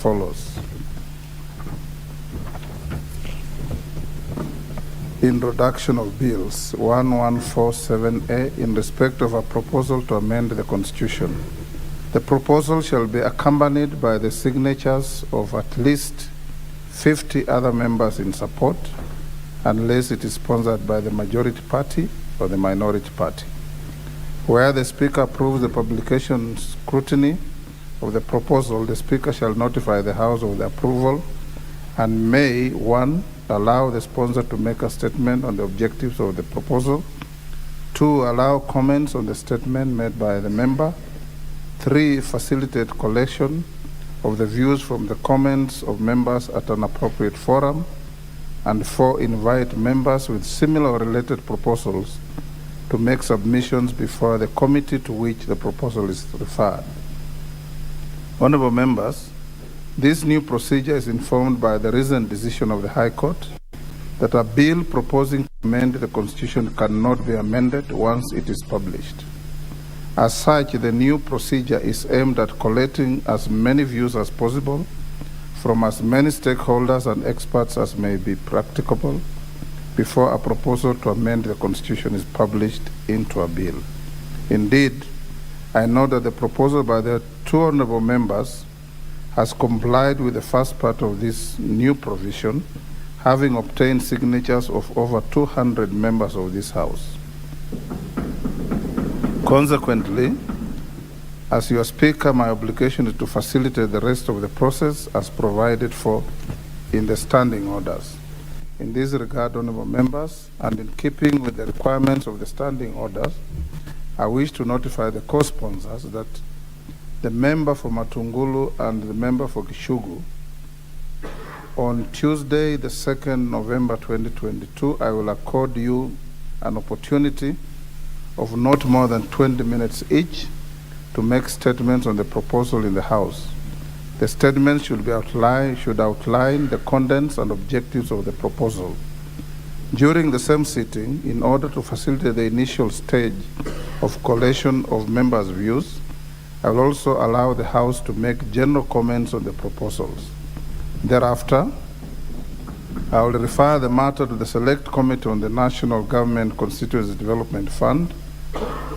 follows. Introduction of Bills 1147A in respect of a proposal to amend the Constitution. The proposal shall be accompanied by the signatures of at least 50 other members in support, unless it is sponsored by the majority party or the minority party. Where the Speaker approves the publication scrutiny of the proposal, the Speaker shall notify the House of the approval and may, 1, allow the sponsor to make a statement on the objectives of the proposal, 2, allow comments on the statement made by the member, 3, facilitate collection of the views from the comments of members at an appropriate forum, and 4, invite members with similar or related proposals to make submissions before the committee to which the proposal is referred. Honorable members, this new procedure is informed by the recent decision of the High Court that a bill proposing to amend the Constitution cannot be amended once it is published. As such, the new procedure is aimed at collecting as many views as possible from as many stakeholders and experts as may be practicable before a proposal to amend the Constitution is published into a bill. Indeed, I know that the proposal by the two honorable members has complied with the first part of this new provision, having obtained signatures of over 200 members of this House. Consequently, as your Speaker, my obligation is to facilitate the rest of the process as provided for in the standing orders. In this regard, honorable members, and in keeping with the requirements of the standing orders, I wish to notify the co-sponsors that the member for Matungulu and the member for Kishugu, on Tuesday, the 2nd November 2022, I will accord you an opportunity of not more than 20 minutes each to make statements on the proposal in the House. The statements should outline the contents and objectives of the proposal. During the same sitting, in order to facilitate the initial stage of collation of members' views, I will also allow the House to make general comments on the proposals. Thereafter, I will refer the matter to the Select Committee on the National Government Constituency Development Fund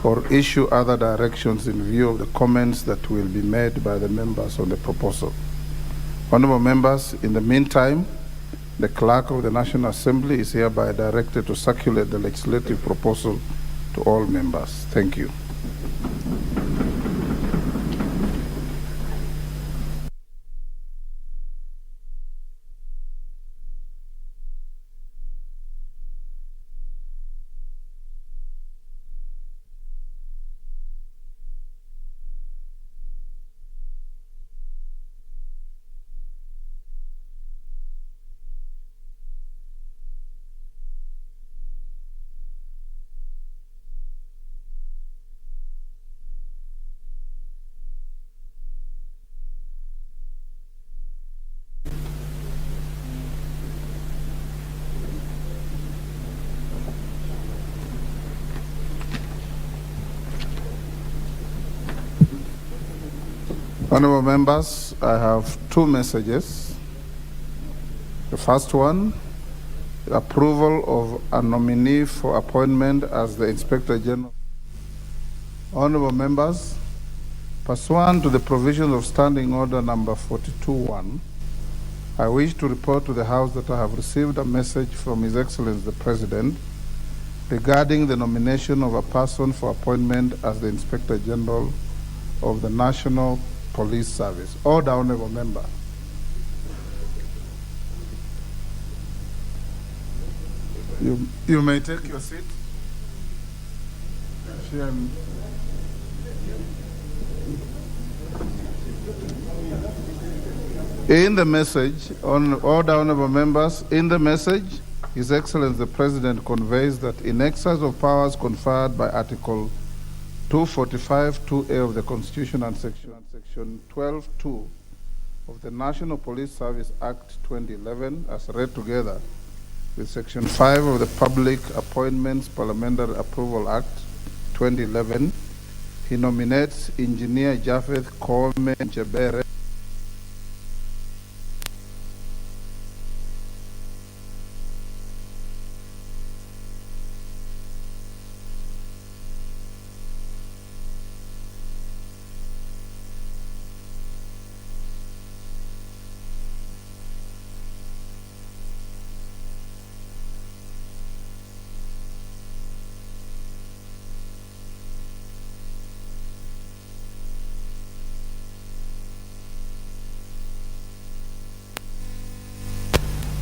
or issue other directions in view of the comments that will be made by the members on the proposal. Honorable members, in the meantime, the Clerk of the National Assembly is hereby directed to circulate the legislative proposal to all members. Thank you. Honorable members, I have two messages. The first one, the approval of a nominee for appointment as the Inspector General. Honorable members, pursuant to the provisions of Standing Order number 42.1, I wish to report to the House that I have received a message from His Excellency the President regarding the nomination of a person for appointment as the Inspector General of the National Police Service. Order, honorable member. You may take your seat. In the message, order, honorable members, in the message, His Excellency the President conveys that in excess of powers conferred by Article 245(2)(a) of the Constitution and Section 12(2) of the National Police Service Act 2011, as read together with Section 5 of the Public Appointments Parliamentary Approval Act 2011, he nominates Engineer Japheth Kome Njebere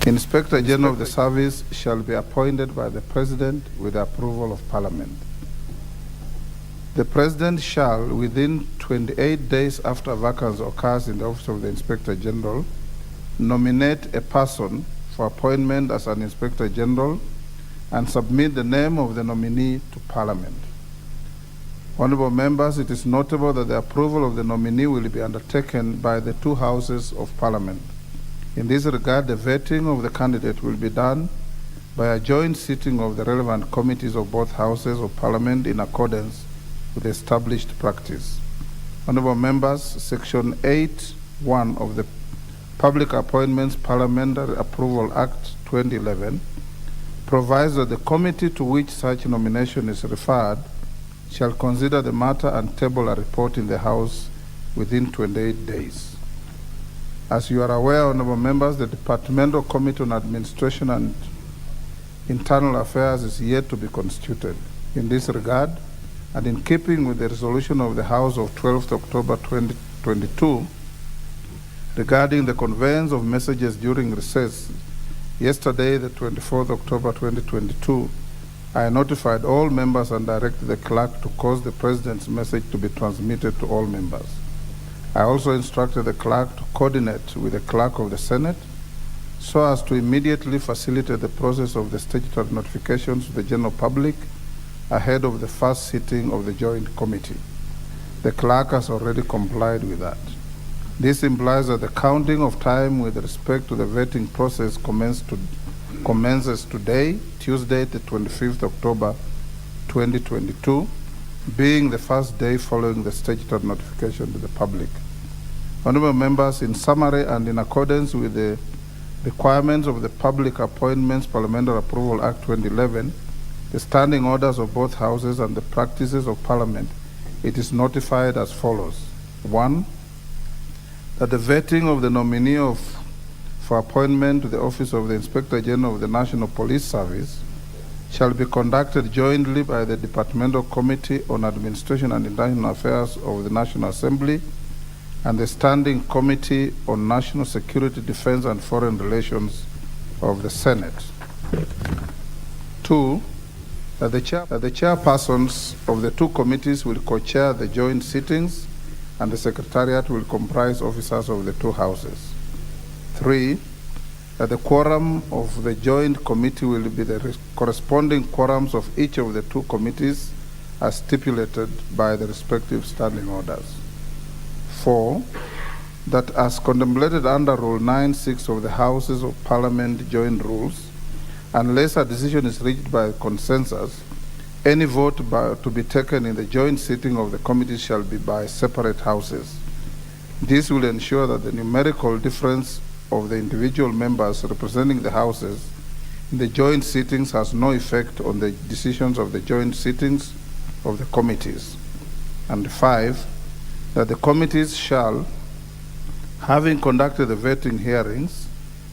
Inspector General of the Service shall be appointed by the President with the approval of Parliament. The President shall, within 28 days after vacancy occurs in the office of the Inspector General, nominate a person for appointment as an Inspector General and submit the name of the nominee to Parliament. Honorable members, it is notable that the approval of the nominee will be undertaken by the two houses of Parliament. In this regard, the vetting of the candidate will be done by a joint sitting of the relevant committees of both houses of Parliament in accordance with established practice. Honorable members, Section 8(1) of the Public Appointments Parliamentary Approval Act 2011 provides that the committee to which such nomination is referred shall consider the matter and table a report in the House within 28 days. As you are aware, honorable members, the Departmental Committee on Administration and Internal Affairs is yet to be constituted. In this regard, and in keeping with the resolution of the House of 12th October 2022 regarding the conveyance of messages during recess, yesterday, the 24th October 2022, I notified all members and directed the clerk to cause the President's message to be transmitted to all members. I also instructed the clerk to coordinate with the clerk of the Senate so as to immediately facilitate the process of the statutory notifications to the general public ahead of the first sitting of the Joint Committee. The clerk has already complied with that. This implies that the counting of time with respect to the vetting process commences today, Tuesday, the 25th October 2022, being the first day following the statutory notification to the public. Honorable members, in summary and in accordance with the requirements of the Public Appointments Parliamentary Approval Act 2011, the standing orders of both houses and the practices of Parliament, it is notified as follows. 1, that the vetting of the nominee for appointment to the office of the Inspector General of the National Police Service shall be conducted jointly by the Departmental Committee on Administration and International Affairs of the National Assembly and the Standing Committee on National Security, Defense and Foreign Relations of the Senate. 2, that the chairpersons of the two committees will co-chair the joint sittings and the Secretariat will comprise officers of the two houses. 3, that the quorum of the joint committee will be the corresponding quorums of each of the two committees as stipulated by the respective standing orders. 4, that as contemplated under Rule 9(6) of the Houses of Parliament Joint Rules, unless a decision is reached by consensus, any vote to be taken in the joint sitting of the committee shall be by separate houses. This will ensure that the numerical difference of the individual members representing the houses in the joint sittings has no effect on the decisions of the joint sittings of the committees. And 5, that the committees shall, having conducted the vetting hearings,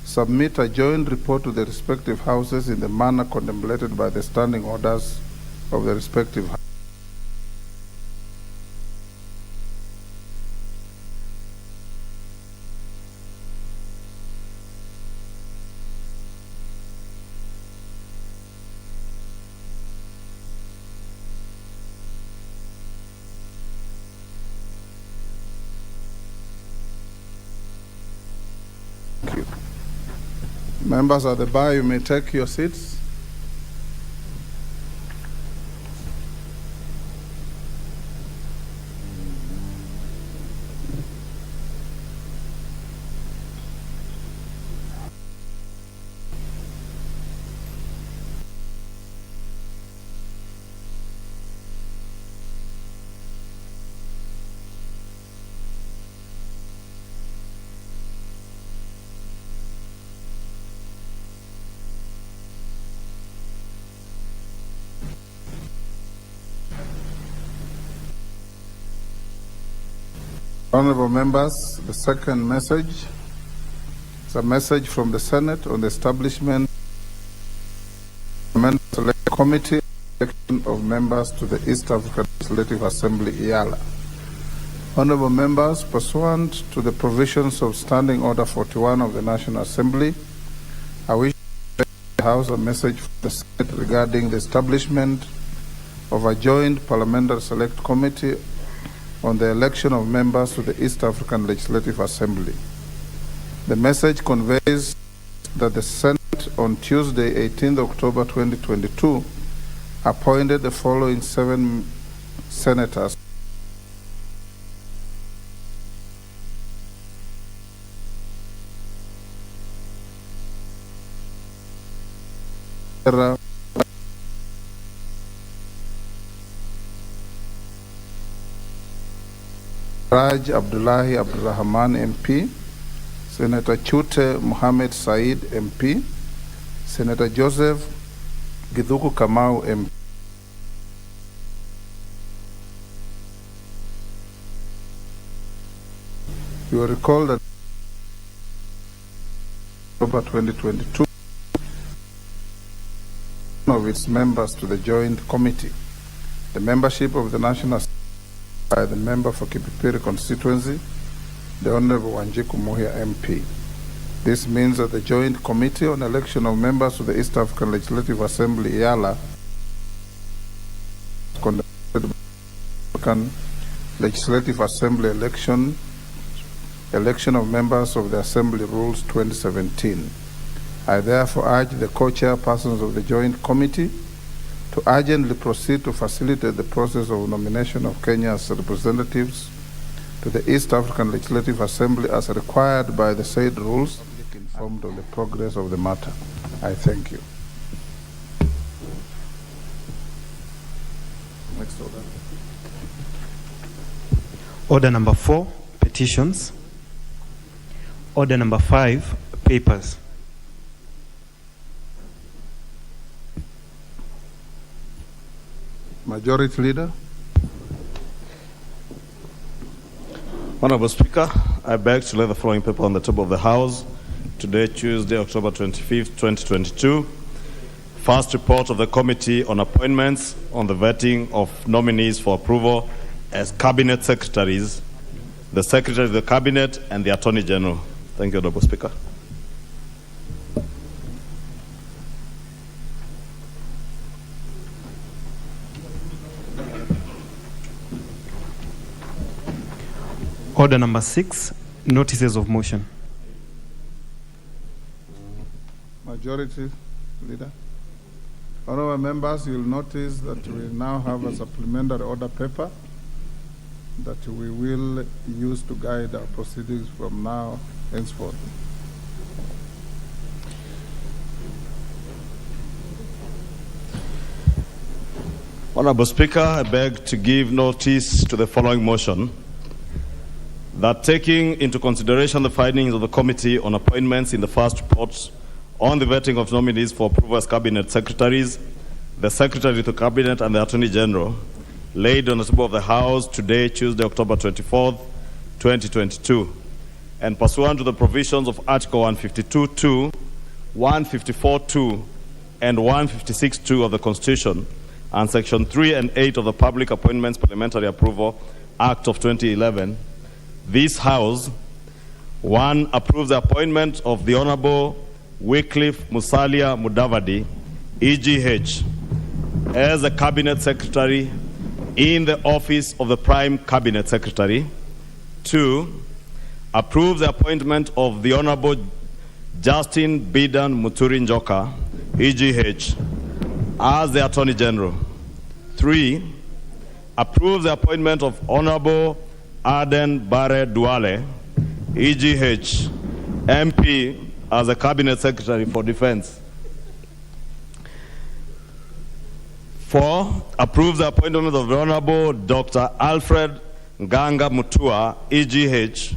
submit a joint report to the respective houses in the manner contemplated by the standing orders of the respective houses. Thank you. Members at the bar, you may take your seats. Honorable members, the second message is a message from the Senate on the establishment of the Select Committee election of members to the East African Legislative Assembly, EALA. Honorable members, pursuant to the provisions of Standing Order 41 of the National Assembly I wish to take the House a message from the Senate regarding the establishment of a joint parliamentary select committee on the election of members to the East African Legislative Assembly. The message conveys that the Senate on Tuesday, 18th October 2022, appointed the following 7 senators Raj Abdullahi Abdurrahman MP, Senator Chute Mohammed Said MP, Senator Joseph Githuku Kamau MP. You will recall that October 2022 of its members to the joint committee. The membership of the National Assembly by the member for Kipipiri constituency, the Honorable Wanjiku Muhia MP. This means that the Joint Committee on Election of Members to the East African Legislative Assembly, EALA, conducted the African Legislative Assembly election of members of the Assembly Rules 2017. I therefore urge the co-chairpersons of the Joint Committee to urgently proceed to facilitate the process of nomination of Kenya's representatives to the East African Legislative Assembly as required by the said rules, informed of the progress of the matter. I thank you. Next order. Order number 4, petitions. Order number 5, papers. Majority Leader. Honorable Speaker, I beg to lay the following paper on the table of the House today, Tuesday, October 25th, 2022. First report of the Committee on Appointments on the vetting of nominees for approval as Cabinet Secretaries, the Secretary of the Cabinet, and the Attorney General. Thank you, Honorable Speaker. Order number 6, notices of motion. Majority Leader. Honorable members, you'll notice that we now have a supplementary order paper that we will use to guide our proceedings from now henceforth. Honorable Speaker, I beg to give notice to the following motion: that taking into consideration the findings of the Committee on Appointments in the first report on the vetting of nominees for approval as Cabinet Secretaries, the Secretary of the Cabinet, and the Attorney General, laid on the table of the House today, Tuesday, October 24th, 2022, and pursuant to the provisions of Article 152(2), 154(2), and 156(2) of the Constitution, and Section 3 and 8 of the Public Appointments Parliamentary Approval Act of 2011, this House, 1, approves the appointment of the Honorable Wycliffe Musalia Mudavadi, EGH, as a Cabinet Secretary in the office of the Prime Cabinet Secretary. 2, approves the appointment of the Honorable Justin Bidan Muturi Njoka, EGH, as the Attorney General. 3, approves the appointment of Honorable Aden Bare Duale, EGH, MP, as a Cabinet Secretary for Defense. 4, approves the appointment of the Honorable Dr. Alfred Nganga Mutua, EGH,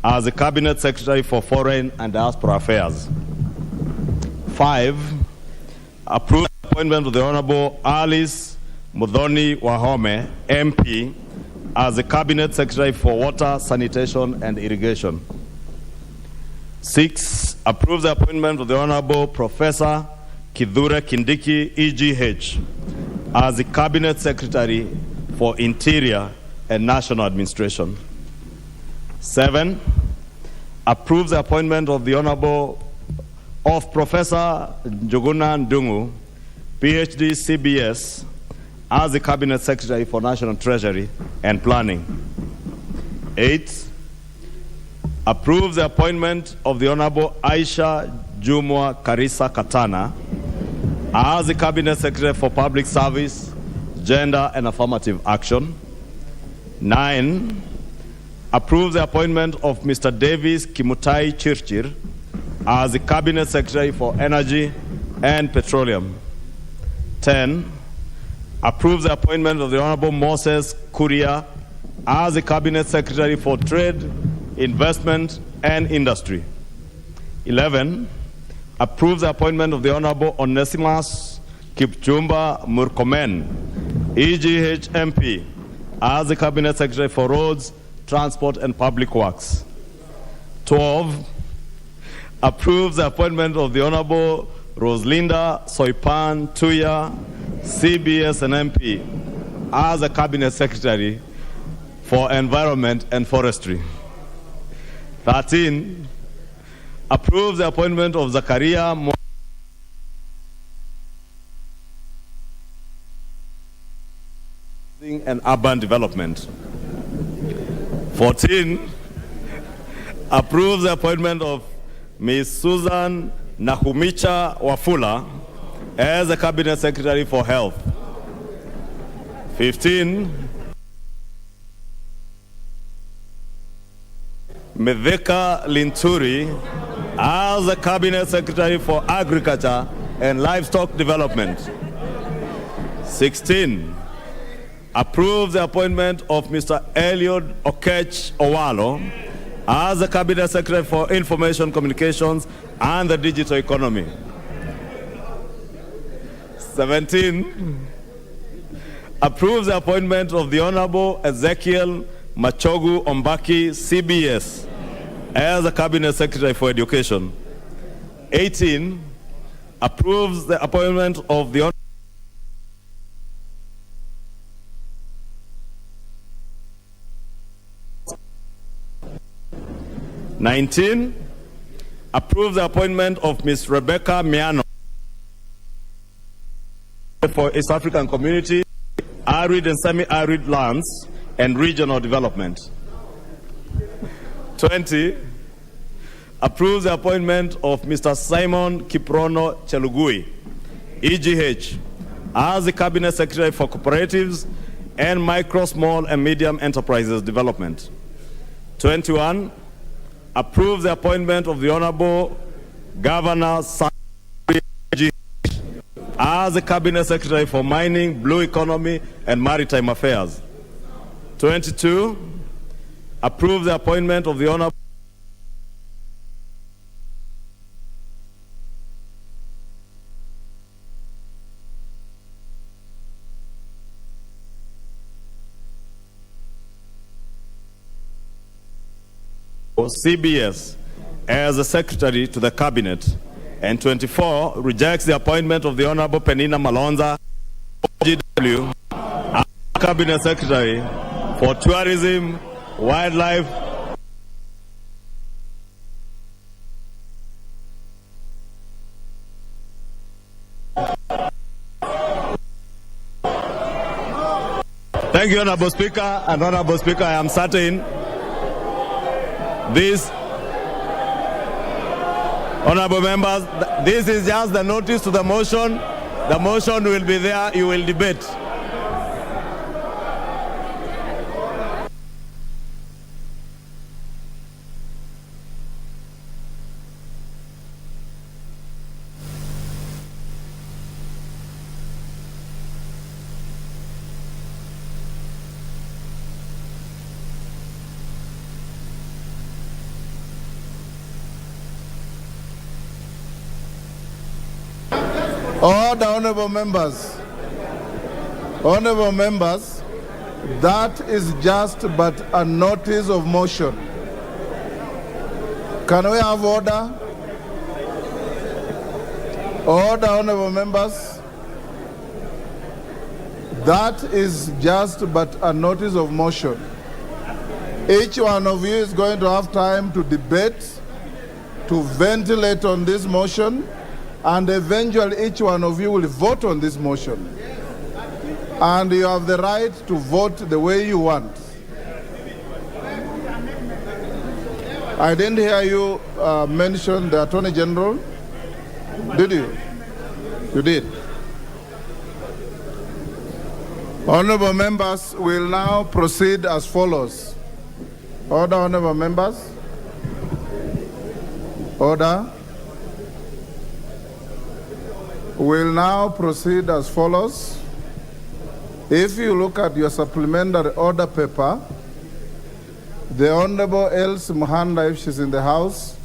as the Cabinet Secretary for Foreign and Diaspora Affairs. 5, approves the appointment of the Honorable Alice Mudhoni Wahome, MP, as the Cabinet Secretary for Water, Sanitation, and Irrigation. 6, approves the appointment of the Honorable Professor Kithure Kindiki, EGH, as the Cabinet Secretary for Interior and National Administration. 7, approves the appointment of the Honorable of Professor Njuguna Ndungu, PhD, CBS, as the Cabinet Secretary for National Treasury and Planning. 8, approve the appointment of the Honorable Aisha Jumwa Karisa Katana as the Cabinet Secretary for Public Service, Gender and Affirmative Action. 9, approve the appointment of Mr. Davis Kimutai Chirchir as the Cabinet Secretary for Energy and Petroleum. 10, approve the appointment of the Honorable Moses Kuria as the Cabinet Secretary for Trade, Investment and Industry. 11, approve the appointment of the Honorable Onesimus Kipchumba Murkomen, EGH MP, as the Cabinet Secretary for Roads, Transport and Public Works. 12, approve the appointment of the Honorable Roslinda Soipan Tuya, CBS and MP, as the Cabinet Secretary for Environment and Forestry. 13, approve the appointment of Zakaria and Urban Development. 14, approve the appointment of Ms. Susan Nahumicha Wafula as the Cabinet Secretary for Health. 15, Meveka Linturi as the Cabinet Secretary for Agriculture and Livestock Development. 16, approve the appointment of Mr. Eliud Okech Owalo as the Cabinet Secretary for Information Communications and the Digital Economy. 17, approve the appointment of the Honorable Ezekiel Machogu Ombaki, CBS, as the Cabinet Secretary for Education. 18, approves the appointment of the Honorable 19, approve the appointment of Ms. Rebecca Miano for East African Community, Arid and Semi-Arid Lands and Regional Development. 20, approve the appointment of Mr. Simon Kiprono Chelugui, EGH, as the Cabinet Secretary for Cooperatives and Micro, Small and Medium Enterprises Development. 21, approve the appointment of the Honorable Governor as the Cabinet Secretary for Mining, Blue Economy and Maritime Affairs. 22, approve the appointment of the Honorable CBS as the Secretary to the Cabinet, and 24, rejects the appointment of the Honorable Penina Malonza, GW, as Cabinet Secretary for Tourism, Wildlife, Thank you, Honorable Speaker. And Honorable Speaker, I am certain this, honorable members, this is just the notice to the motion. The motion will be there, you will debate. Order, honorable members. Honorable members, that is just but a notice of motion. Can we have order? Order, honorable members. That is just but a notice of motion. Each one of you is going to have time to debate, to ventilate on this motion, and eventually each one of you will vote on this motion. And you have the right to vote the way you want. I didn't hear you mention the Attorney General. Did you? You did. Honorable members, will now proceed as follows. Order, honorable members. Order. We'll now proceed as follows. If you look at your supplementary order paper, the Honorable Elsie Muhanda, if she's in the House,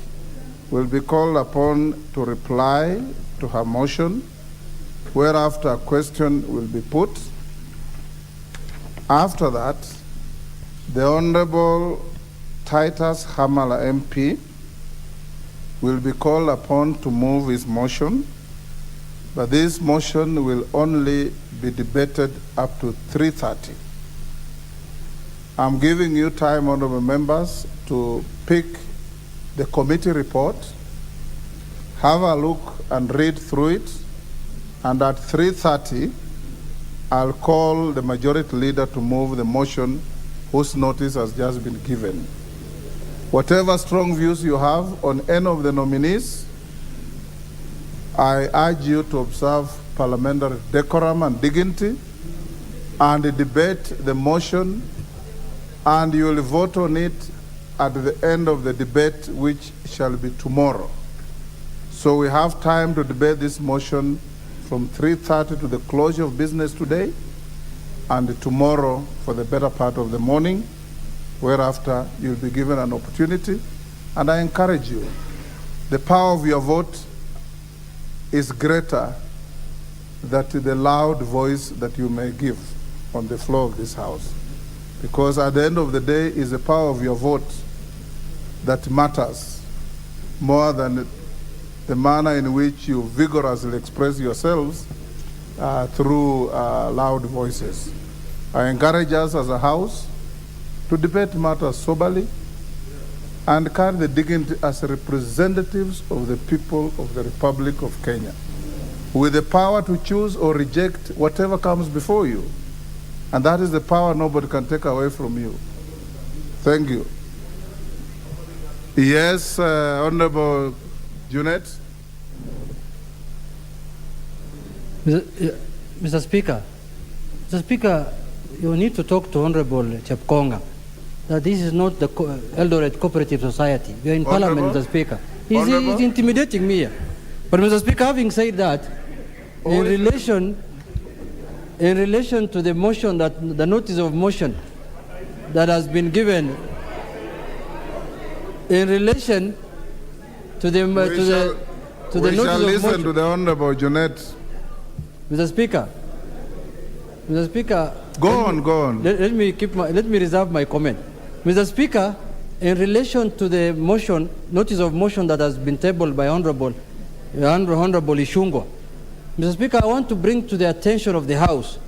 will be called upon to reply to her motion, whereafter a question will be put. After that, the Honorable Titus Hamala MP will be called upon to move his motion, but this motion will only be debated up to 3:30. I'm giving you time, honorable members, to pick the committee report, have a look and read through it, and at 3:30, I'll call the majority leader to move the motion whose notice has just been given. Whatever strong views you have on any of the nominees, I urge you to observe parliamentary decorum and dignity and debate the motion, and you will vote on it at the end of the debate, which shall be tomorrow. So we have time to debate this motion from 3:30 to the closure of business today, and tomorrow for the better part of the morning, whereafter you'll be given an opportunity. And I encourage you, the power of your vote is greater than the loud voice that you may give on the floor of this House. Because at the end of the day, it's the power of your vote that matters more than the manner in which you vigorously express yourselves through loud voices. I encourage us as a House to debate matters soberly and carry the dignity as representatives of the people of the Republic of Kenya, with the power to choose or reject whatever comes before you. And that is the power nobody can take away from you. Thank you. Yes, Honorable Junet. Mr. Speaker, you need to talk to Honorable Chepkonga that this is not the Eldoret Cooperative Society. We are in Parliament, Mr. Speaker. He's intimidating me here. But Mr. Speaker, having said that, in relation to the motion, that the notice of motion that has been given, in relation to the notice of motion. We shall listen to the Honorable Junet. Mr. Speaker. Go on. Let me reserve my comment. Mr. Speaker, in relation to the motion, notice of motion that has been tabled by Honorable Ishungwa, Mr. Speaker, I want to bring to the attention of the House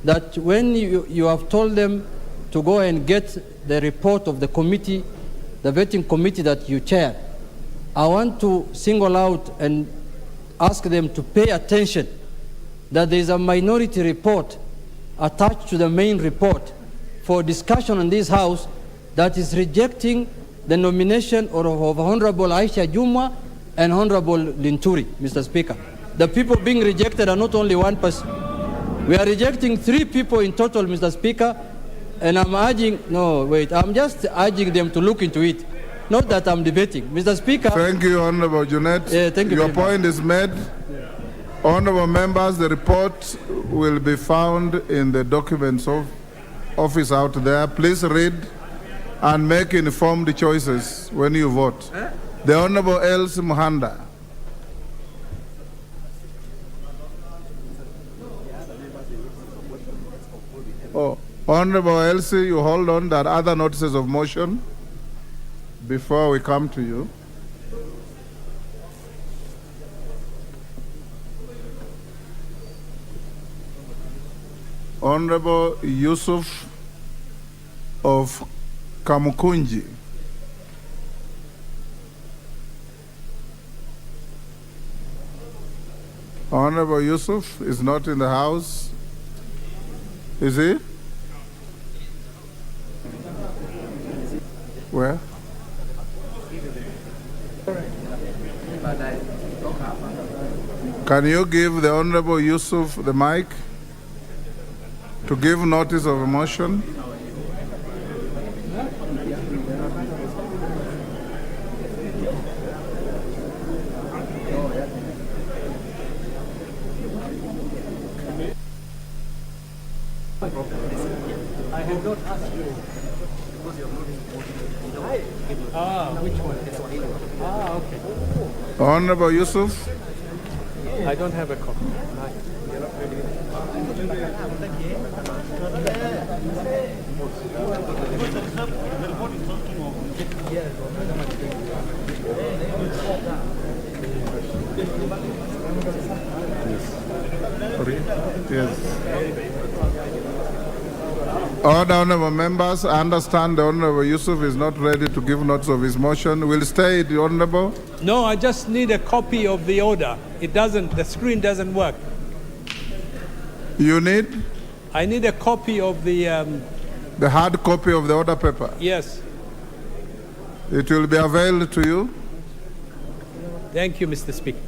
that when you have told them to go and get the report of the committee, the vetting committee that you chair, I want to single out and ask them to pay attention that there is a minority report attached to the main report for discussion in this House that is rejecting the nomination of Honorable Aisha Jumwa and Honorable Linturi, Mr. Speaker. The people being rejected are not only one person. We are rejecting 3 people in total, Mr. Speaker, and I'm just urging them to look into it. Not that I'm debating. Mr. Speaker. Thank you, Honorable Junet. Thank you. Your point is made. Honorable members, the report will be found in the documents of office out there. Please read and make informed choices when you vote. The Honorable Elsie Muhanda. Oh, Honorable Elsie, you hold on. There are other notices of motion before we come to you. Honorable Yusuf of Kamukunji. Honorable Yusuf is not in the house. Is he? Where? Can you give the Honorable Yusuf the mic to give notice of a motion? I have not asked you. Which one? Okay. Honorable Yusuf? I don't have a copy. Yes. All the honorable members, I understand the Honorable Yusuf is not ready to give notice of his motion. Will stay, the Honorable? No, I just need a copy of the order. The screen doesn't work. You need? I need a copy of the... The hard copy of the order paper? Yes. It will be available to you? Thank you, Mr. Speaker.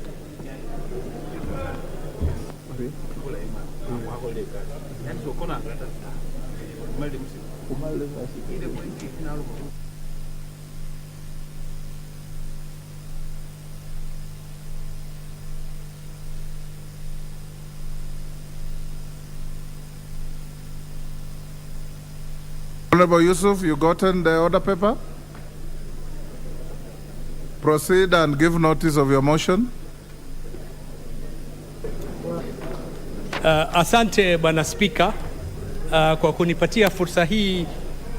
Honorable Yusuf, you gotten the order paper? Proceed and give notice of your motion. Asante Bwana Spika kwa kunipatia fursa hii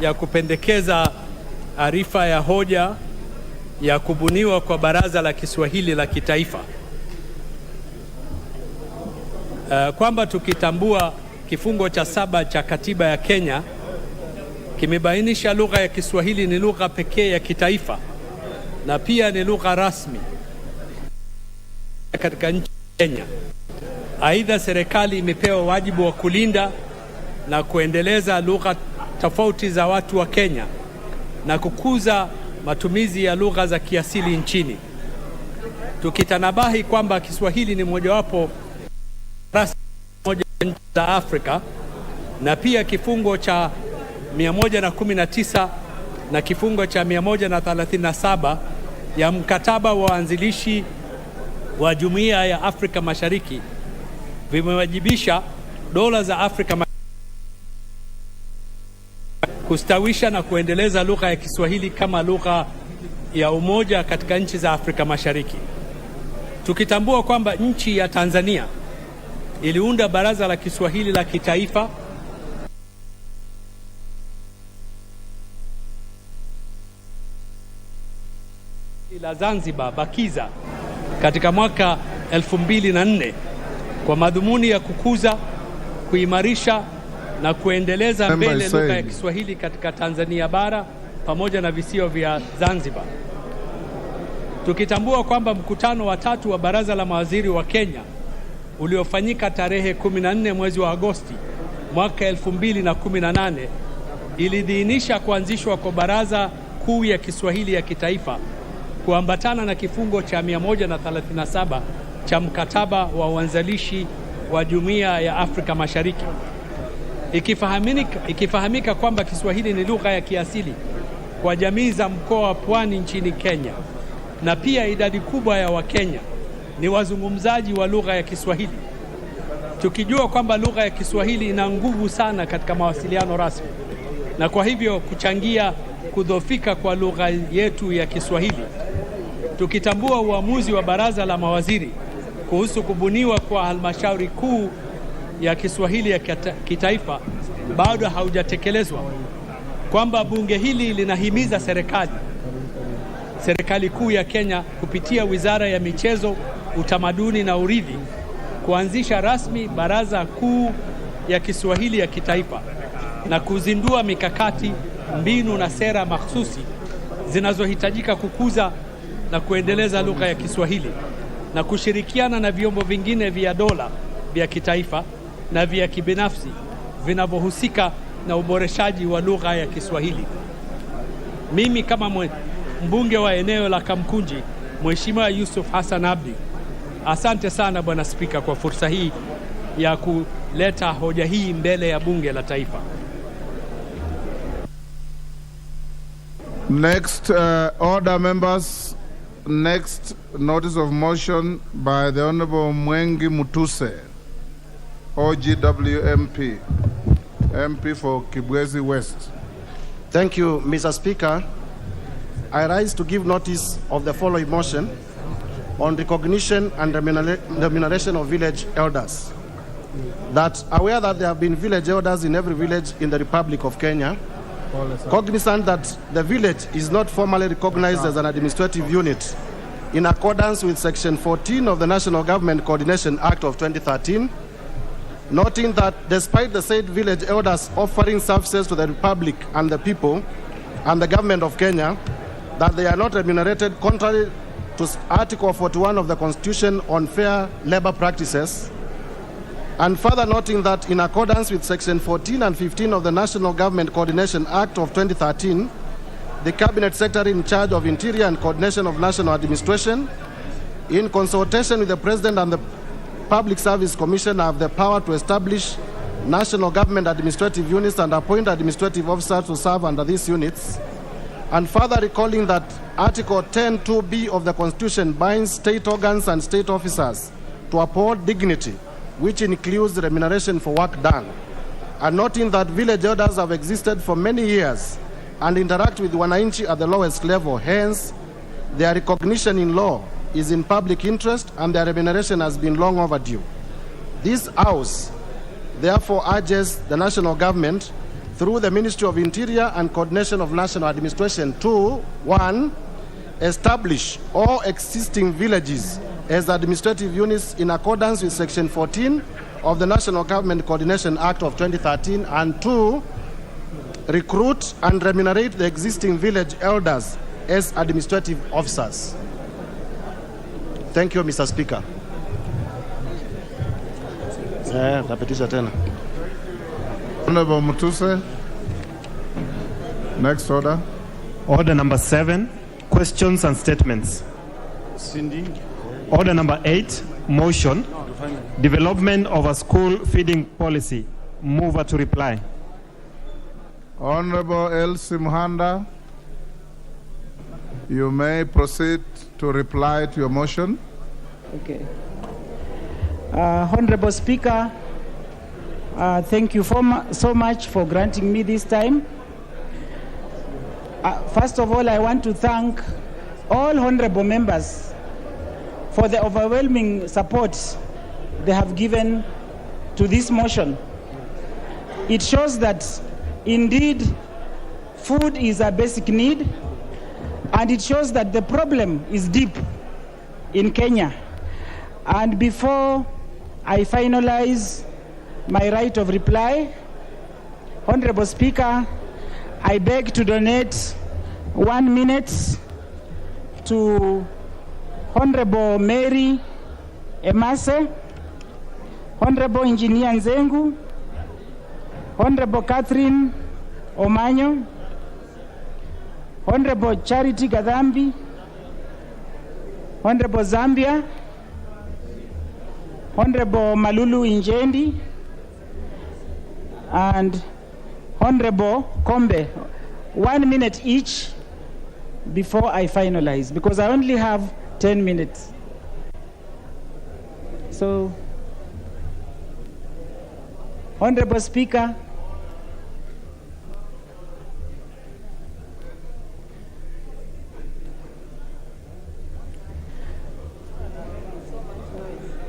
ya kupendekeza arifa ya hoja ya kubuniwa kwa Baraza la Kiswahili la Kitaifa. Kwamba tukitambua kifungo cha 7 cha katiba ya Kenya kimebainisha lugha ya Kiswahili ni lugha pekee ya kitaifa na pia ni lugha rasmi katika nchi ya Kenya. Aidha, serikali imepewa wajibu wa kulinda na kuendeleza lugha tofauti za watu wa Kenya na kukuza matumizi ya lugha za kiasili nchini. Tukitanabahi kwamba Kiswahili ni mojawapo rasmi moja ya nchi za Afrika na pia kifungo cha 119 na kifungo cha 137 ya mkataba wa waanzilishi wa Jumuiya ya Afrika Mashariki vimewajibisha dola za Afrika kustawisha na kuendeleza lugha ya Kiswahili kama lugha ya umoja katika nchi za Afrika Mashariki. Tukitambua kwamba nchi ya Tanzania iliunda Baraza la Kiswahili la Kitaifa la Zanzibar Bakiza katika mwaka 2004 kwa madhumuni ya kukuza, kuimarisha na kuendeleza mbele lugha ya Kiswahili katika Tanzania bara pamoja na visiwa vya Zanzibar. Tukitambua kwamba mkutano wa 3 wa Baraza la Mawaziri wa Kenya uliofanyika tarehe 14 mwezi wa Agosti mwaka 2018 ilidhihinisha kuanzishwa kwa Baraza Kuu ya Kiswahili ya Kitaifa kuambatana na kifungo cha 137 cha mkataba wa uanzilishi wa Jumuiya ya Afrika Mashariki. Ikifahamika kwamba Kiswahili ni lugha ya kiasili kwa jamii za mkoa wa Pwani nchini Kenya na pia idadi kubwa ya Wakenya ni wazungumzaji wa lugha ya Kiswahili. Tukijua kwamba lugha ya Kiswahili ina nguvu sana katika mawasiliano rasmi na kwa hivyo kuchangia kudhoofika kwa lugha yetu ya Kiswahili. Tukitambua uamuzi wa Baraza la Mawaziri kuhusu kubuniwa kwa halmashauri kuu ya Kiswahili ya kitaifa bado haujatekelezwa, kwamba bunge hili linahimiza serikali kuu ya Kenya kupitia Wizara ya Michezo, Utamaduni na Urithi kuanzisha rasmi Baraza Kuu ya Kiswahili ya Kitaifa na kuzindua mikakati, mbinu na sera mahsusi zinazohitajika kukuza na kuendeleza lugha ya Kiswahili na kushirikiana na vyombo vingine vya dola vya kitaifa na vya kibinafsi vinavyohusika na uboreshaji wa lugha ya Kiswahili. Mimi kama mbunge wa eneo la Kamkunji, Mheshimiwa Yusuf Hassan Abdi, asante sana Bwana Spika kwa fursa hii ya kuleta hoja hii mbele ya bunge la taifa. Next, order members. Next, notice of motion by the Honorable Mwengi Mutuse, OGW MP, MP for Kibwezi West. Thank you, Mr. Speaker. I rise to give notice of the following motion on recognition and remuneration of village elders. That aware that there have been village elders in every village in the Republic of Kenya, cognizant that the village is not formally recognized as an administrative unit in accordance with Section 14 of the National Government Coordination Act of 2013, noting that despite the said village elders offering services to the Republic and the people and the government of Kenya, that they are not remunerated contrary to Article 41 of the Constitution on fair labor practices, and further noting that in accordance with Section 14 and 15 of the National Government Coordination Act of 2013, the Cabinet Secretary in charge of Interior and Coordination of National Administration, in consultation with the President and the Public Service Commission, have the power to establish national government administrative units and appoint administrative officers to serve under these units, and further recalling that Article 10(2)(b) of the Constitution binds state organs and state officers to uphold dignity, which includes remuneration for work done, and noting that village elders have existed for many years and interact with wananchi at the lowest level. Hence, their recognition in law is in public interest and their remuneration has been long overdue. This House therefore urges the national government through the Ministry of Interior and Coordination of National Administration to 1. Establish all existing villages as administrative units in accordance with Section 14 of the National Government Coordination Act of 2013, and 2. Recruit and remunerate the existing village elders as administrative officers. Thank you, Mr. Speaker. Tapitisha tena. Honorable Mutuse. Next order. Order number 7, questions and statements. Cindy. Order number 8, motion, development of a school feeding policy. Mover to reply. Honorable Elsie Muhanda, you may proceed to reply to your motion. Okay. Honorable Speaker, thank you so much for granting me this time. First of all, I want to thank all honorable members for the overwhelming support they have given to this motion. It shows that indeed food is a basic need, and it shows that the problem is deep in Kenya. And before I finalize my right of reply, Honorable Speaker, I beg to donate 1 minute to Honorable Mary Emase, Honorable Engineer Nzengu, Honorable Catherine Omanyo, Honorable Charity Gadhambi, Honorable Zambia, Honorable Malulu Injendi, and Honorable Kombe. 1 minute each before I finalize, because I only have 10 minutes. So, Honorable Speaker,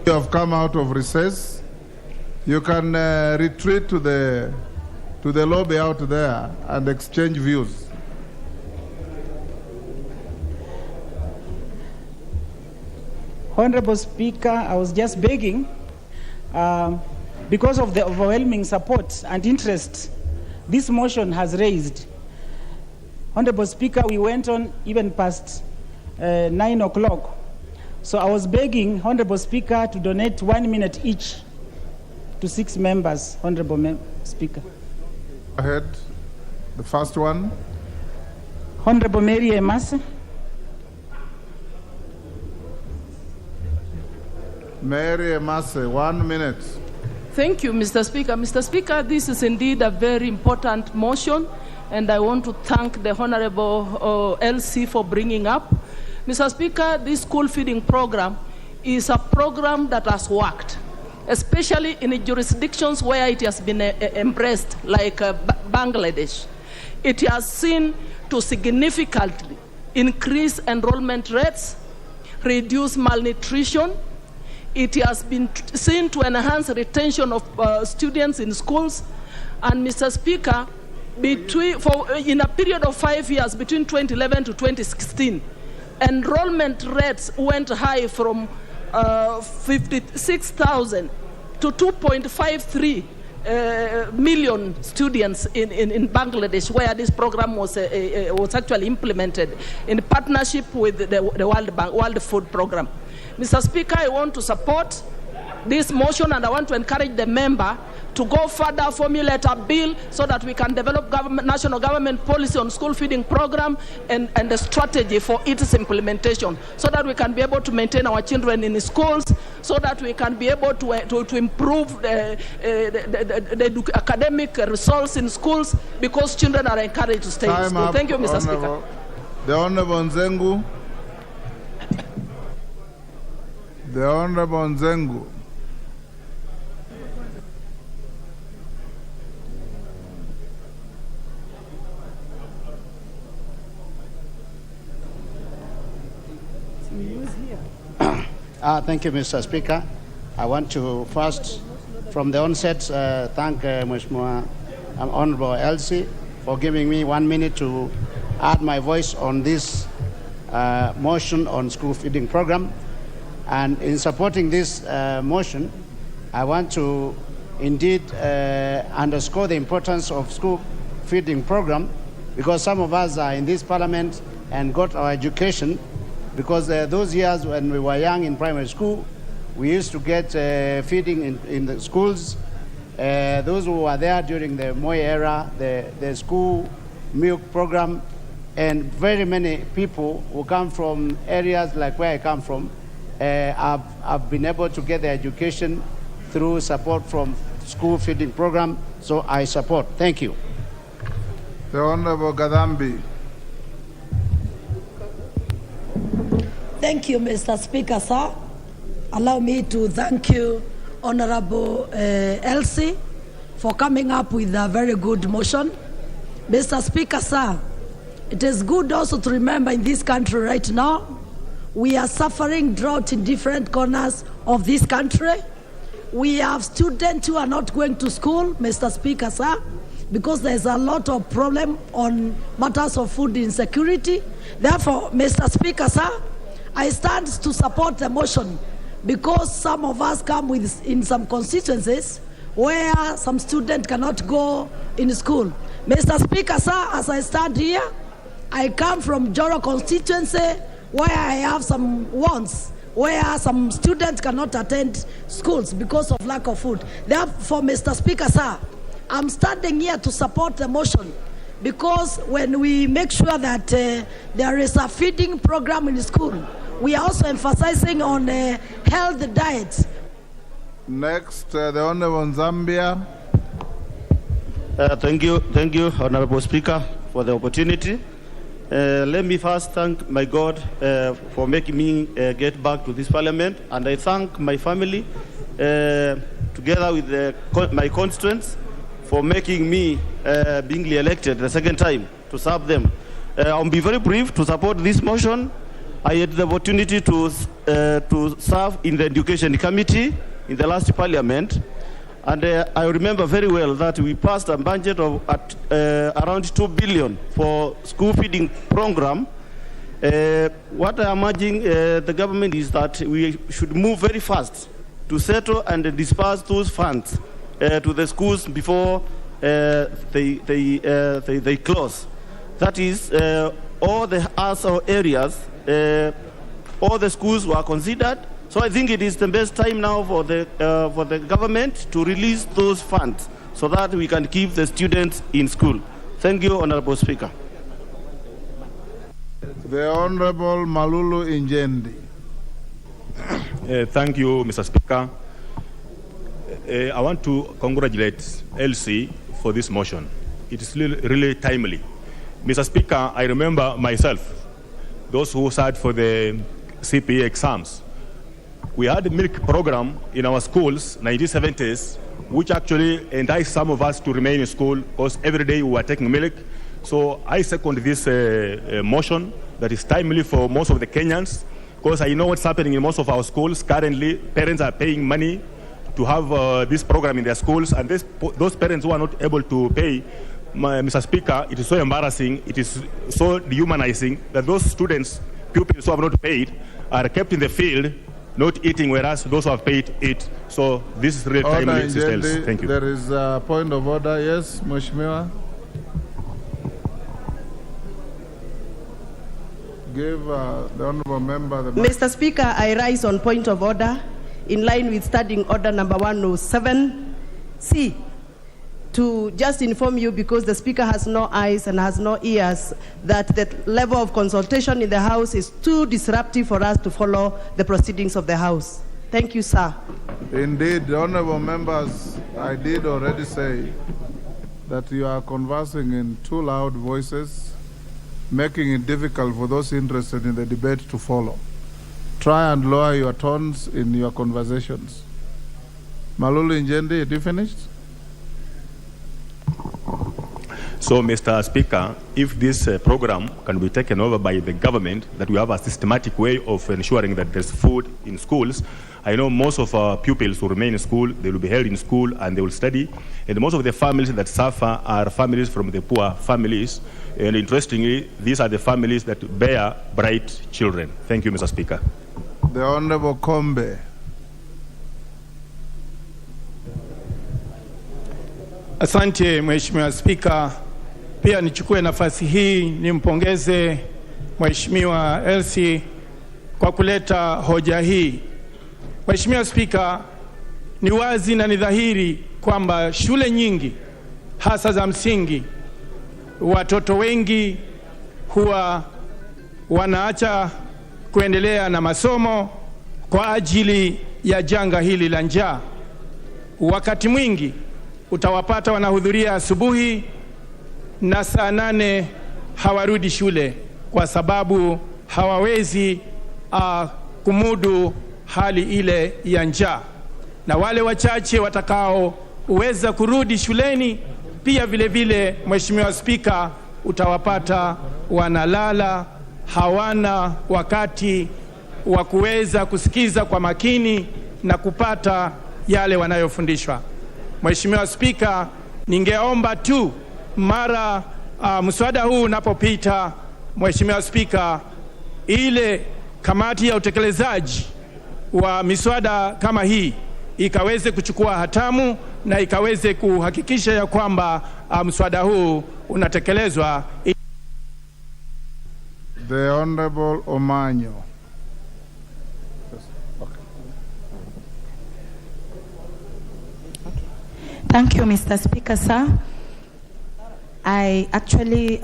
You have come out of recess. You can retreat to the lobby out there and exchange views. Honorable Speaker, I was just begging, because of the overwhelming support and interest this motion has raised. Honorable Speaker, we went on even past 9 o'clock. So I was begging Honorable Speaker to donate 1 minute each to 6 members, Honorable Speaker. Go ahead. The first one. Honorable Mary Emase. Mary Emase, 1 minute. Thank you, Mr. Speaker. Mr. Speaker, this is indeed a very important motion, and I want to thank the Honorable LC for bringing up. Mr. Speaker, this school feeding program is a program that has worked, especially in jurisdictions where it has been embraced, like Bangladesh. It has seen to significantly increase enrollment rates, reduce malnutrition. It has been seen to enhance retention of students in schools. And Mr. Speaker, in a period of 5 years, between 2011 to 2016, enrollment rates went high from 56,000 to 2.53 million students in Bangladesh, where this program was actually implemented in partnership with the World Bank, World Food Program. Mr. Speaker, I want to support this motion, and I want to encourage the member to go further, formulate a bill so that we can develop national government policy on school feeding program and a strategy for its implementation, so that we can be able to maintain our children in schools, so that we can be able to improve the academic results in schools, because children are encouraged to stay in school. Thank you, Mr. Speaker. The Honorable Nzengu. The Honorable Nzengu. Thank you, Mr. Speaker. I want to first, from the onset, thank Mheshimiwa Honorable Elsie for giving me 1 minute to add my voice on this motion on school feeding program. And in supporting this motion, I want to indeed underscore the importance of school feeding program, because some of us are in this parliament and got our education, because those years when we were young in primary school, we used to get feeding in the schools. Those who were there during the Moi era, the school milk program, and very many people who come from areas like where I come from, have been able to get their education through support from school feeding program. So I support. Thank you. The Honorable Gadambi. Thank you, Mr. Speaker, sir. Allow me to thank you, Honorable Elsie, for coming up with a very good motion. Mr. Speaker, sir, it is good also to remember in this country right now, we are suffering drought in different corners of this country. We have students who are not going to school, Mr. Speaker, sir, because there's a lot of problem on matters of food insecurity. Therefore, Mr. Speaker, sir, I stand to support the motion, because some of us come in some constituencies where some students cannot go in school. Mr. Speaker, sir, as I stand here, I come from Joro constituency, where I have some wants, where some students cannot attend schools because of lack of food. Therefore, Mr. Speaker, sir, I'm standing here to support the motion, because when we make sure that there is a feeding program in the school, we are also emphasizing on healthy diets. Next, the Honorable Zambia. Thank you, Honorable Speaker, for the opportunity. Let me first thank my God for making me get back to this parliament, and I thank my family, together with my constituents, for making me being elected the second time to serve them. I'll be very brief to support this motion. I had the opportunity to serve in the Education Committee in the last parliament, and I remember very well that we passed a budget of around 2 billion for school feeding program. What I am urging the government is that we should move very fast to settle and disperse those funds to the schools before they close. That is, all the other areas all the schools were considered. So I think it is the best time now for the government to release those funds so that we can keep the students in school. Thank you, Honorable Speaker. The Honorable Malulu Injendi. Thank you, Mr. Speaker. I want to congratulate LC for this motion. It is really timely. Mr. Speaker, I remember myself, those who sat for the CPE exams. We had a milk program in our schools, 1970s, which actually enticed some of us to remain in school because every day we were taking milk. So I second this motion that is timely for most of the Kenyans, because I know what's happening in most of our schools. Currently, parents are paying money to have this program in their schools, and those parents who are not able to pay, Mr. Speaker, it is so embarrassing, it is so dehumanizing that those students, pupils who have not paid, are kept in the field, not eating, whereas those who have paid eat. So this is really timely. Thank you. There is a point of order. Yes, Mheshimiwa. Give the honourable member the mic. Mr. Speaker, I rise on point of order in line with Standing Order number 107C to just inform you, because the Speaker has no eyes and has no ears, that the level of consultation in the House is too disruptive for us to follow the proceedings of the House. Thank you, sir. Indeed, honourable members, I did already say that you are conversing in too loud voices, making it difficult for those interested in the debate to follow. Try and lower your tones in your conversations. Malulu Injendi, have you finished? So, Mr. Speaker, if this program can be taken over by the government, that we have a systematic way of ensuring that there's food in schools, I know most of our pupils will remain in school, they will be held in school and they will study. And most of the families that suffer are families from the poor families. And interestingly, these are the families that bear bright children. Thank you, Mr. Speaker. The Honorable Kombe. Asante, Mheshimiwa Spika. Pia nichukue nafasi hii nimpongeze Mheshimiwa Elsie kwa kuleta hoja hii. Mheshimiwa Spika, ni wazi na ni dhahiri kwamba shule nyingi hasa za msingi, watoto wengi huwa wanaacha kuendelea na masomo kwa ajili ya janga hili la njaa. Wakati mwingi utawapata wanahudhuria asubuhi na saa 8 hawarudi shule kwa sababu hawawezi kumudu hali ile ya njaa. Na wale wachache watakaoweza kurudi shuleni pia vile vile, Mheshimiwa Spika, utawapata wanalala, hawana wakati wa kuweza kusikiza kwa makini na kupata yale wanayofundishwa. Mheshimiwa Spika, ningeomba tu mara mswada huu unapopita, Mheshimiwa Spika, ile kamati ya utekelezaji wa miswada kama hii ikaweze kuchukua hatamu na ikaweze kuhakikisha ya kwamba mswada huu unatekelezwa. The Honorable Omanyo. Thank you, Mr. Speaker, sir. I actually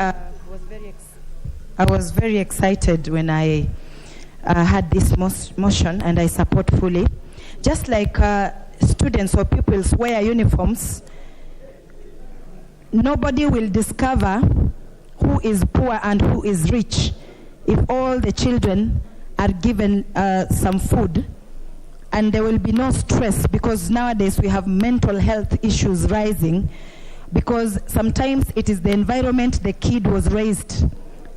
was very excited when I had this motion, and I support fully. Just like students or pupils wear uniforms, nobody will discover who is poor and who is rich if all the children are given some food. And there will be no stress, because nowadays we have mental health issues rising, because sometimes it is the environment the kid was raised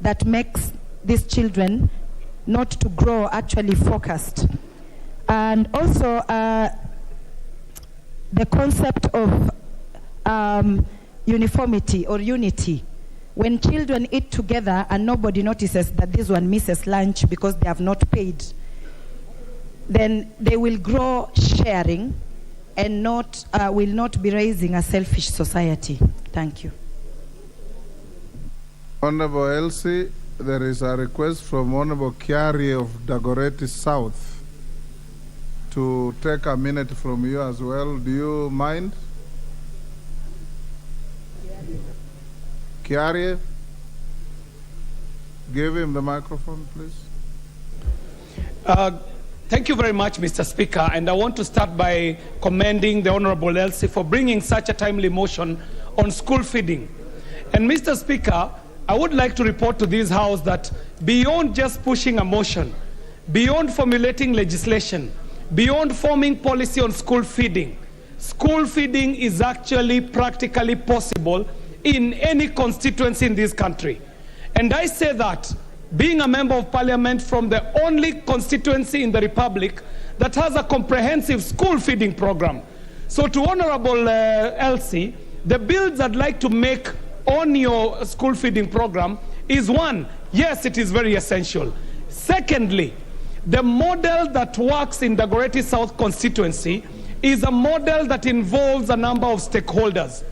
that makes these children not to grow actually focused. And also the concept of uniformity or unity. When children eat together and nobody notices that this one misses lunch because they have not paid, then they will grow sharing and will not be raising a selfish society. Thank you. Honorable Elsie, there is a request from Honorable Kiari of Dagoretti South to take a minute from you as well. Do you mind? Kiari, give him the microphone, please. Thank you very much, Mr. Speaker, and I want to start by commending the Honorable Elsie for bringing such a timely motion on school feeding. And Mr. Speaker, I would like to report to this House that beyond just pushing a motion, beyond formulating legislation, beyond forming policy on school feeding is actually practically possible in any constituency in this country. And I say that being a member of parliament from the only constituency in the Republic that has a comprehensive school feeding program. So to Honorable Elsie, the bills I'd like to make on your school feeding program is one, yes, it is very essential. Secondly, the model that works in the Dagoretti South constituency is a model that involves a number of stakeholders.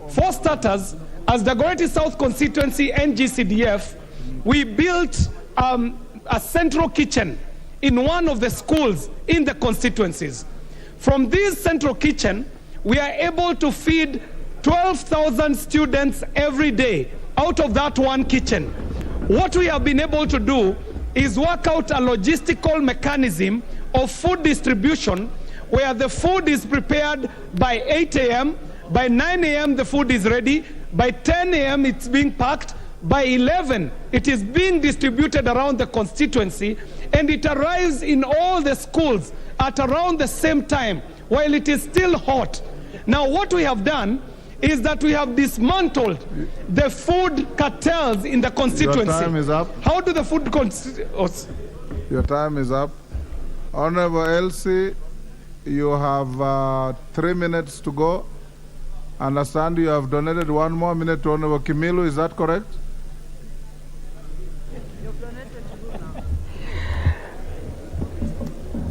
For starters, as the Dagoretti South constituency and GCDF, we built a central kitchen in one of the schools in the constituencies. From this central kitchen, we are able to feed 12,000 students every day out of that one kitchen. What we have been able to do is work out a logistical mechanism of food distribution where the food is prepared by 8 a.m., by 9 a.m. the food is ready, by 10 a.m. it's being packed, by 11 it is being distributed around the constituency, and it arrives in all the schools at around the same time while it is still hot. Now what we have done is that we have dismantled the food cartels in the constituency. Your time is up. How do the food Your time is up. Honorable Elsie, you have 3 minutes to go. Understand you have donated 1 more minute to Honorable Kimilu, is that correct?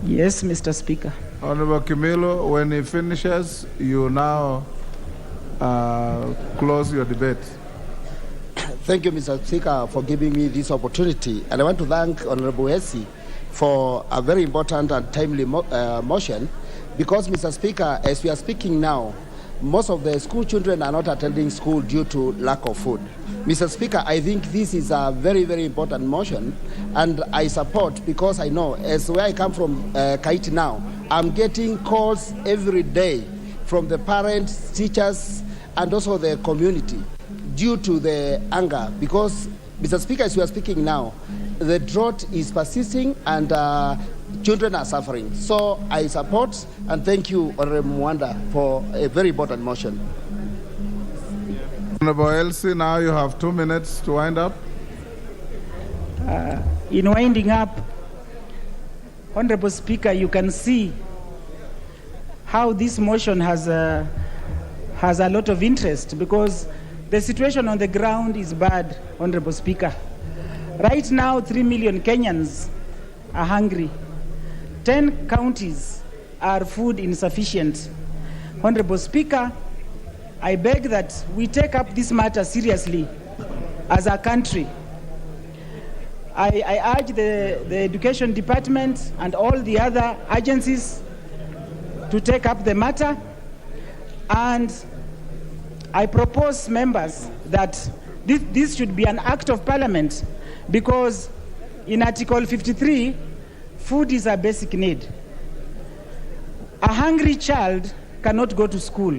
Yes, Mr. Speaker. Honorable Kimilu, when he finishes, you now close your debate. Thank you, Mr. Speaker, for giving me this opportunity. And I want to thank Honorable Elsie for a very important and timely motion, because, Mr. Speaker, as we are speaking now, most of the school children are not attending school due to lack of food. Mr. Speaker, I think this is a very, very important motion, and I support, because I know, as where I come from, Kaiti now, I'm getting calls every day from the parents, teachers, and also the community due to the anger, because, Mr. Speaker, as we are speaking now, the drought is persisting and children are suffering. So I support and thank you, Honorable Mwanda, for a very important motion. Honorable Elsie, now you have 2 minutes to wind up. In winding up, Honorable Speaker, you can see how this motion has a lot of interest, because the situation on the ground is bad, Honorable Speaker. Right now, 3 million Kenyans are hungry. 10 counties are food insufficient. Honorable Speaker, I beg that we take up this matter seriously as a country. I urge the Education Department and all the other agencies to take up the matter, and I propose, members, that this should be an act of parliament, because in Article 53, food is a basic need. A hungry child cannot go to school.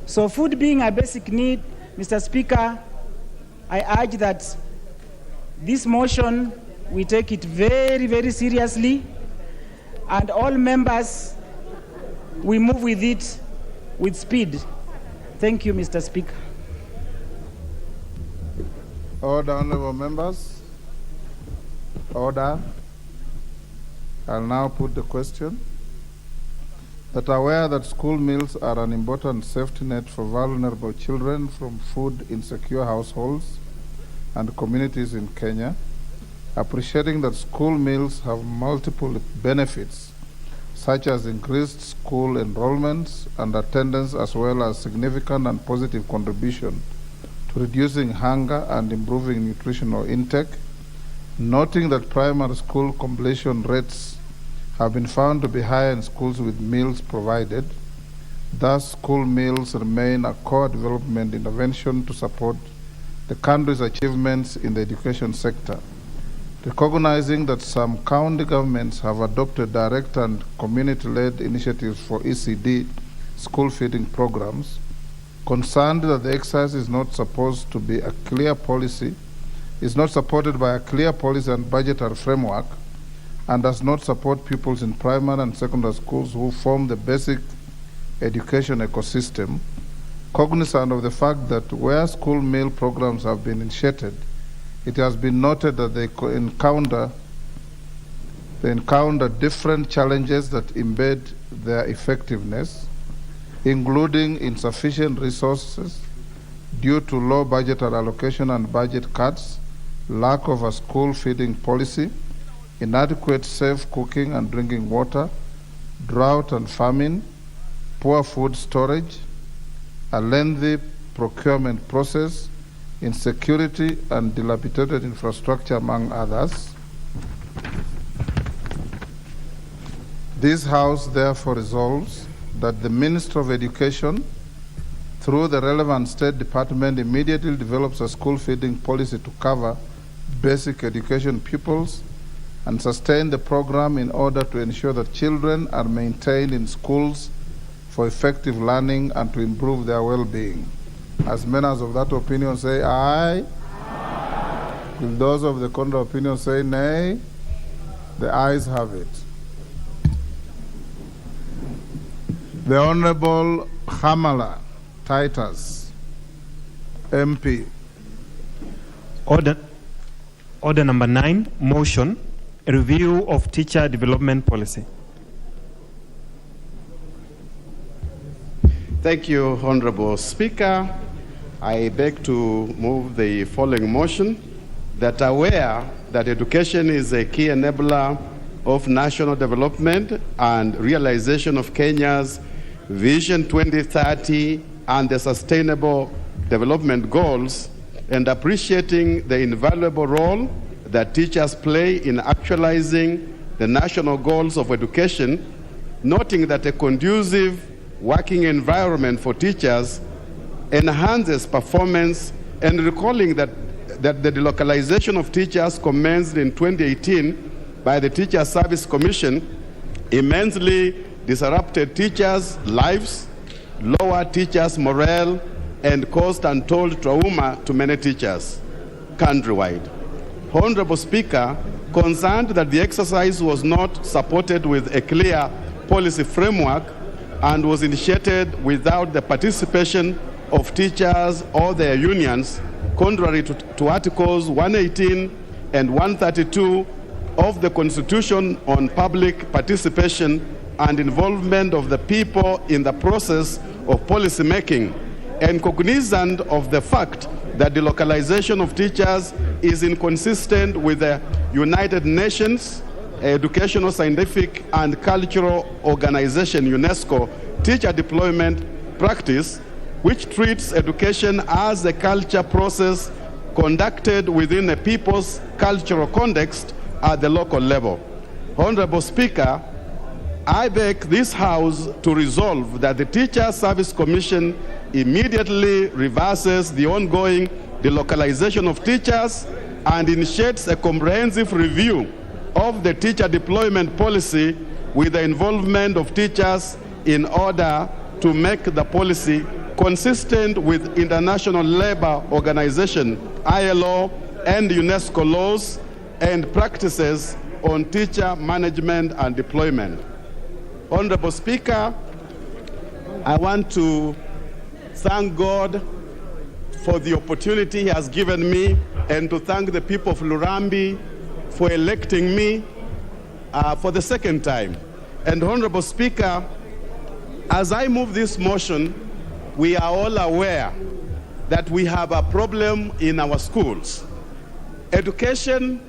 So food being a basic need, Mr. Speaker, I urge that this motion, we take it very, very seriously, and all members, we move with it with speed. Thank you, Mr. Speaker. Order, honorable members. Order. I'll now put the question. That aware that school meals are an important safety net for vulnerable children from food insecure households and communities in Kenya, appreciating that school meals have multiple benefits, such as increased school enrollments and attendance, as well as significant and positive contribution to to reducing hunger and improving nutritional intake, noting that primary school completion rates have been found to be higher in schools with meals provided. Thus, school meals remain a core development intervention to support the country's achievements in the education sector. Recognizing that some county governments have adopted direct and community-led initiatives for ECD school feeding programs, concerned that the exercise is not supposed to be a clear policy, is not supported by a clear policy and budgetary framework, and does not support pupils in primary and secondary schools who form the basic education ecosystem, cognizant of the fact that where school meal programs have been initiated, it has been noted that they encounter different challenges that embed their effectiveness, including insufficient resources due to low budgetary allocation and budget cuts, lack of a school feeding policy, inadequate safe cooking and drinking water, drought and famine, poor food storage, a lengthy procurement process, insecurity and dilapidated infrastructure, among others. This House therefore resolves that the Minister of Education, through the relevant State Department, immediately develops a school feeding policy to cover basic education pupils and sustain the program in order to ensure that children are maintained in schools for effective learning and to improve their well-being. As members of that opinion say aye. Aye. Will those of the contrary opinion say nay? The ayes have it. The Honorable Hamala Titus, MP. Order number 9, motion, a review of teacher development policy. Thank you, Honorable Speaker. I beg to move the following motion, that aware that education is a key enabler of national development and realization of Kenya's Vision 2030 and the Sustainable Development Goals, and appreciating the invaluable role that teachers play in actualizing the national goals of education, noting that a conducive working environment for teachers enhances performance, and recalling that the delocalization of teachers commenced in 2018 by the Teacher Service Commission immensely disrupted teachers' lives, lowered teachers' morale, and caused untold trauma to many teachers countrywide. Honorable Speaker, concerned that the exercise was not supported with a clear policy framework and was initiated without the participation of teachers or their unions, contrary to Articles 118 and 132 of the Constitution on public participation and involvement of the people in the process of policy making, and cognizant of the fact that the localization of teachers is inconsistent with the United Nations Educational, Scientific and Cultural Organization, UNESCO, teacher deployment practice, which treats education as a culture process conducted within a people's cultural context at the local level. Honorable Speaker, I beg this House to resolve that the Teacher Service Commission immediately reverses the ongoing delocalization of teachers and initiates a comprehensive review of the teacher deployment policy with the involvement of teachers in order to make the policy consistent with International Labour Organization, ILO, and UNESCO laws and practices on teacher management and deployment. Honorable Speaker, I want to thank God for the opportunity He has given me, and to thank the people of Lurambi for electing me for the second time. And Honorable Speaker, as I move this motion, we are all aware that we have a problem in our schools. Education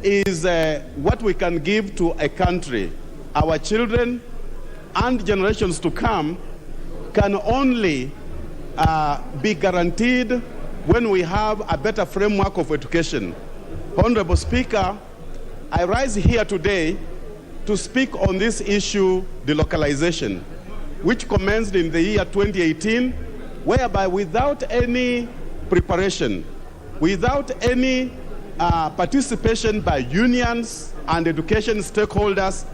is what we can give to a country. Our children and generations to come can only be guaranteed when we have a better framework of education. Honorable Speaker, I rise here today to speak on this issue, delocalization, which commenced in the year 2018, whereby without any preparation, without any participation by unions and education stakeholders,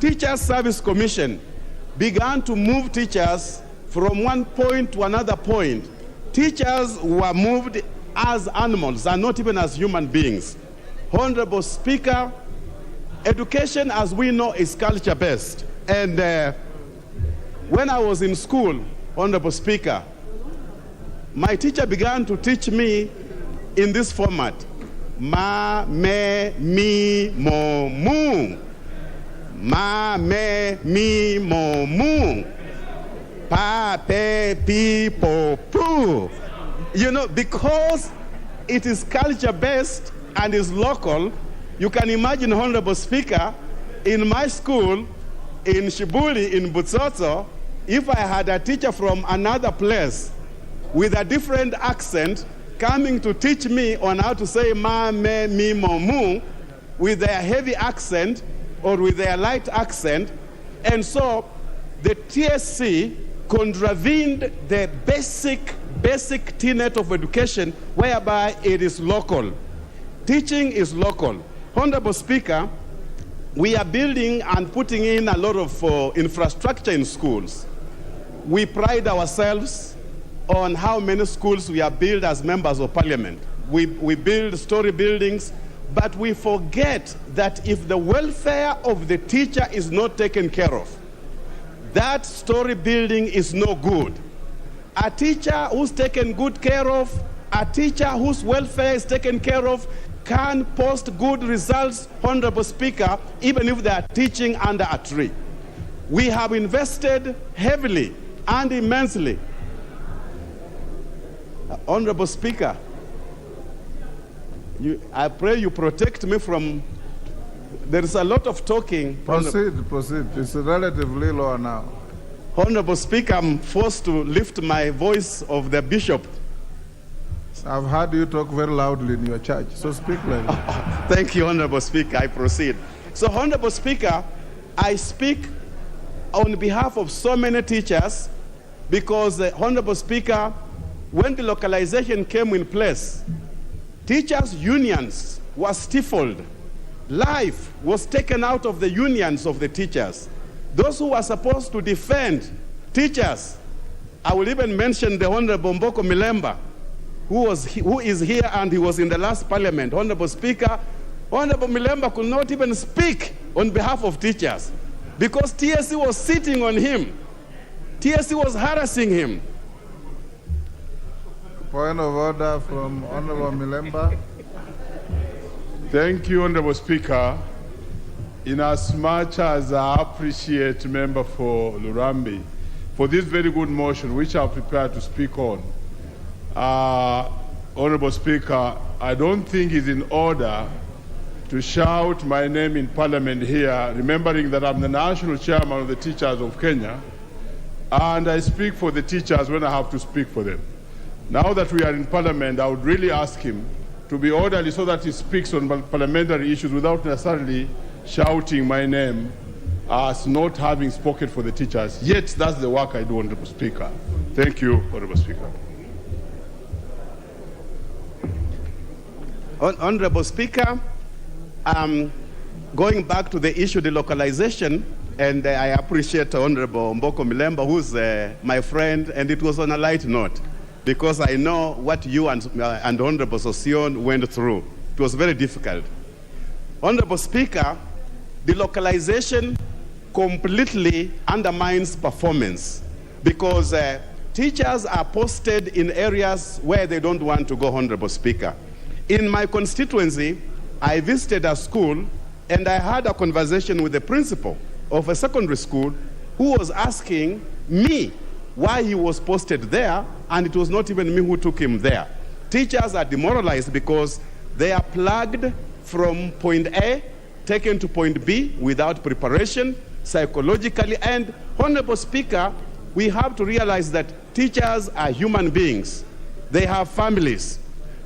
Teachers Service Commission began to move teachers from one point to another point. Teachers were moved as animals and not even as human beings. Honorable Speaker, education, as we know, is culture-based. And when I was in school, Honorable Speaker, my teacher began to teach me in this format. Ma, me, mi, mo, mu. Ma, me, mi, mo, mu. Pa, pe, pi, po, pu. You know, because it is culture-based and is local, you can imagine, Honorable Speaker, in my school, in Shibuli, in Butsotso, if I had a teacher from another place with a different accent coming to teach me on how to say ma, me, mi, mo, mu, with their heavy accent or with their light accent, and so the TSC contravened the basic tenet of education, whereby it is local. Teaching is local. Honorable Speaker, we are building and putting in a lot of infrastructure in schools. We pride ourselves on how many schools we have built as members of parliament. We build story buildings, but we forget that if the welfare of the teacher is not taken care of, that story building is no good. A teacher who's taken good care of, a teacher whose welfare is taken care of, can post good results, Honorable Speaker, even if they are teaching under a tree. We have invested heavily and immensely. Honorable Speaker, I pray you protect me from, there is a lot of talking. Proceed. It's relatively low now. Honorable Speaker, I'm forced to lift my voice of the bishop. I've heard you talk very loudly in your church, so speak like that. Thank you, Honorable Speaker. I proceed. So, Honorable Speaker, I speak on behalf of so many teachers because, Honorable Speaker, when the localization came in place, teachers' unions were stifled. Life was taken out of the unions of the teachers. Those who were supposed to defend teachers, I will even mention the Honorable Mboko Milemba, who is here and he was in the last parliament. Honorable Speaker, Honorable Milemba could not even speak on behalf of teachers because TSC was sitting on him. TSC was harassing him. Point of order from Honorable Milemba. Thank you, Honorable Speaker. In as much as I appreciate Member for Lurambi for this very good motion, which I'm prepared to speak on, Honorable Speaker, I don't think it's in order to shout my name in Parliament here, remembering that I'm the national chairman of the Teachers of Kenya, and I speak for the teachers when I have to speak for them. Now that we are in Parliament, I would really ask him to be orderly so that he speaks on parliamentary issues without necessarily shouting my name as not having spoken for the teachers. Yet that's the work I do, Honorable Speaker. Thank you, Honorable Speaker. Honorable Speaker, going back to the issue of delocalization, and I appreciate Honorable Mboko Milemba, who's my friend, and it was on a light note, because I know what you and Honorable Sosion went through. It was very difficult. Honorable Speaker, delocalization completely undermines performance because teachers are posted in areas where they don't want to go, Honorable Speaker. In my constituency, I visited a school and I had a conversation with the principal of a secondary school who was asking me why he was posted there, and it was not even me who took him there. Teachers are demoralized because they are plugged from point A, taken to point B without preparation, psychologically. And, Honorable Speaker, we have to realize that teachers are human beings. they have families.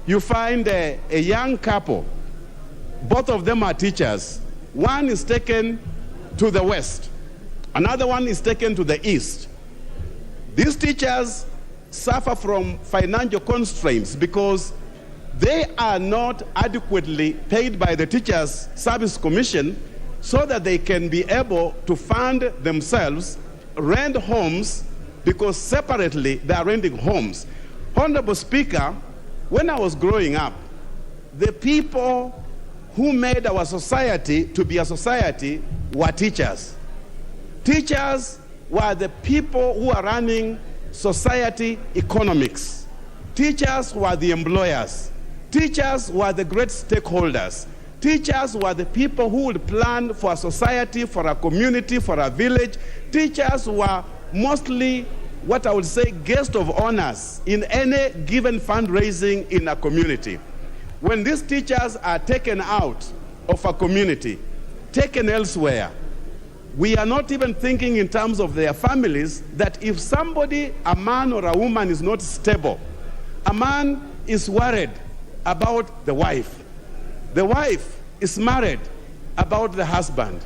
You find a young couple, both of them are teachers. One is taken to the west, another one is taken to the east. These teachers suffer from financial constraints because they are not adequately paid by the Teachers Service Commission so that they can be able to fund themselves, rent homes, because separately they are renting homes. Honorable Speaker, when I was growing up, the people who made our society to be a society were teachers. Teachers were the people who are running society economics. Teachers were the employers. Teachers were the great stakeholders. Teachers were the people who would plan for a society, for a community, for a village. Teachers were mostly what I would say guest of honors in any given fundraising in a community. When these teachers are taken out of a community, taken elsewhere, we are not even thinking in terms of their families, that if somebody, a man or a woman, is not stable, a man is worried about the wife is married about the husband.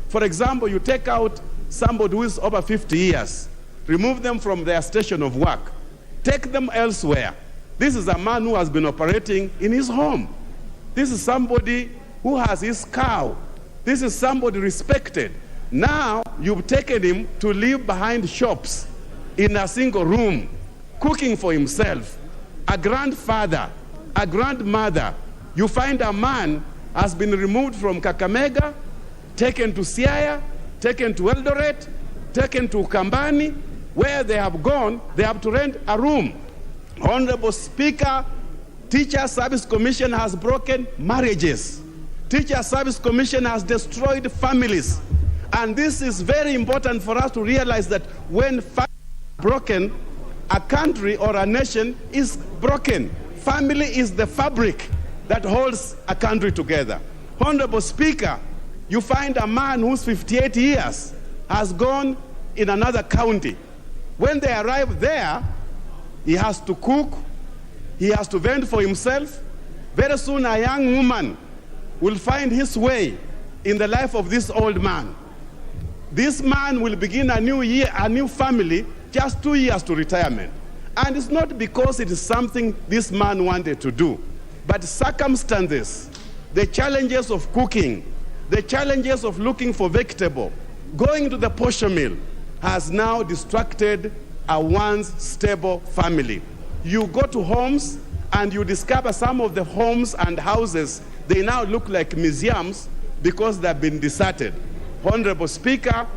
For example, you take out somebody who is over 50 years, remove them from their station of work, take them elsewhere. This is a man who has been operating in his home. This is somebody who has his cow. This is somebody respected. Now you've taken him to live behind shops in a single room, cooking for himself. A grandfather, a grandmother. You find a man has been removed from Kakamega, taken to Siaya, taken to Eldoret, taken to Kambani. Where they have gone, they have to rent a room. Honorable Speaker, Teacher Service Commission has broken marriages. Teacher Service Commission has destroyed families. And this is very important for us to realize that when families are broken, a country or a nation is broken. Family is the fabric that holds a country together. Honorable Speaker, you find a man who's 58 years has gone in another county. When they arrive there, he has to cook, he has to fend for himself. Very soon a young woman will find his way in the life of this old man. This man will begin a new year, a new family, just 2 years to retirement. And it's not because it is something this man wanted to do, but circumstances, the challenges of cooking, the challenges of looking for vegetable, going to the posho mill, has now distracted a once stable family. You go to homes and you discover some of the homes and houses, they now look like museums because they've been deserted. Honorable Speaker,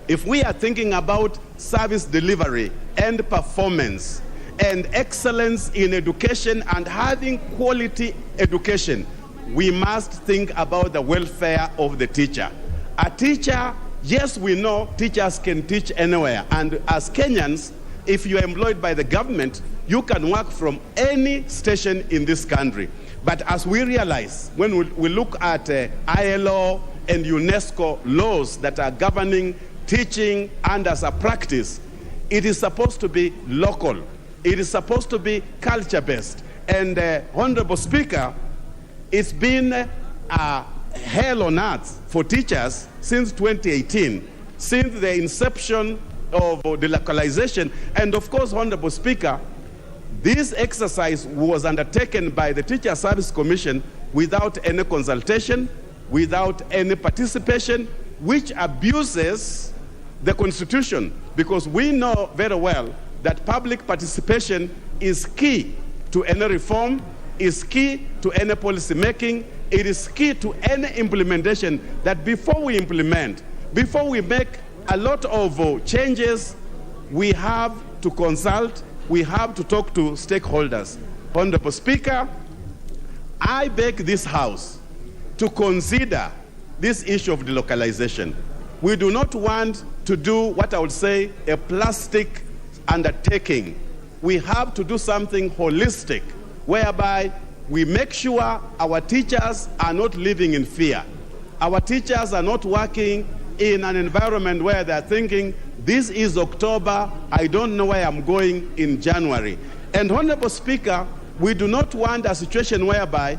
if we are thinking about service delivery and performance and excellence in education and having quality education, we must think about the welfare of the teacher. A teacher, yes, we know teachers can teach anywhere. And as Kenyans, if you are employed by the government, you can work from any station in this country. But as we realize, when we look at EALA and UNESCO laws that are governing teaching and as a practice, it is supposed to be local. It is supposed to be culture-based. And Honorable Speaker, it's been a hell on earth for teachers since 2018, since the inception of delocalization. And of course, Honorable Speaker, this exercise was undertaken by the Teacher Service Commission without any consultation, without any participation, which abuses the Constitution, because we know very well that public participation is key to any reform, is key to any policy making, it is key to any implementation, that before we implement, before we make a lot of changes, we have to consult, we have to talk to stakeholders. Honorable Speaker, I beg this House to consider this issue of delocalization. We do not want to do what I would say a plastic undertaking. We have to do something holistic, whereby we make sure our teachers are not living in fear. Our teachers are not working in an environment where they're thinking, this is October, I don't know where I'm going in January. And Honorable Speaker, we do not want a situation whereby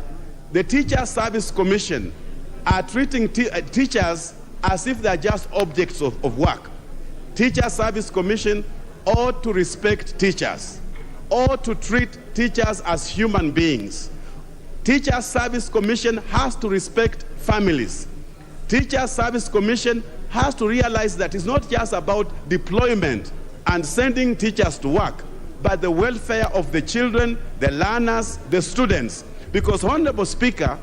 the Teacher Service Commission are treating teachers as if they are just objects of work. Teacher Service Commission ought to respect teachers, ought to treat teachers as human beings. Teacher Service Commission has to respect families. Teacher Service Commission has to realize that it's not just about deployment and sending teachers to work, but the welfare of the children, the learners, the students. Because, Honorable Speaker,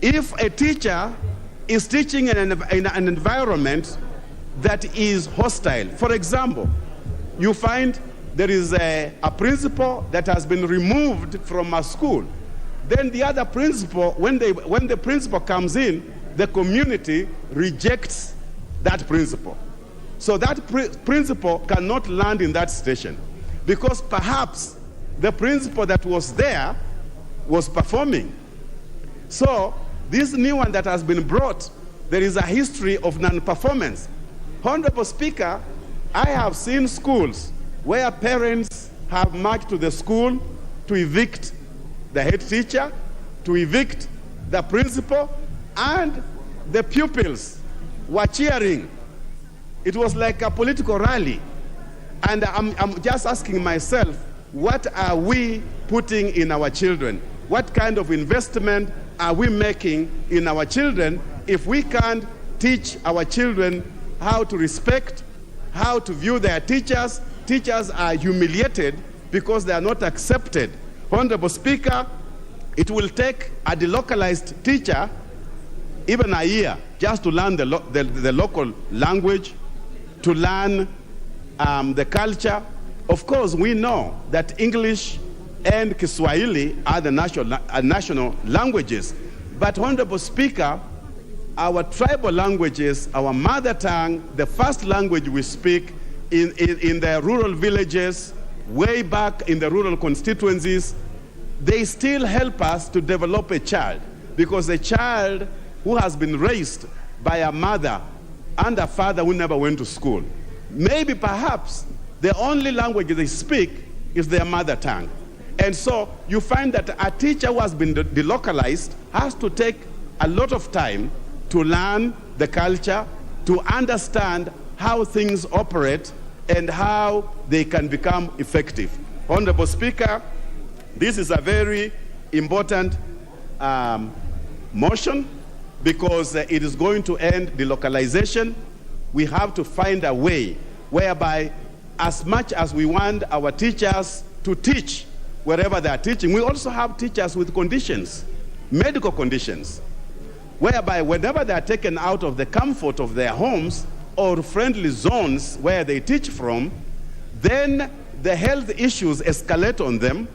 if a teacher is teaching in an environment that is hostile, for example, you find there is a principal that has been removed from a school, then the other principal, when the principal comes in, the community rejects that principal. So that principal cannot land in that station because perhaps the principal that was there was performing. So this new one that has been brought, there is a history of non-performance. Honorable Speaker, I have seen schools where parents have marched to the school to evict the head teacher, to evict the principal, and the pupils were cheering. It was like a political rally. And I'm just asking myself, what are we putting in our children? What kind of investment are we making in our children if we can't teach our children how to respect, how to view their teachers? Teachers are humiliated because they are not accepted. Honorable Speaker, it will take a delocalized teacher even a year just to learn the local language, to learn the culture. Of course, we know that English and Kiswahili are the national languages. But, Honorable Speaker, our tribal languages, our mother tongue, the first language we speak in the rural villages, way back in the rural constituencies, they still help us to develop a child. Because a child who has been raised by a mother and a father who never went to school, maybe perhaps the only language they speak is their mother tongue. And so you find that a teacher who has been delocalized has to take a lot of time to learn the culture, to understand how things operate and how they can become effective. Honorable Speaker, this is a very important motion because it is going to end delocalization. We have to find a way whereby, as much as we want our teachers to teach wherever they are teaching, we also have teachers with conditions, medical conditions, whereby whenever they are taken out of the comfort of their homes or friendly zones where they teach from, then the health issues escalate on them,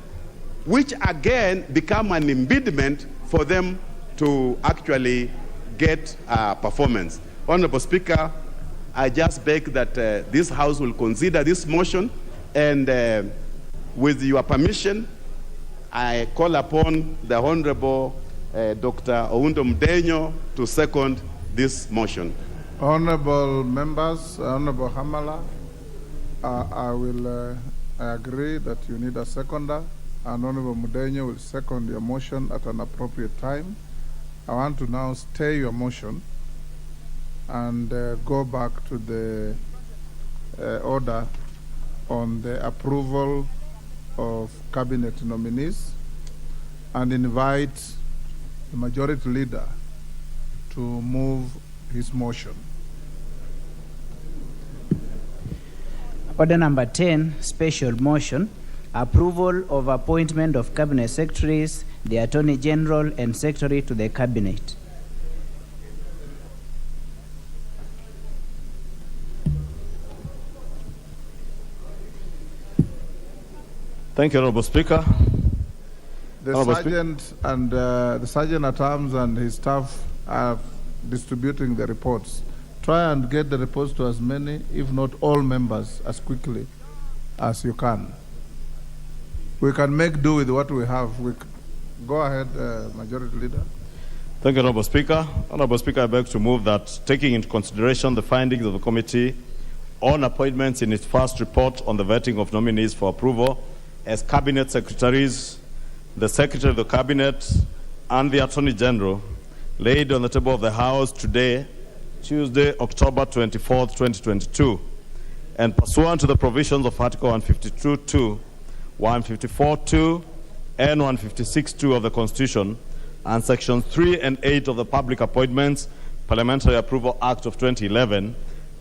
which again become an impediment for them to actually get performance. Honorable Speaker, I just beg that this House will consider this motion, and with your permission, I call upon the Honorable Dr. Oundo Mdenyo to second this motion. Honorable members, Honorable Hamala, I agree that you need a seconder, and Honorable Mdenyo will second your motion at an appropriate time. I want to now stay your motion and go back to the order on the approval of cabinet nominees and invite the majority leader to move his motion. Order number 10, special motion, approval of appointment of cabinet secretaries, the Attorney General and Secretary to the Cabinet. Thank you, Honorable Speaker. The sergeant and the sergeant at arms and his staff are distributing the reports. Try and get the reports to as many, if not all members, as quickly as you can. We can make do with what we have. Go ahead, Majority Leader. Thank you, Honorable Speaker. Honorable Speaker, I beg to move that, taking into consideration the findings of the committee on appointments in its first report on the vetting of nominees for approval, as Cabinet Secretaries, the Secretary of the Cabinet, and the Attorney General, laid on the table of the House today, Tuesday, October 24, 2022, and pursuant to the provisions of Article 152.2, 154.2, and 156.2 of the Constitution, and Sections 3 and 8 of the Public Appointments Parliamentary Approval Act of 2011,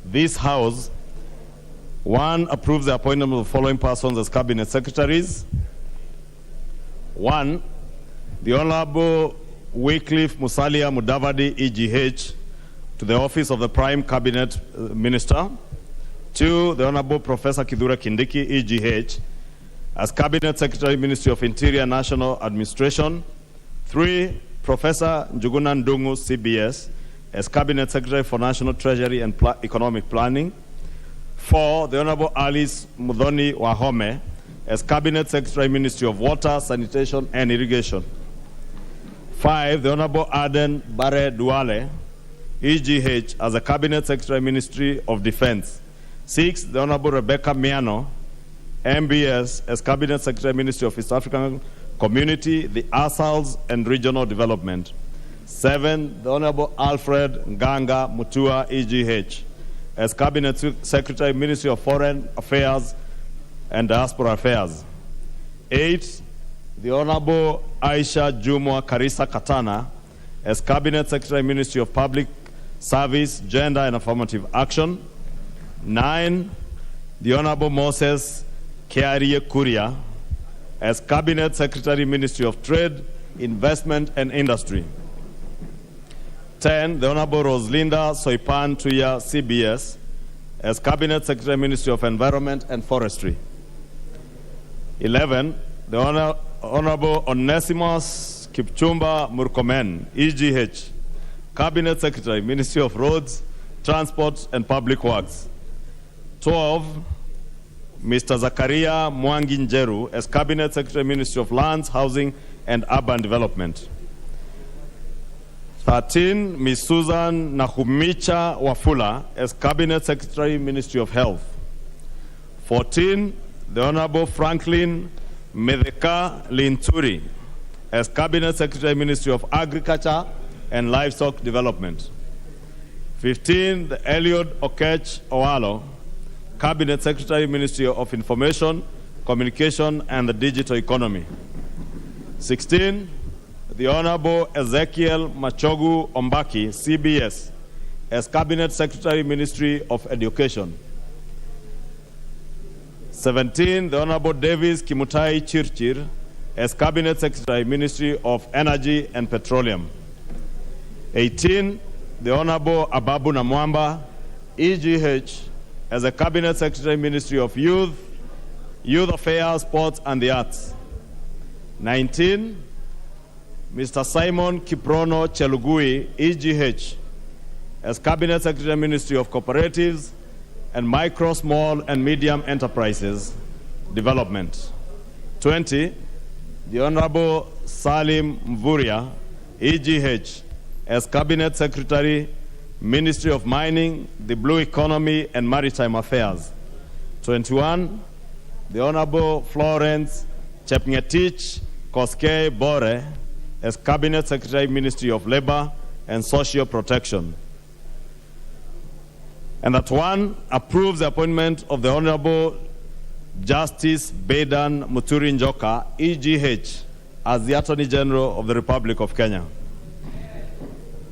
this House, 1, approves the appointment of the following persons as Cabinet Secretaries. 1, the Honorable Wycliffe Musalia Mudavadi, EGH, to the office of the Prime Cabinet Minister. 2, the Honorable Professor Kithure Kindiki, EGH, as Cabinet Secretary, Ministry of Interior, National Administration. 3, Professor Njuguna Ndung'u, CBS, as Cabinet Secretary for National Treasury and Economic Planning. 4, the Honorable Alice Muthoni Wahome, as Cabinet Secretary, Ministry of Water, Sanitation and Irrigation. 5, the Honorable Aden Bare Duale, EGH, as a Cabinet Secretary, Ministry of Defense. 6, the Honorable Rebecca Miano, MBS, as Cabinet Secretary, Ministry of East African Community, the ASALs and Regional Development. 7, the Honorable Alfred Nganga Mutua, EGH, as Cabinet Secretary, Ministry of Foreign Affairs and Diaspora Affairs. 8, the Honorable Aisha Jumwa Karisa Katana, as Cabinet Secretary, Ministry of Public Service, Gender and Affirmative Action. 9, the Honorable Moses Kiarie Kuria, as Cabinet Secretary, Ministry of Trade, Investment and Industry. 10, the Honorable Roslinda Soipan Tuya, CBS, as Cabinet Secretary, Ministry of Environment and Forestry. 11, the Honorable Onesimus Kipchumba Murkomen, EGH, Cabinet Secretary, Ministry of Roads, Transport and Public Works. 12, Mr. Zakaria Mwangi Njeru, as Cabinet Secretary, Ministry of Lands, Housing and Urban Development. 13, Ms. Susan Nahumicha Wafula, as Cabinet Secretary, Ministry of Health. 14, the Honorable Franklin Medeka Linturi, as Cabinet Secretary, Ministry of Agriculture and Livestock Development. 15, the Eliud Okech Owalo, Cabinet Secretary, Ministry of Information, Communication and the Digital Economy. 16, the Honorable Ezekiel Machogu Ombaki, CBS, as Cabinet Secretary, Ministry of Education. 17, the Honorable Davis Kimutai Chirchir, as Cabinet Secretary, Ministry of Energy and Petroleum. 18, the Honorable Ababu Namwamba, EGH, as a Cabinet Secretary, Ministry of Youth, Youth Affairs, Sports and the Arts. 19, Mr. Simon Kiprono Chelugui, EGH, as Cabinet Secretary, Ministry of Cooperatives and Micro, Small and Medium Enterprises Development. 20, the Honorable Salim Mvuria, EGH, as Cabinet Secretary, Ministry of Mining, the Blue Economy and Maritime Affairs. 21, the Honorable Florence Chepngetich Koskei Bore, as Cabinet Secretary, Ministry of Labor and Social Protection. And that 1, approves the appointment of the Honorable Justice Bedan Muturi Njoka, EGH, as the Attorney General of the Republic of Kenya.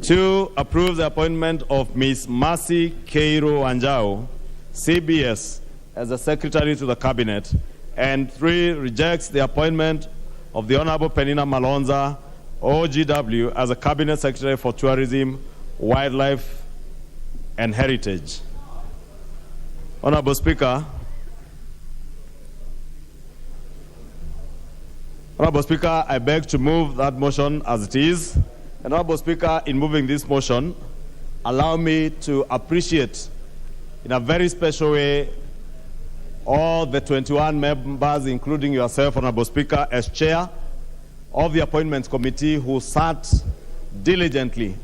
2, approves the appointment of Ms. Mercy Keiro Anjao, CBS, as the Secretary to the Cabinet. And 3, rejects the appointment of the Honorable Penina Malonza, OGW, as a Cabinet Secretary for Tourism, Wildlife and Heritage. Honorable Speaker, I beg to move that motion as it is. And Honorable Speaker, in moving this motion, allow me to appreciate in a very special way all the 21 members, including yourself, Honorable Speaker, as Chair of the Appointments Committee, who sat diligently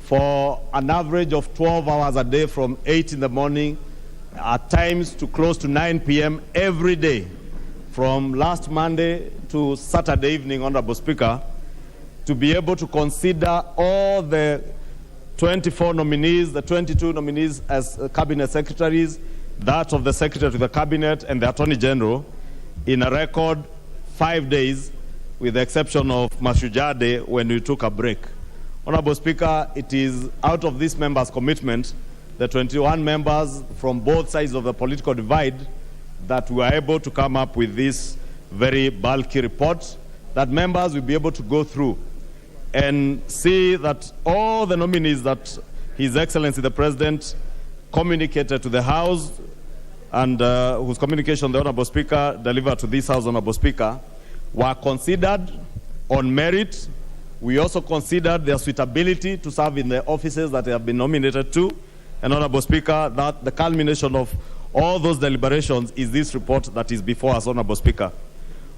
for an average of 12 hours a day from 8 in the morning, at times to close to 9 p.m. every day, from last Monday to Saturday evening, Honorable Speaker, to be able to consider all the 24 nominees, the 22 nominees as cabinet secretaries, that of the Secretary to the Cabinet and the Attorney General, in a record 5 days, with the exception of Mashujade when we took a break. Honorable Speaker, it is out of this members' commitment, the 21 members from both sides of the political divide, that we are able to come up with this very bulky report that members will be able to go through and see that all the nominees that His Excellency the President communicated to the House and whose communication the Honorable Speaker delivered to this House, Honorable Speaker, were considered on merit. We also considered their suitability to serve in the offices that they have been nominated to. And Honorable Speaker, that the culmination of all those deliberations is this report that is before us, Honorable Speaker.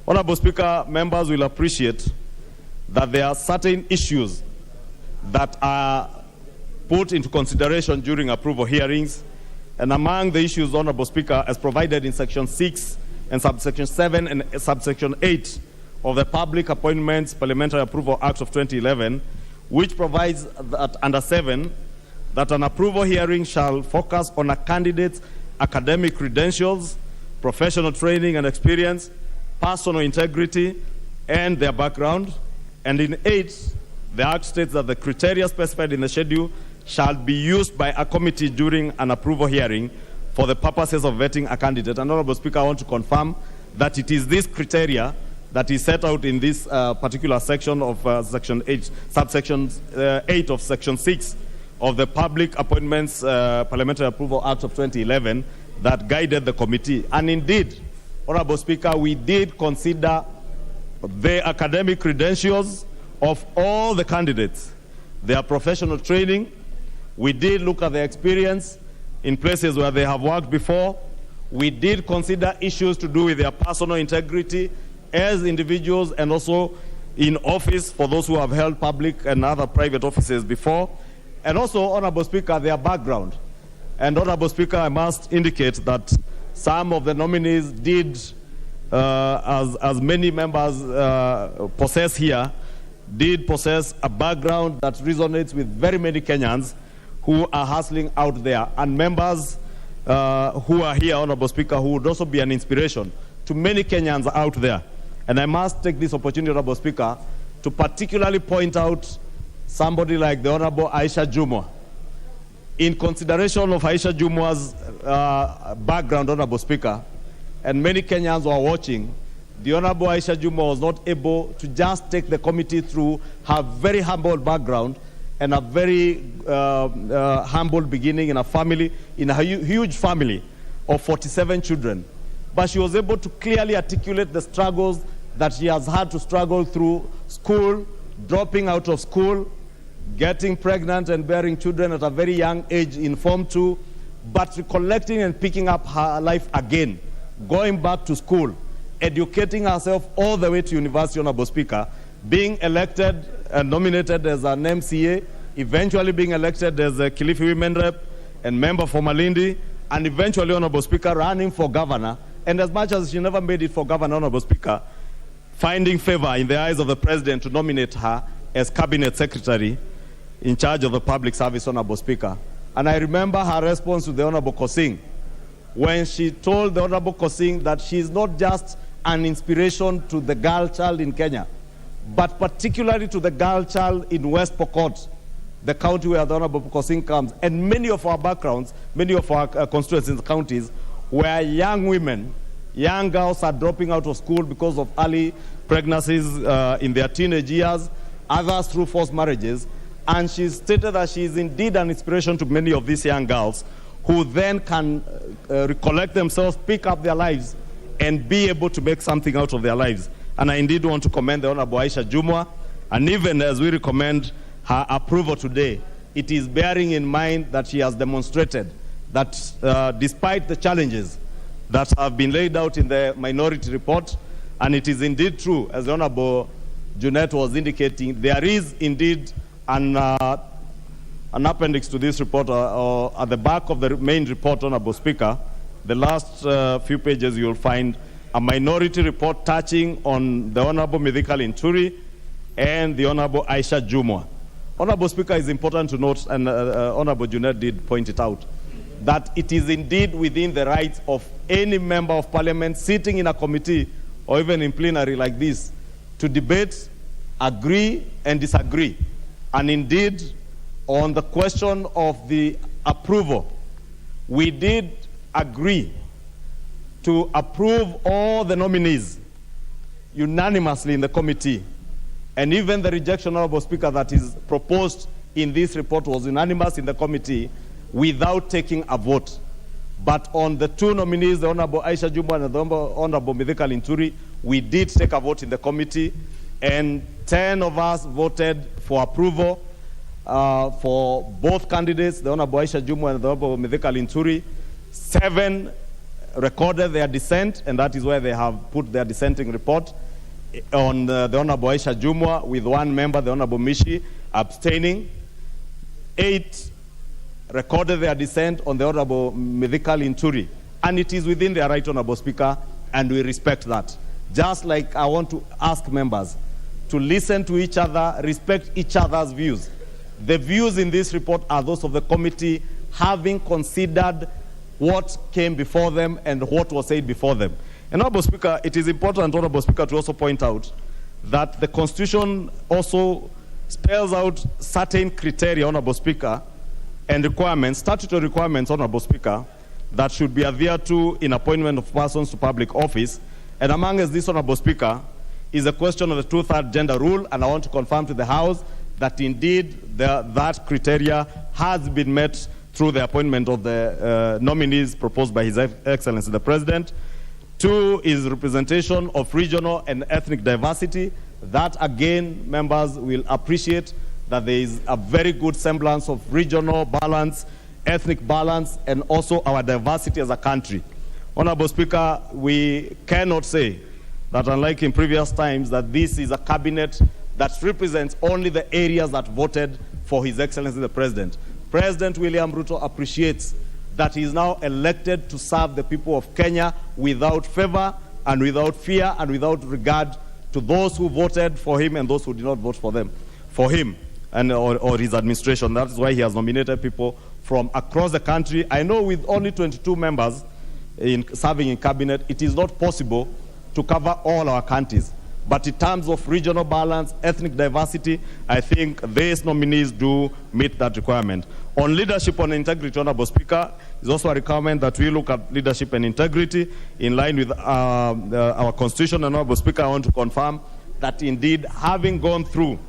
Honorable Speaker, members will appreciate that there are certain issues that are put into consideration during approval hearings. And among the issues, Honorable Speaker, as provided in Section 6 and Subsection 7 and Subsection 8 of the Public Appointments Parliamentary Approval Act of 2011, which provides that under 7, that an approval hearing shall focus on a candidate's academic credentials, professional training and experience, personal integrity, and their background. And in 8, the Act states that the criteria specified in the schedule shall be used by a committee during an approval hearing for the purposes of vetting a candidate. And Honorable Speaker, I want to confirm that it is this criteria that is set out in this particular section of Section 8, subsection 8 of Section 6 of the Public Appointments Parliamentary Approval Act of 2011 that guided the committee. And indeed, Honorable Speaker, we did consider the academic credentials of all the candidates, their professional training. We did look at their experience in places where they have worked before. We did consider issues to do with their personal integrity as individuals and also in office for those who have held public and other private offices before. And also, Honorable Speaker, their background. And Honorable Speaker, I must indicate that some of the nominees did, as many members possess here, did possess a background that resonates with very many Kenyans who are hustling out there, and members who are here, Honorable Speaker, who would also be an inspiration to many Kenyans out there. And I must take this opportunity, Honorable Speaker, to particularly point out somebody like the Honorable Aisha Jumwa. In consideration of Aisha Jumwa's background, Honorable Speaker, and many Kenyans who are watching, the Honorable Aisha Jumwa was not able to just take the committee through her very humble background and a very humble beginning in a family, in a huge family of 47 children. But she was able to clearly articulate the struggles that she has had to struggle through school, dropping out of school, getting pregnant and bearing children at a very young age in Form 2, but recollecting and picking up her life again, going back to school, educating herself all the way to university, Honorable Speaker, being elected and nominated as an MCA, eventually being elected as a Kilifi Women Rep and member for Malindi, and eventually, Honorable Speaker, running for governor. And as much as she never made it for governor, Honorable Speaker, finding favor in the eyes of the President to nominate her as Cabinet Secretary in charge of the public service, Honorable Speaker. And I remember her response to the Honorable Kosing when she told the Honorable Kosing that she is not just an inspiration to the girl child in Kenya, but particularly to the girl child in West Pokot, the county where the Honorable Kosing comes, and many of our backgrounds, many of our constituents in the counties, where young women, young girls are dropping out of school because of early pregnancies in their teenage years, others through forced marriages. And she stated that she is indeed an inspiration to many of these young girls who then can recollect themselves, pick up their lives, and be able to make something out of their lives. And I indeed want to commend the Honorable Aisha Jumwa. And even as we recommend her approval today, it is bearing in mind that she has demonstrated that despite the challenges that have been laid out in the minority report, and it is indeed true, as the Honorable Junet was indicating, there is indeed an appendix to this report or at the back of the main report, Honorable Speaker. The last few pages you will find a minority report touching on the Honorable Mithika Linturi and the Honorable Aisha Jumwa. Honorable Speaker, it's important to note, and Honorable Junaid did point it out, that it is indeed within the rights of any member of parliament sitting in a committee or even in plenary like this to debate, agree and disagree. And indeed, on the question of the approval, we did agree to approve all the nominees unanimously in the committee. And even the rejection, Honorable Speaker, that is proposed in this report was unanimous in the committee without taking a vote. But on the two nominees, the Honorable Aisha Jumwa and the Honorable Mithika Linturi, we did take a vote in the committee, and 10 of us voted for approval for both candidates, the Honorable Aisha Jumwa and the Honorable Mithika Linturi. 7 recorded their dissent, and that is where they have put their dissenting report on the Honorable Aisha Jumwa, with 1 member, the Honorable Mishi, abstaining. 8 recorded their dissent on the Honorable Mithika Linturi. And it is within their right, Honorable Speaker, and we respect that. Just like I want to ask members to listen to each other, respect each other's views. The views in this report are those of the committee, having considered what came before them and what was said before them. And Honorable Speaker, it is important, Honorable Speaker, to also point out that the Constitution also spells out certain criteria, Honorable Speaker, and requirements, statutory requirements, Honorable Speaker, that should be adhered to in appointment of persons to public office. And among us, this, Honorable Speaker, is a question of the 2/3 gender rule, and I want to confirm to the House that indeed that criteria has been met through the appointment of the nominees proposed by His Excellency the President. 2 is representation of regional and ethnic diversity. That, again, members will appreciate that there is a very good semblance of regional balance, ethnic balance, and also our diversity as a country. Honorable Speaker, we cannot say that, unlike in previous times, that this is a cabinet that represents only the areas that voted for His Excellency the President. President William Ruto appreciates that he is now elected to serve the people of Kenya without favor and without fear and without regard to those who voted for him and those who did not vote for him and or his administration. That is why he has nominated people from across the country. I know with only 22 members serving in cabinet, it is not possible to cover all our counties. But in terms of regional balance, ethnic diversity, I think these nominees do meet that requirement. On leadership and integrity, Honorable Speaker, is also a requirement that we look at leadership and integrity in line with our Constitution. And Honorable Speaker, I want to confirm that indeed, having gone through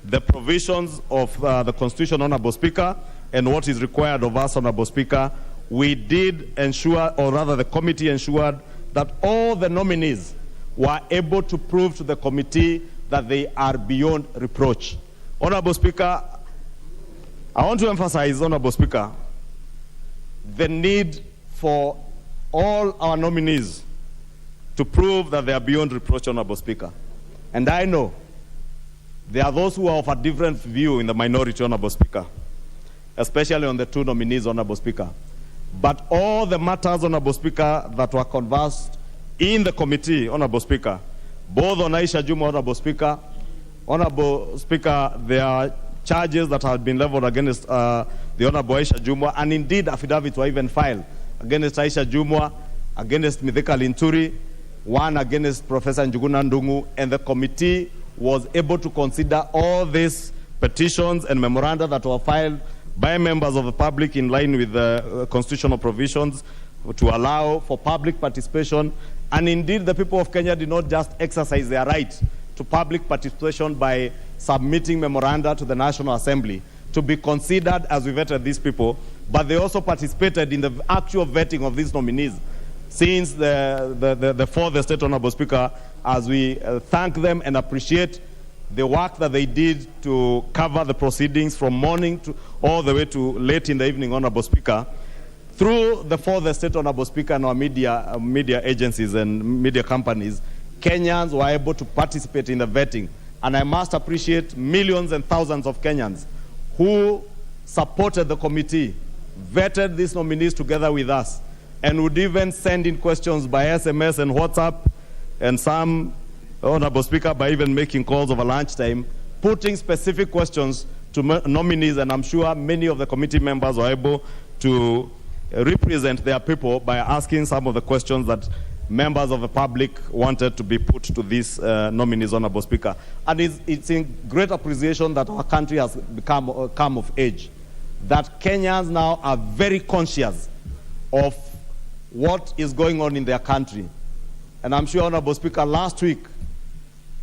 the provisions of the Constitution, Honorable Speaker, and what is required of us, Honorable Speaker, we did ensure, or rather the committee ensured, that all the nominees were able to prove to the committee that they are beyond reproach. Honorable Speaker, I want to emphasize, Honorable Speaker, the need for all our nominees to prove that they are beyond reproach, Honorable Speaker. And I know there are those who are of a different view in the minority, Honorable Speaker, especially on the 2 nominees, Honorable Speaker. But all the matters, Honorable Speaker, that were conversed in the committee, Honorable Speaker, both on Aisha Jumwa, Honorable Speaker, there are charges that have been leveled against the Honorable Aisha Jumwa, and indeed affidavits were even filed against Aisha Jumwa, against Mithika Linturi, 1 against Professor Njuguna Ndung'u, and the committee was able to consider all these petitions and memoranda that were filed by members of the public in line with the constitutional provisions to allow for public participation. And indeed, the people of Kenya did not just exercise their right to public participation by submitting memoranda to the National Assembly to be considered as we vetted these people, but they also participated in the actual vetting of these nominees. Since the fourth estate, Honorable Speaker, as we thank them and appreciate the work that they did to cover the proceedings from morning to all the way to late in the evening, Honorable Speaker, through the fourth estate, Honorable Speaker, and our media agencies and media companies, Kenyans were able to participate in the vetting. And I must appreciate millions and thousands of Kenyans who supported the committee, vetted these nominees together with us, and would even send in questions by SMS and WhatsApp, and some, Honorable Speaker, by even making calls over lunchtime, putting specific questions to nominees, and I'm sure many of the committee members were able to represent their people by asking some of the questions that members of the public wanted to be put to these nominees, Honorable Speaker. And it's in great appreciation that our country has come of age, that Kenyans now are very conscious of what is going on in their country. And I'm sure, Honorable Speaker, last week,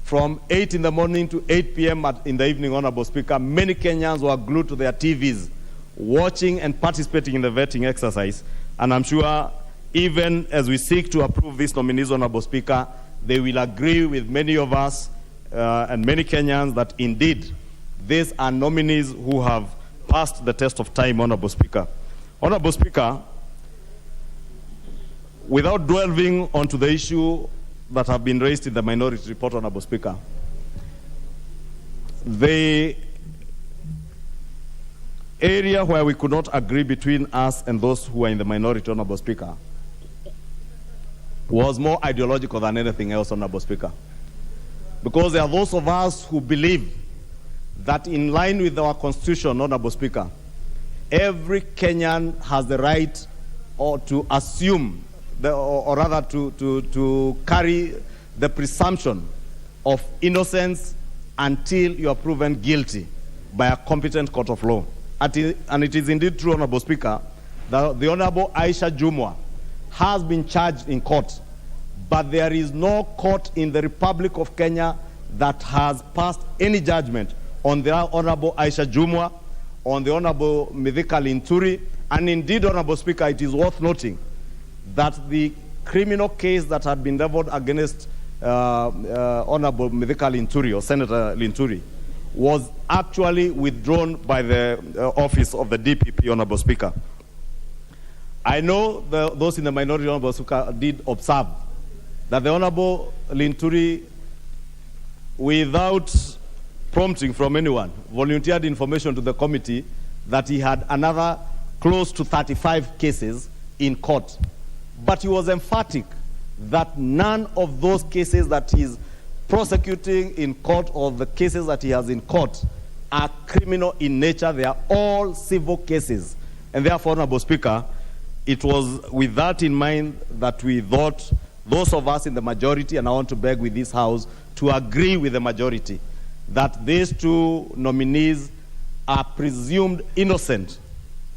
from 8 in the morning to 8 p.m. in the evening, Honorable Speaker, many Kenyans were glued to their TVs, watching and participating in the vetting exercise. And I'm sure even as we seek to approve these nominees, Honorable Speaker, they will agree with many of us and many Kenyans that indeed these are nominees who have passed the test of time, Honorable Speaker. Honorable Speaker, without delving onto the issue that have been raised in the minority report, Honorable Speaker, the area where we could not agree between us and those who are in the minority, Honorable Speaker, was more ideological than anything else, Honorable Speaker. Because there are those of us who believe that in line with our Constitution, Honorable Speaker, every Kenyan has the right to assume, or rather to carry the presumption of innocence until you are proven guilty by a competent court of law. And it is indeed true, Honorable Speaker, that the Honorable Aisha Jumwa has been charged in court, but there is no court in the Republic of Kenya that has passed any judgment on the Honorable Aisha Jumwa, on the Honorable Mithika Linturi, and indeed, Honorable Speaker, it is worth noting that the criminal case that had been leveled against Honorable Mithika Linturi, or Senator Linturi, was actually withdrawn by the office of the DPP, Honorable Speaker. I know those in the minority, Honorable Speaker, did observe that the Honorable Linturi, without prompting from anyone, volunteered information to the committee that he had another close to 35 cases in court. But he was emphatic that none of those cases that he's prosecuting in court, or the cases that he has in court, are criminal in nature. They are all civil cases. And therefore, Honorable Speaker, it was with that in mind that we thought, those of us in the majority, and I want to beg with this House to agree with the majority, that these two nominees are presumed innocent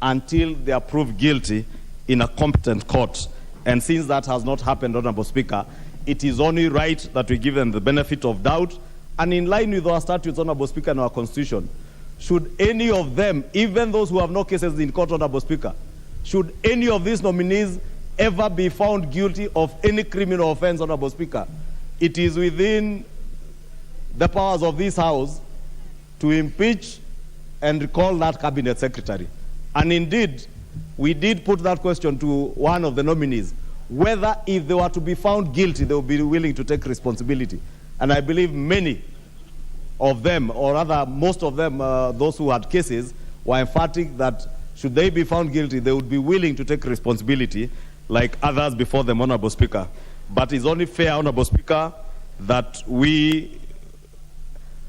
until they are proved guilty in a competent court. And since that has not happened, Honorable Speaker, it is only right that we give them the benefit of doubt, and in line with our statutes, Honorable Speaker, and our Constitution, should any of them, even those who have no cases in court, Honorable Speaker, should any of these nominees ever be found guilty of any criminal offense, Honorable Speaker, it is within the powers of this House to impeach and recall that cabinet secretary. And indeed, we did put that question to one of the nominees, whether if they were to be found guilty, they would be willing to take responsibility. And I believe many of them, or rather most of them, those who had cases, were emphatic that should they be found guilty, they would be willing to take responsibility like others before them, Honorable Speaker. But it's only fair, Honorable Speaker, that we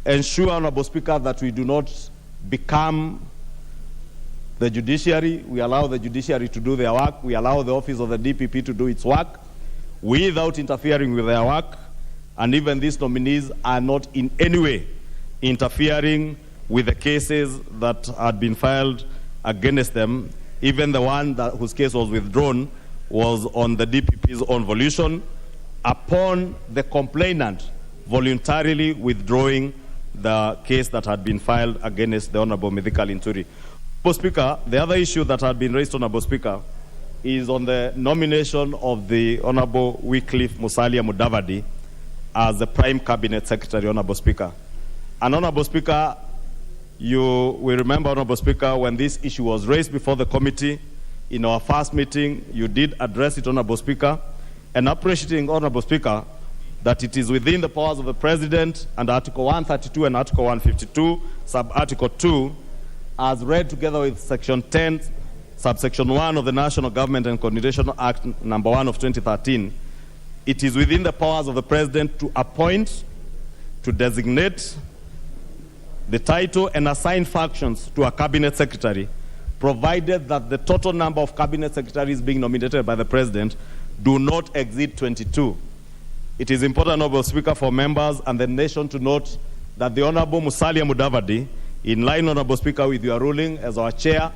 ensure, Honorable Speaker, that we do not become the judiciary. We allow the judiciary to do their work. We allow the office of the DPP to do its work without interfering with their work. And even these nominees are not in any way interfering with the cases that had been filed against them. Even the one whose case was withdrawn was on the DPP's own volition, upon the complainant voluntarily withdrawing the case that had been filed against the Honorable Mithika Linturi. Honorable Speaker, the other issue that had been raised, Honorable Speaker, is on the nomination of the Honorable Wycliffe Musalia Mudavadi as the Prime Cabinet Secretary, Honorable Speaker. And Honorable Speaker, you will remember, Honorable Speaker, when this issue was raised before the committee, in our first meeting, you did address it, Honorable Speaker, and appreciating, Honorable Speaker, that it is within the powers of the President and Article 132 and Article 152, Sub-Article 2, as read together with Section 10, subsection 1 of the National Government and Coordination Act number 1 of 2013, it is within the powers of the President to appoint, to designate the title and assign functions to a cabinet secretary, provided that the total number of cabinet secretaries being nominated by the President do not exceed 22. It is important, Honorable Speaker, for members and the nation to note that the Honorable Musalia Mudavadi, in line, Honorable Speaker, with your ruling as our chair,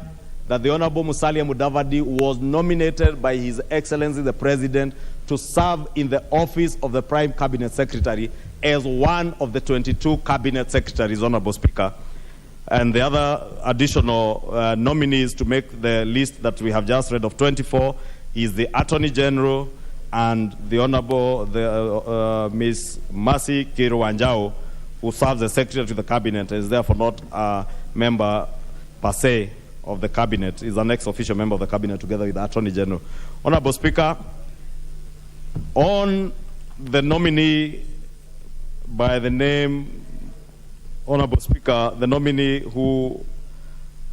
that the Honorable Musalia Mudavadi was nominated by His Excellency the President to serve in the office of the Prime Cabinet Secretary as one of the 22 Cabinet Secretaries, Honorable Speaker. And the other additional nominees to make the list that we have just read of 24 is the Attorney General and the Honorable Ms. Mercy Kiruanjao, who serves as Secretary to the Cabinet, is therefore not a member per se of the Cabinet, is an ex-official member of the Cabinet together with the Attorney General. Honorable Speaker, on the nominee by the name, Honorable Speaker, the nominee who,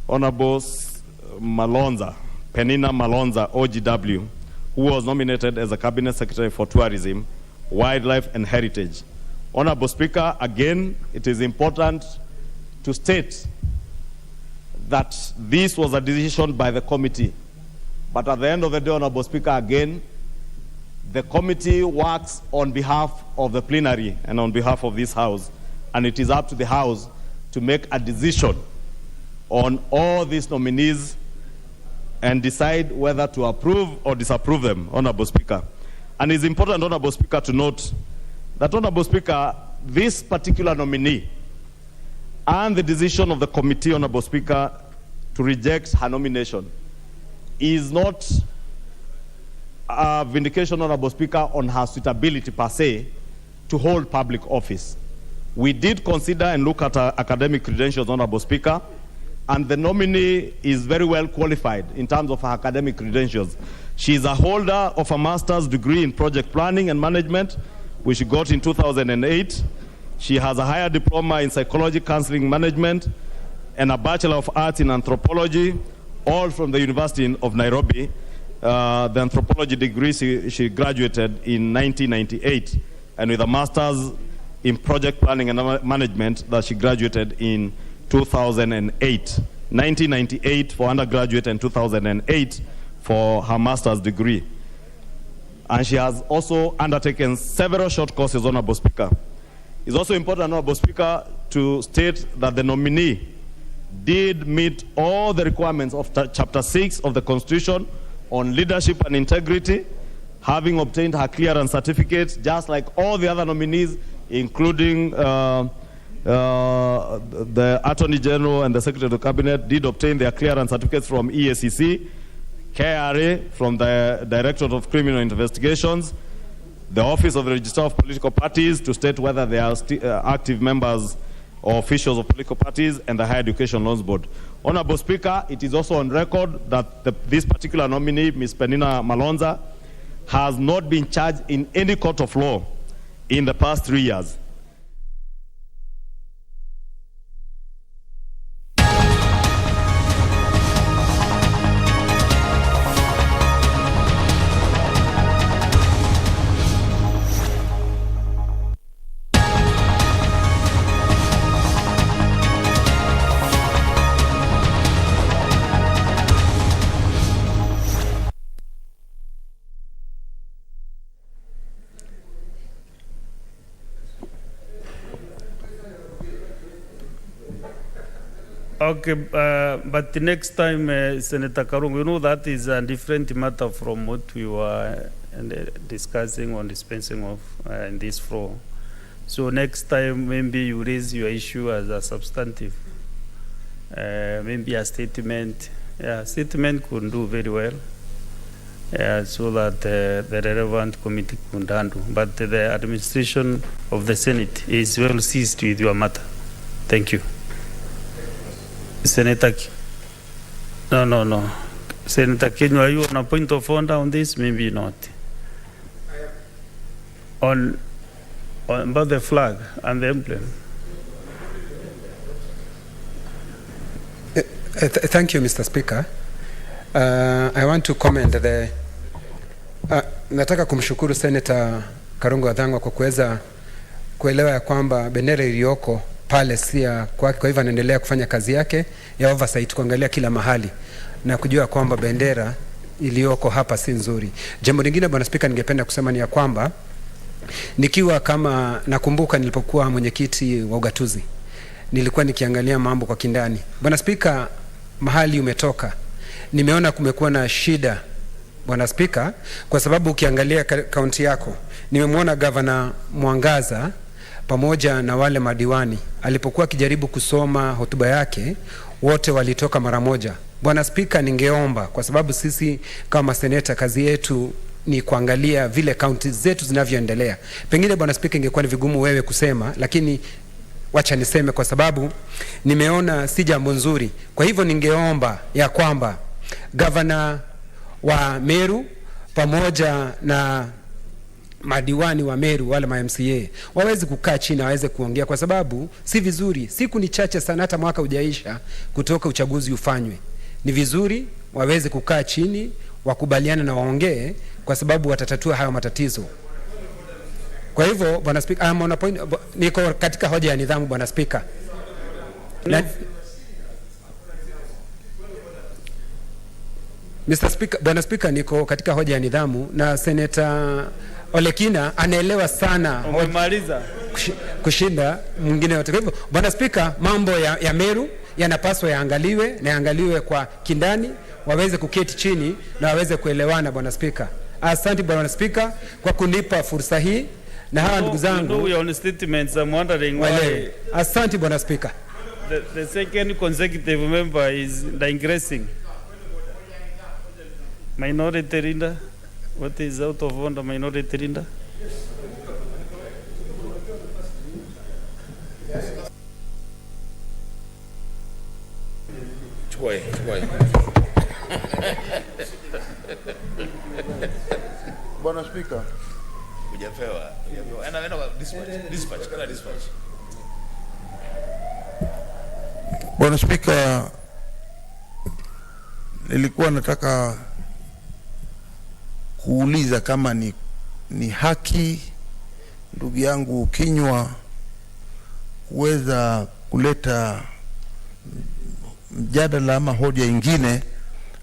Honorable Malonza, Penina Malonza, OGW, who was nominated as a Cabinet Secretary for Tourism, Wildlife and Heritage. Honorable Speaker, again, it is important to state that this was a decision by the committee. But at the end of the day, Honorable Speaker, again, the committee works on behalf of the plenary and on behalf of this House, and it is up to the House to make a decision on all these nominees and decide whether to approve or disapprove them, Honorable Speaker. And it's important, Honorable Speaker, to note that, Honorable Speaker, this particular nominee and the decision of the committee, Honorable Speaker, to reject her nomination is not a vindication, Honorable Speaker, on her suitability per se to hold public office. We did consider and look at her academic credentials, Honorable Speaker, and the nominee is very well qualified in terms of her academic credentials. She is a holder of a master's degree in project planning and management, which she got in 2008. She has a higher diploma in psychology, counseling management, and a Bachelor of Arts in anthropology, all from the University of Nairobi. The anthropology degree, she graduated in 1998, and with a master's in project planning and management that she graduated in 2008. 1998 for undergraduate and 2008 for her master's degree. And she has also undertaken several short courses, Honorable Speaker. It's also important, Honorable Speaker, to state that the nominee did meet all the requirements of Chapter 6 of the Constitution on leadership and integrity, having obtained her clearance certificate, just like all the other nominees, including the Attorney General and the Secretary of the Cabinet, did obtain their clearance certificates from EACC, KRA, from the Directorate of Criminal Investigations, the Office of the Registrar of Political Parties to state whether they are active members or officials of political parties, and the Higher Education Loans Board. Honorable Speaker, it is also on record that this particular nominee, Ms. Penina Malonza, has not been charged in any court of law in the past 3 years. Okay, but the next time, Senator Karungu, you know that is a different matter from what we were discussing on dispensing of in this floor. So next time, maybe you raise your issue as a substantive, maybe a statement. Yeah, statement could do very well, so that the relevant committee could handle. But the administration of the Senate is well seized with your matter. Thank you. Senator, no. Senator Kenyo, are you on a point of order on this? Maybe not. On about the flag and the emblem. Thank you, Mr. Speaker. I want to comment nataka kumshukuru Senator Karungo Wadhangwa kwa kuweza kuelewa ya kwamba bendera iliyoko pale si ya kwake, kwa hivyo anaendelea kufanya kazi yake ya oversight, kuangalia kila mahali na kujua kwamba bendera iliyoko hapa si nzuri. Jambo lingine Bwana Spika, ningependa kusema ni ya kwamba nikiwa kama nakumbuka nilipokuwa mwenyekiti wa ugatuzi, nilikuwa nikiangalia mambo kwa kindani. Bwana Spika, mahali umetoka nimeona kumekuwa na shida Bwana Spika, kwa sababu ukiangalia kaunti yako, nimemwona Gavana Mwangaza pamoja na wale madiwani alipokuwa kijaribu kusoma hotuba yake, wote walitoka mara moja. Bwana Spika, ningeomba kwa sababu sisi kama seneta kazi yetu ni kuangalia vile kaunti zetu zinavyoendelea. Pengine Bwana Spika, ingekuwa ni vigumu wewe kusema, lakini wacha niseme kwa sababu nimeona si jambo nzuri. Kwa hivyo ningeomba ya kwamba Gavana wa Meru pamoja na madiwani wa Meru, wale ma MCA waweze kukaa chini, waweze kuongea, kwa sababu si vizuri, siku ni chache sana, hata mwaka hujaisha kutoka uchaguzi ufanywe. Ni vizuri waweze kukaa chini, wakubaliana na waongee, kwa sababu watatatua hayo matatizo. Kwa hivyo Bwana Speaker, I'm on a point, niko katika hoja ya nidhamu Bwana Speaker. Mr. Speaker, Bwana Speaker, niko katika hoja ya nidhamu na Senator Olekina anaelewa sana umemaliza kushinda mwingine yote. Kwa hivyo Bwana Speaker, mambo ya Meru yanapaswa yaangaliwe kwa kindani, waweze kuketi chini na waweze kuelewana Bwana Speaker. Asante Bwana Speaker kwa kunipa fursa hii na hawa ndugu zangu. Your statements, I'm wondering why. Asante Bwana Speaker. The second consecutive member is digressing. Minority leader, what is out of order, minority leader? Bwana Speaker. Hujapewa. Dispatch. Bwana Speaker, nilikuwa nataka kuuliza kama ni haki ndugu yangu Kinywa kuweza kuleta mjadala ama hoja ingine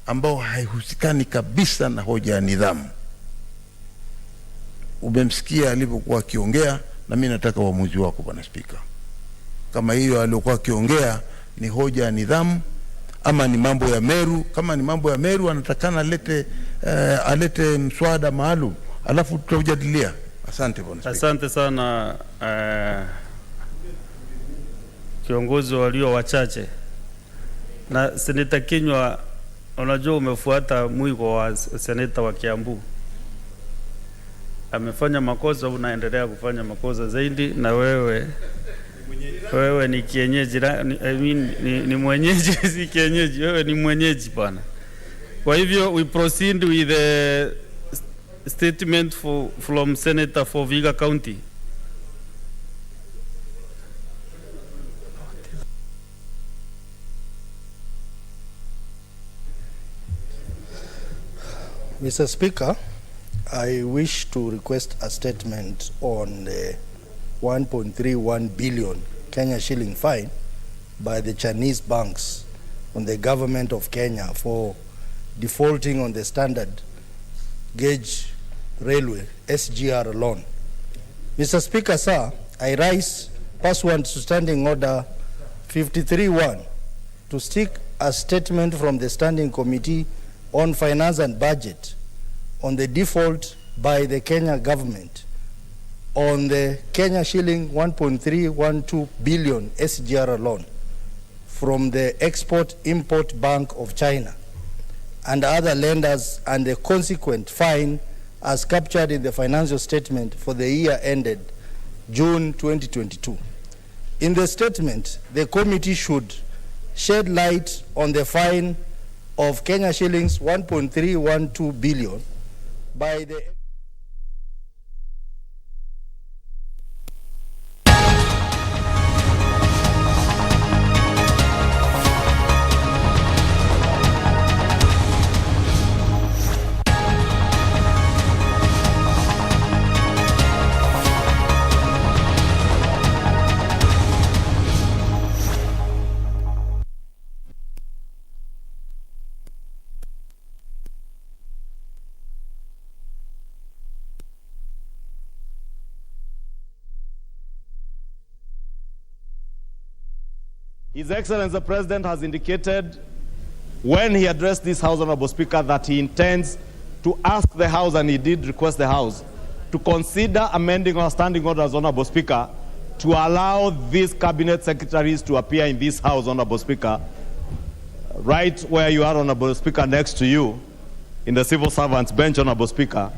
ambao haihusikani kabisa na hoja ya nidhamu. Umemsikia alivyokuwa akiongea, na mimi nataka uamuzi wako Bwana Speaker. Kama hiyo aliyokuwa akiongea ni hoja ya nidhamu ama ni mambo ya Meru. Kama ni mambo ya Meru, anatakana alete mswada maalum alafu tutajadilia. Asante Bwana Speaker. Asante sana kiongozi walio wachache. Na Seneta Kinywa, unajua umefuata mwiko wa seneta wa Kiambu. Amefanya makosa, unaendelea kufanya makosa zaidi, na wewe ni kienyeji, ni mwenyeji si kienyeji, wewe ni mwenyeji bwana. Kwa hivyo we proceed with the statement from Senator for Vihiga County. Mr. Speaker, I wish to request a statement on the 1.31 billion Kenya shilling fine by the Chinese banks on the government of Kenya for defaulting on the standard gauge railway SGR loan. Mr. Speaker, sir, I rise pursuant to Standing Order 53.1 to seek a statement from the Standing Committee on Finance and Budget on the default by the Kenya government on the Kenya shilling 1.312 billion SGR loan from the Export-Import Bank of China and other lenders, and the consequent fine as captured in the financial statement for the year ended June 2022. In the statement, the committee should shed light on the fine of Kenya shillings 1.312 billion by the His Excellency the President has indicated when he addressed this House, Honorable Speaker, that he intends to ask the House, and he did request the House, to consider amending our standing orders, Honorable Speaker, to allow these cabinet secretaries to appear in this House, Honorable Speaker, right where you are, Honorable Speaker, next to you, in the civil servants bench, Honorable Speaker,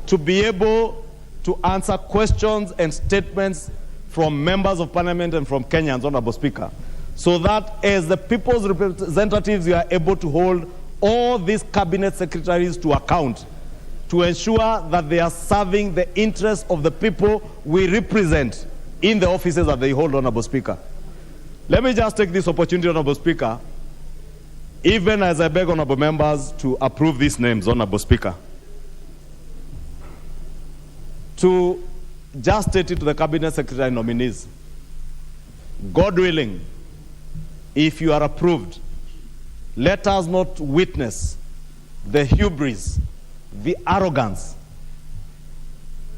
to be able to answer questions and statements from members of Parliament and from Kenyans, Honorable Speaker, so that as the people's representatives, we are able to hold all these cabinet secretaries to account to ensure that they are serving the interests of the people we represent in the offices that they hold, Honorable Speaker. Let me just take this opportunity, Honorable Speaker, even as I beg honorable members to approve these names, Honorable Speaker, to just state it to the cabinet secretary nominees. God willing, if you are approved, let us not witness the hubris, the arrogance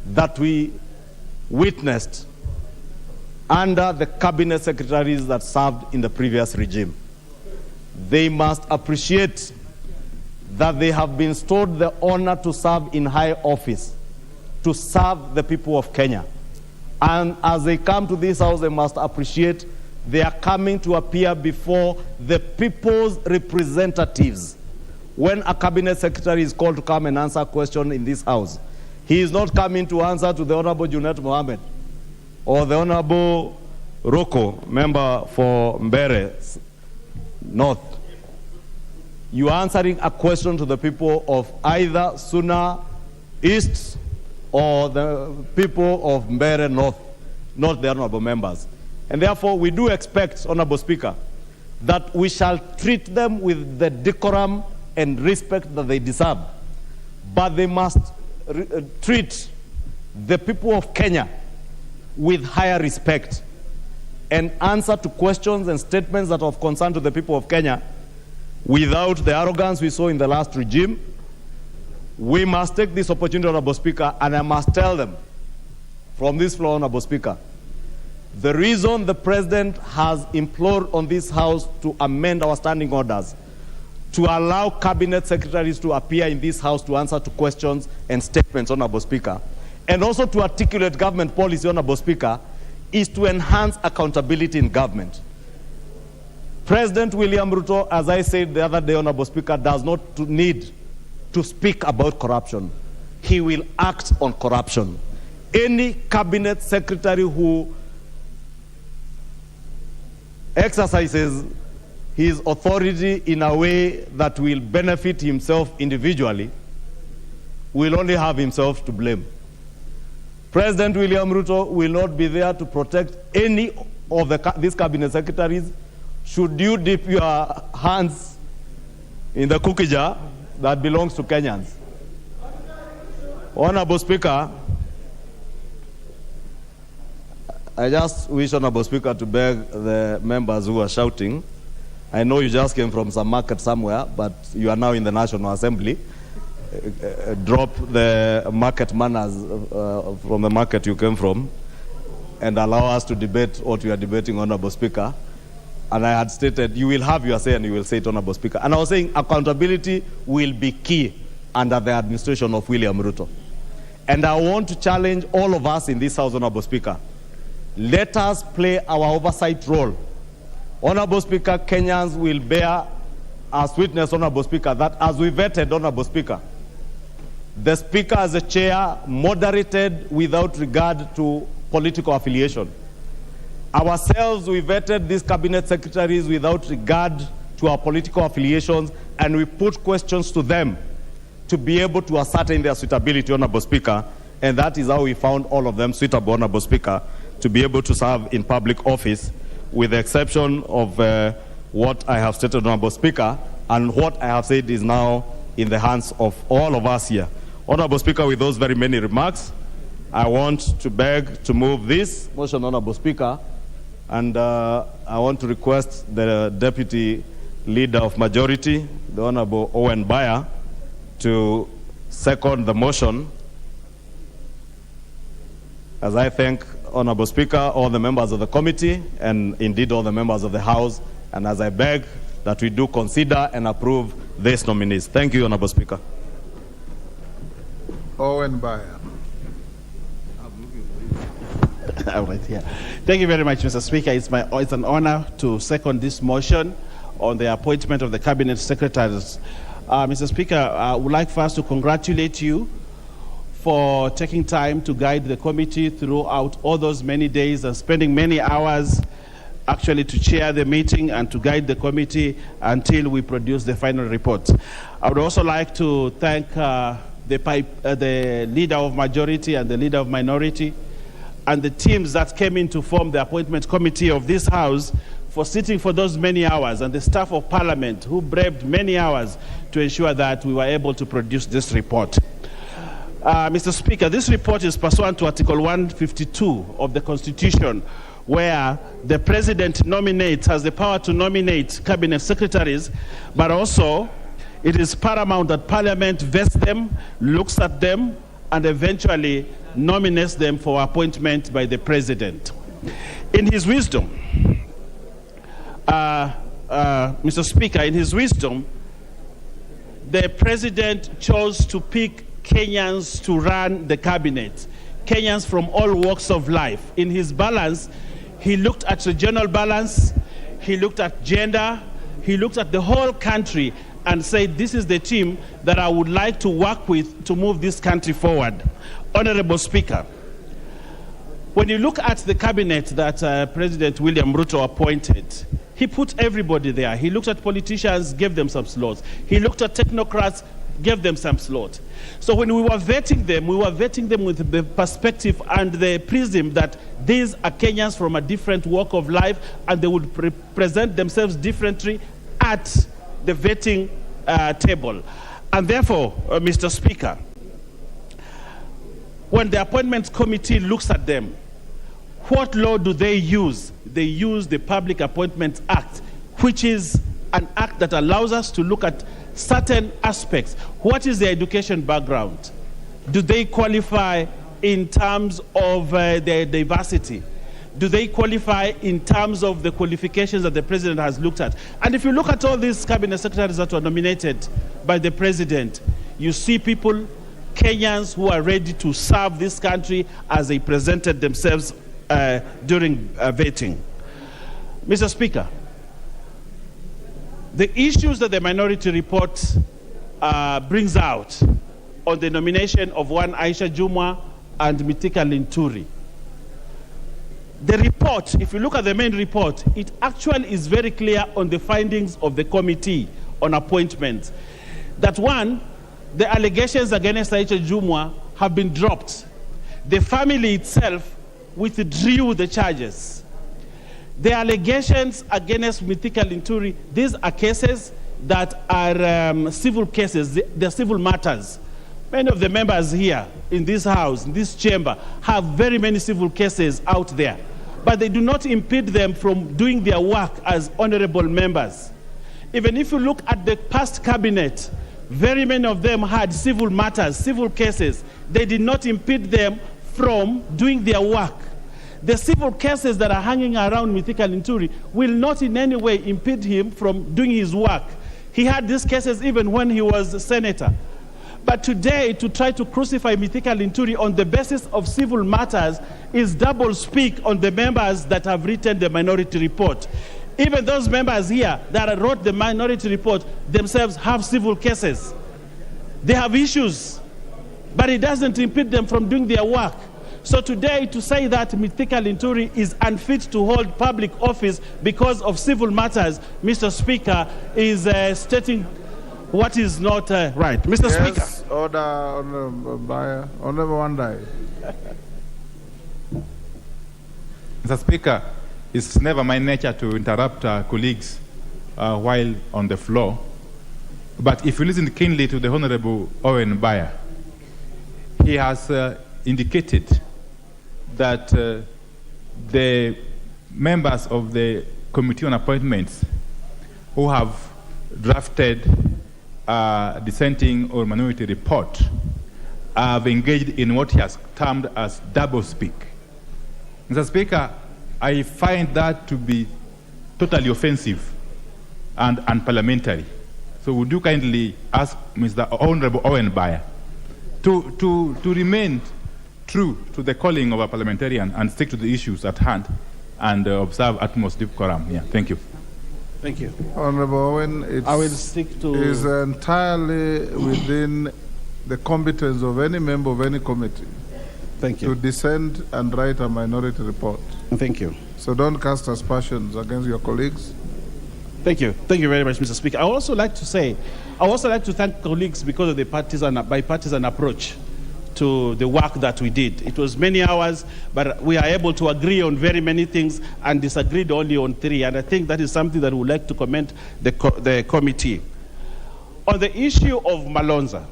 that we witnessed under the cabinet secretaries that served in the previous regime. They must appreciate that they have been bestowed the honor to serve in high office, to serve the people of Kenya. And as they come to this House, they must appreciate they are coming to appear before the people's representatives. When a cabinet secretary is called to come and answer a question in this House, he is not coming to answer to the Honorable Junet Mohammed or the Honorable Roko, member for Mbere North. You are answering a question to the people of either Suna East or the people of Mbere North, not the honorable members. And therefore, we do expect, Honorable Speaker, that we shall treat them with the decorum and respect that they deserve. But they must treat the people of Kenya with higher respect and answer to questions and statements that are of concern to the people of Kenya without the arrogance we saw in the last regime. We must take this opportunity, Honorable Speaker, and I must tell them from this floor, Honorable Speaker, the reason the President has implored on this House to amend our standing orders to allow cabinet secretaries to appear in this House to answer to questions and statements, Honorable Speaker, and also to articulate government policy, Honorable Speaker, is to enhance accountability in government. President William Ruto, as I said the other day, Honorable Speaker, does not need to speak about corruption. He will act on corruption. Any cabinet secretary who exercises his authority in a way that will benefit himself individually will only have himself to blame. President William Ruto will not be there to protect any of these cabinet secretaries. Should you dip your hands in the cookie jar that belongs to Kenyans? Honorable Speaker, I just wish, Honorable Speaker, to beg the members who are shouting. I know you just came from some market somewhere, but you are now in the National Assembly. Drop the market manners from the market you came from and allow us to debate what we are debating, Honorable Speaker. And I had stated you will have your say and you will say it, Honorable Speaker. And I was saying accountability will be key under the administration of William Ruto. And I want to challenge all of us in this House, Honorable Speaker. Let us play our oversight role. Honorable Speaker, Kenyans will bear as witness, Honorable Speaker, that as we vetted, Honorable Speaker, the Speaker as a chair moderated without regard to political affiliation. Ourselves, we vetted these cabinet secretaries without regard to our political affiliations, and we put questions to them to be able to ascertain their suitability, Honorable Speaker, and that is how we found all of them suitable, Honorable Speaker, to be able to serve in public office, with the exception of what I have stated, Honorable Speaker, and what I have said is now in the hands of all of us here. Honorable Speaker, with those very many remarks, I want to beg to move this motion, Honorable Speaker, and I want to request the Deputy Leader of Majority, the Honorable Owen Baya, to second the motion as I thank Honorable Speaker, all the members of the committee, and indeed all the members of the House, and as I beg that we do consider and approve these nominees. Thank you, Honorable Speaker. Owen Bayer. All right, yeah. Thank you very much, Mr. Speaker. It's an honor to second this motion on the appointment of the cabinet secretaries. Mr. Speaker, I would like first to congratulate you for taking time to guide the committee throughout all those many days and spending many hours actually to chair the meeting and to guide the committee until we produce the final report. I would also like to thank the leader of majority and the leader of minority and the teams that came in to form the appointment committee of this House for sitting for those many hours, and the staff of Parliament who braved many hours to ensure that we were able to produce this report. Mr. Speaker, this report is pursuant to Article 152 of the Constitution, where the President has the power to nominate cabinet secretaries, but also it is paramount that Parliament vests them, looks at them, and eventually nominates them for appointment by the President. In his wisdom, Mr. Speaker, in his wisdom, the President chose to pick Kenyans to run the cabinet, Kenyans from all walks of life. In his balance, he looked at regional balance, he looked at gender, he looked at the whole country and said, this is the team that I would like to work with to move this country forward. Honorable Speaker, when you look at the cabinet that President William Ruto appointed, he put everybody there. He looked at politicians, gave them some slots. He looked at technocrats, gave them some slots. So when we were vetting them with the perspective and the prism that these are Kenyans from a different walk of life and they would present themselves differently at the vetting table. And therefore, Mr. Speaker, when the appointments committee looks at them, what law do they use? They use the Public Appointments Act, which is an act that allows us to look at certain aspects. What is their education background? Do they qualify in terms of their diversity? Do they qualify in terms of the qualifications that the President has looked at? And if you look at all these cabinet secretaries that were nominated by the President, you see people, Kenyans who are ready to serve this country as they presented themselves during vetting. Mr. Speaker, the issues that the minority report brings out on the nomination of one Aisha Jumwa and Mitika Linturi, the report, if you look at the main report, it actually is very clear on the findings of the committee on appointments. That one, the allegations against Aisha Jumwa have been dropped. The family itself withdrew the charges. The allegations against Mitika Linturi, these are cases that are civil cases, they're civil matters. Many of the members here in this house, in this chamber, have very many civil cases out there, but they do not impede them from doing their work as honorable members. Even if you look at the past cabinet, very many of them had civil matters, civil cases. They did not impede them from doing their work. The civil cases that are hanging around Mitika Linturi will not in any way impede him from doing his work. He had these cases even when he was a senator. But today, to try to crucify Mitika Linturi on the basis of civil matters is double speak on the members that have written the minority report. Even those members here that wrote the minority report themselves have civil cases. They have issues, but it doesn't impede them from doing their work. So today, to say that Mitika Linturi is unfit to hold public office because of civil matters, Mr. Speaker, is stating what is not right. Mr. Speaker. Order, Honorable Bayer. Honorable Wandai. Mr. Speaker, it's never my nature to interrupt colleagues while on the floor. But if you listen keenly to the Honorable Owen Bayer, he has indicated that the members of the Committee on Appointments who have drafted a dissenting or minority report have engaged in what he has termed as doublespeak. Mr. Speaker, I find that to be totally offensive and unparliamentary. So would you kindly ask Mr. Honorable Owen Baya to remain true to the calling of a parliamentarian and stick to the issues at hand and observe utmost decorum. Yeah, thank you. Thank you. Honorable Owen, I will stick to... is entirely within the competence of any member of any committee. Thank you. To dissent and write a minority report. Thank you. So don't cast aspersions against your colleagues. Thank you. Thank you very much, Mr. Speaker. I would also like to thank colleagues because of the bipartisan approach to the work that we did. It was many hours, but we are able to agree on very many things and disagreed only on 3. And I think that is something that we would like to commend the committee. On the issue of Malonza,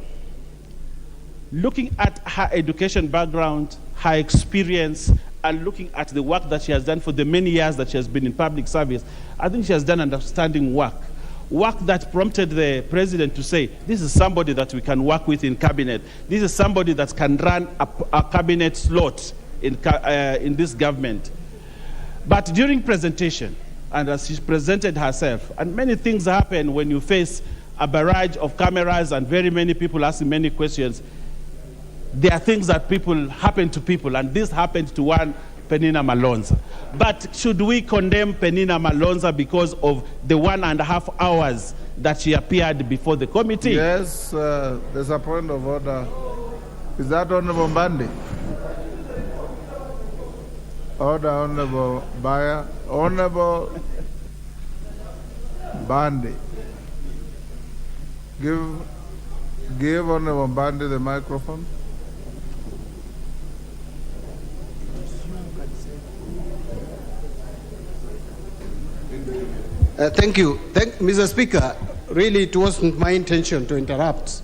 looking at her education background, her experience, and looking at the work that she has done for the many years that she has been in public service, I think she has done understanding work that prompted the president to say, this is somebody that we can work with in cabinet. This is somebody that can run a cabinet slot in this government. But during presentation, and as she presented herself, and many things happen when you face a barrage of cameras and very many people asking many questions. There are things that happen to people, and this happened to one Penina Malonza. But should we condemn Penina Malonza because of the 1.5 hours that she appeared before the committee? Yes, there's a point of order. Is that Honorable Mbandi? Order, Honorable Baya. Honorable Mbandi. Give Honorable Mbandi the microphone. Thank you. Mr. Speaker, really it wasn't my intention to interrupt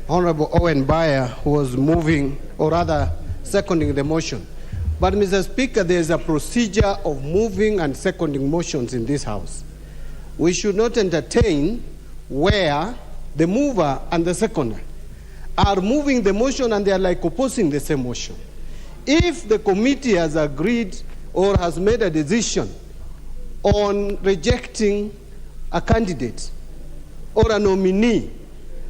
Honorable Owen Baya, who was moving, or rather seconding the motion. But Mr. Speaker, there is a procedure of moving and seconding motions in this House. We should not entertain where the mover and the seconder are moving the motion and they are like opposing the same motion. If the committee has agreed or has made a decision on rejecting a candidate or a nominee,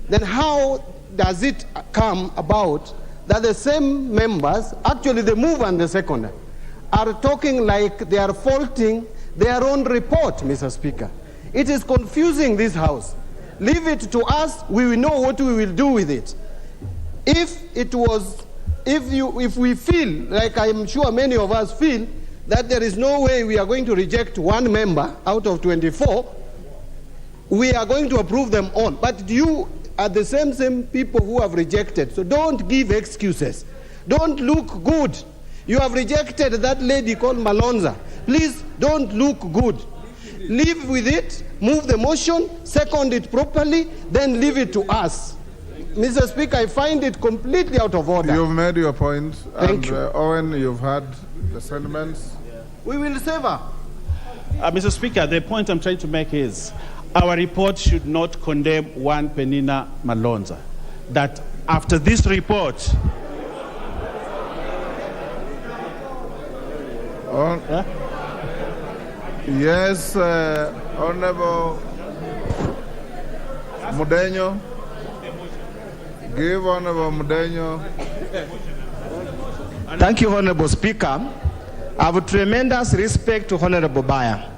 then how does it come about that the same members, actually the mover and the seconder, are talking like they are faulting their own report, Mr. Speaker? It is confusing this House. Leave it to us, we will know what we will do with it. If we feel, like I am sure many of us feel, that there is no way we are going to reject one member out of 24, we are going to approve them all. But you are the same people who have rejected, so don't give excuses. Don't look good. You have rejected that lady called Malonza. Please don't look good. Live with it, move the motion, second it properly, then leave it to us. Mr. Speaker, I find it completely out of order. You've made your point. Thank you. Owen, you've heard the sentiments. We will savor. Mr. Speaker, the point I'm trying to make is our report should not condemn one Penina Malonza. That after this report... Yes, Honorable Mudenyo. Give Honorable Mudenyo. Thank you, Honorable Speaker. I have tremendous respect to Honorable Baya.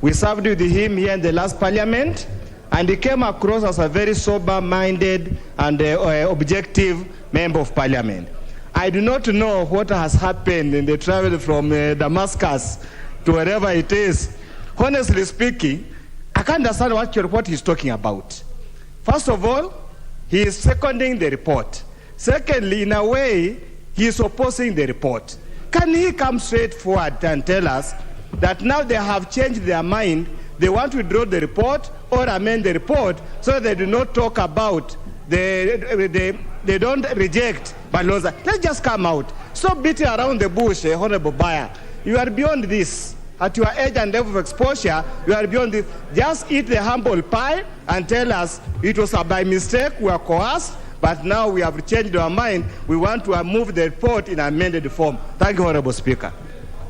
We served with him here in the last parliament, and he came across as a very sober-minded and objective member of parliament. I do not know what has happened in the travel from Damascus to wherever it is. Honestly speaking, I can't understand what he's talking about. First of all, he is seconding the report. Secondly, in a way, he is opposing the report. Can he come straight forward and tell us that now they have changed their mind, they want to withdraw the report or amend the report so they do not talk about, they don't reject Malonza? Let's just come out. Stop beating around the bush, Honorable Baya. You are beyond this. At your age and level of exposure, you are beyond this. Just eat the humble pie and tell us it was by mistake, we are coerced, But now we have changed our mind. We want to move the report in amended form. Thank you, Honorable Speaker.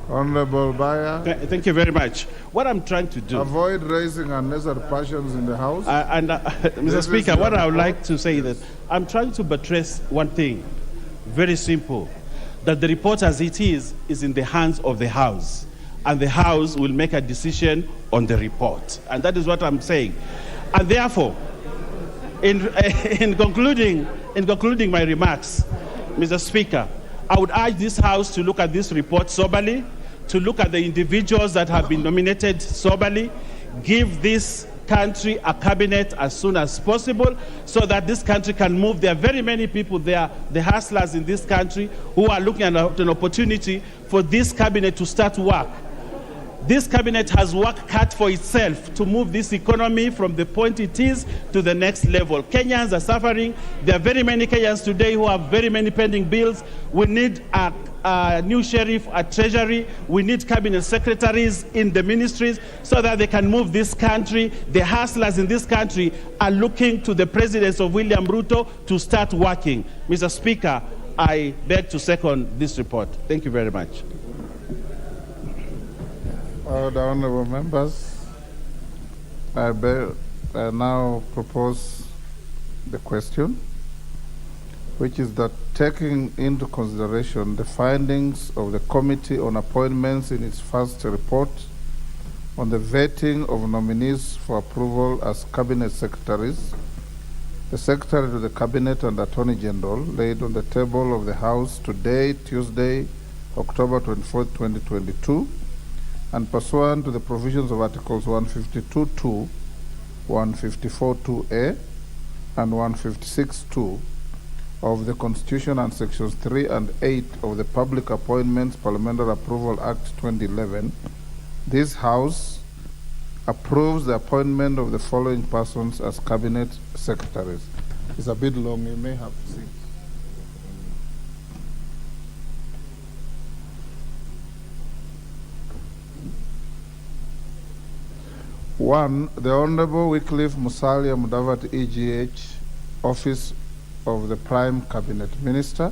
Honorable Bayer. Thank you very much. What I'm trying to do... Avoid raising unnecessary passions in the House. Mr. Speaker, what I would like to say is that I'm trying to buttress one thing, very simple, that the report as it is in the hands of the House, and the House will make a decision on the report. And that is what I'm saying. And therefore, in concluding my remarks, Mr. Speaker, I would urge this House to look at this report soberly, to look at the individuals that have been nominated soberly, give this country a cabinet as soon as possible so that this country can move. There are very many people there, the hustlers in this country, who are looking at an opportunity for this cabinet to start work. This cabinet has work cut for itself to move this economy from the point it is to the next level. Kenyans are suffering. There are very many Kenyans today who have very many pending bills. We need a new sheriff, a treasury. We need cabinet secretaries in the ministries so that they can move this country. The hustlers in this country are looking to the presidency of William Ruto to start working. Mr. Speaker, I beg to second this report. Thank you very much. The honorable members, I now propose the question, which is that taking into consideration the findings of the Committee on Appointments in its first report on the vetting of nominees for approval as Cabinet Secretaries, the Secretary to the Cabinet and Attorney General laid on the table of the House today, Tuesday, October 24, 2022, and pursuant to the provisions of Articles 152.2, 154.2a, and 156.2 of the Constitution and Sections 3 and 8 of the Public Appointments Parliamentary Approval Act 2011, this House approves the appointment of the following persons as Cabinet Secretaries. It's a bit long, you may have to see. One, the Honorable Wycliffe Musalia Mudavadi, EGH, Office of the Prime Cabinet Minister.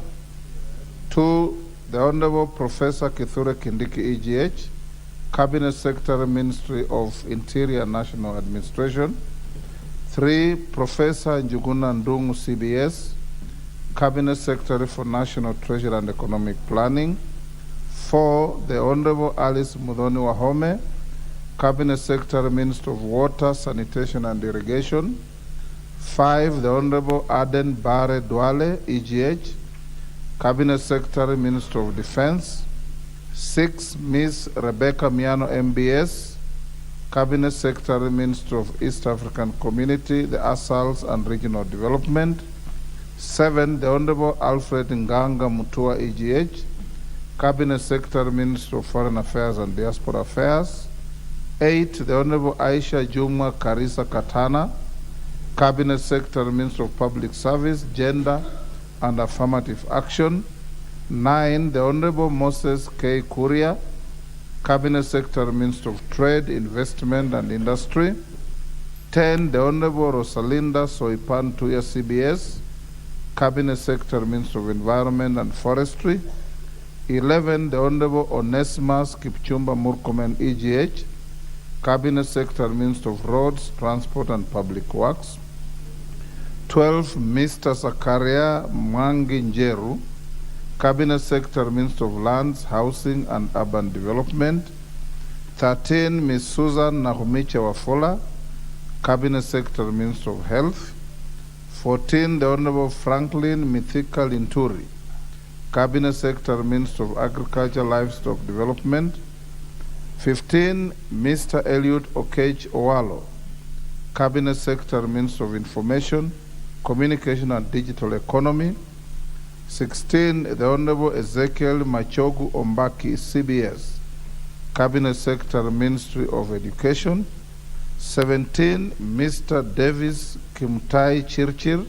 Two, the Honorable Professor Kithure Kindiki, EGH, Cabinet Secretary, Ministry of Interior and National Administration. Three, Professor Njuguna Ndungu, CBS, Cabinet Secretary for National Treasury and Economic Planning. Four, the Honorable Alice Mudhoni Wahome, Cabinet Secretary, Minister of Water, Sanitation and Irrigation. Five, the Honorable Aden Bare Duale, EGH, Cabinet Secretary, Minister of Defense. Six, Ms. Rebecca Miano, MBS, Cabinet Secretary, Minister of East African Community, the ASALs and Regional Development. Seven, the Honorable Alfred Nganga Mutua, EGH, Cabinet Secretary, Minister of Foreign Affairs and Diaspora Affairs. Eight, the Honorable Aisha Juma Karisa Katana, Cabinet Secretary, Minister of Public Service, Gender and Affirmative Action. Nine, the Honorable Moses K. Kuria, Cabinet Secretary, Minister of Trade, Investment and Industry. 10, the Honorable Rosalinda Soipan Tuya, CBS, Cabinet Secretary, Minister of Environment and Forestry. 11, the Honorable Onesimus Kipchumba Murkomen, EGH, Cabinet Secretary, Minister of Roads, Transport and Public Works. 12, Mr. Zakaria Mwangi Njeru, Cabinet Secretary, Minister of Lands, Housing and Urban Development. 13, Ms. Susan Nahumicha Wafola, Cabinet Secretary, Minister of Health. 14, the Honorable Franklin Mithika Linturi, Cabinet Secretary, Minister of Agriculture, Livestock Development. 15, Mr. Eliud Okech Owalo, Cabinet Secretary, Minister of Information, Communication and Digital Economy. 16, the Honorable Ezekiel Machogu Ombaki, CBS, Cabinet Secretary, Ministry of Education. 17, Mr. Davis Kimtai Chirchir,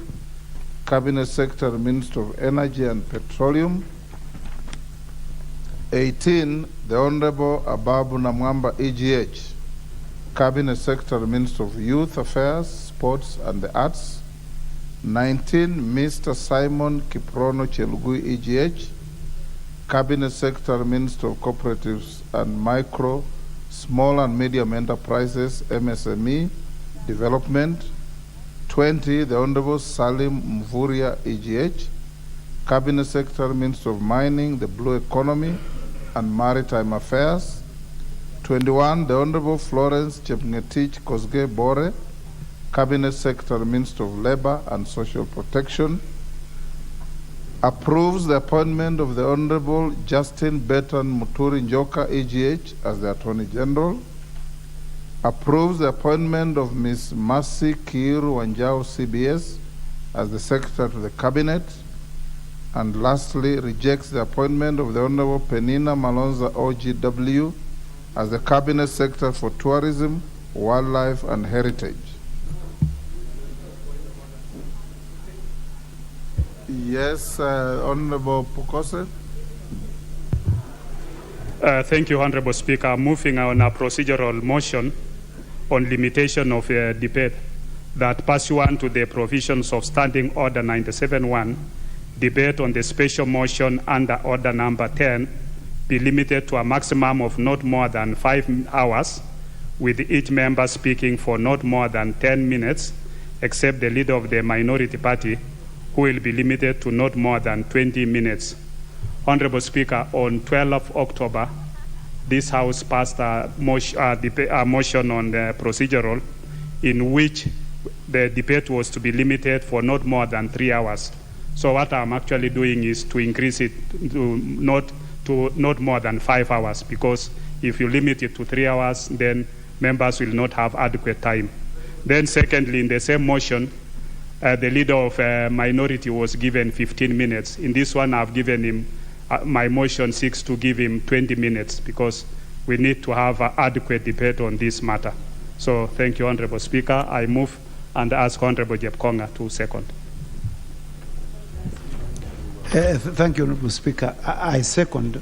Cabinet Secretary, Minister of Energy and Petroleum. 18, the Honorable Ababu Namwamba, EGH, Cabinet Secretary, Minister of Youth Affairs, Sports and the Arts. 19, Mr. Simon Kiprono Chelugui, EGH, Cabinet Secretary, Minister of Cooperatives and Micro, Small and Medium Enterprises, MSME, Development. 20, the Honorable Salim Mvuria, EGH, Cabinet Secretary, Minister of Mining, the Blue Economy and Maritime Affairs. 21, the Honorable Florence Chepngetich Kosgei Bore, Cabinet Secretary, Minister of Labor and Social Protection. Approves the appointment of the Honorable Justin Betan Muturi Njoka, EGH, as the Attorney General. Approves the appointment of Ms. Mercy Kiiru Wanjao, CBS, as the Secretary to the Cabinet. And lastly, rejects the appointment of the Honorable Penina Malonza, OGW, as the Cabinet Secretary for Tourism, Wildlife and Heritage. Yes, Honorable Pukose. Thank you, Honorable Speaker. Moving on a procedural motion on limitation of debate that pursuant to the provisions of Standing Order 97-1, debate on the special motion under Order Number 10 be limited to a maximum of not more than 5 hours, with each member speaking for not more than 10 minutes, except the leader of the minority party, who will be limited to not more than 20 minutes. Honorable Speaker, on 12th October, this House passed a motion on the procedural in which the debate was to be limited for not more than 3 hours. So what I'm actually doing is to increase it to not more than 5 hours, because if you limit it to 3 hours, then members will not have adequate time. Then secondly, in the same motion, the leader of a minority was given 15 minutes. In this one, I've given him, my motion seeks to give him 20 minutes because we need to have adequate debate on this matter. So thank you, Honorable Speaker. I move and ask Honorable Jepkonga to second. Thank you, Honorable Speaker. I second,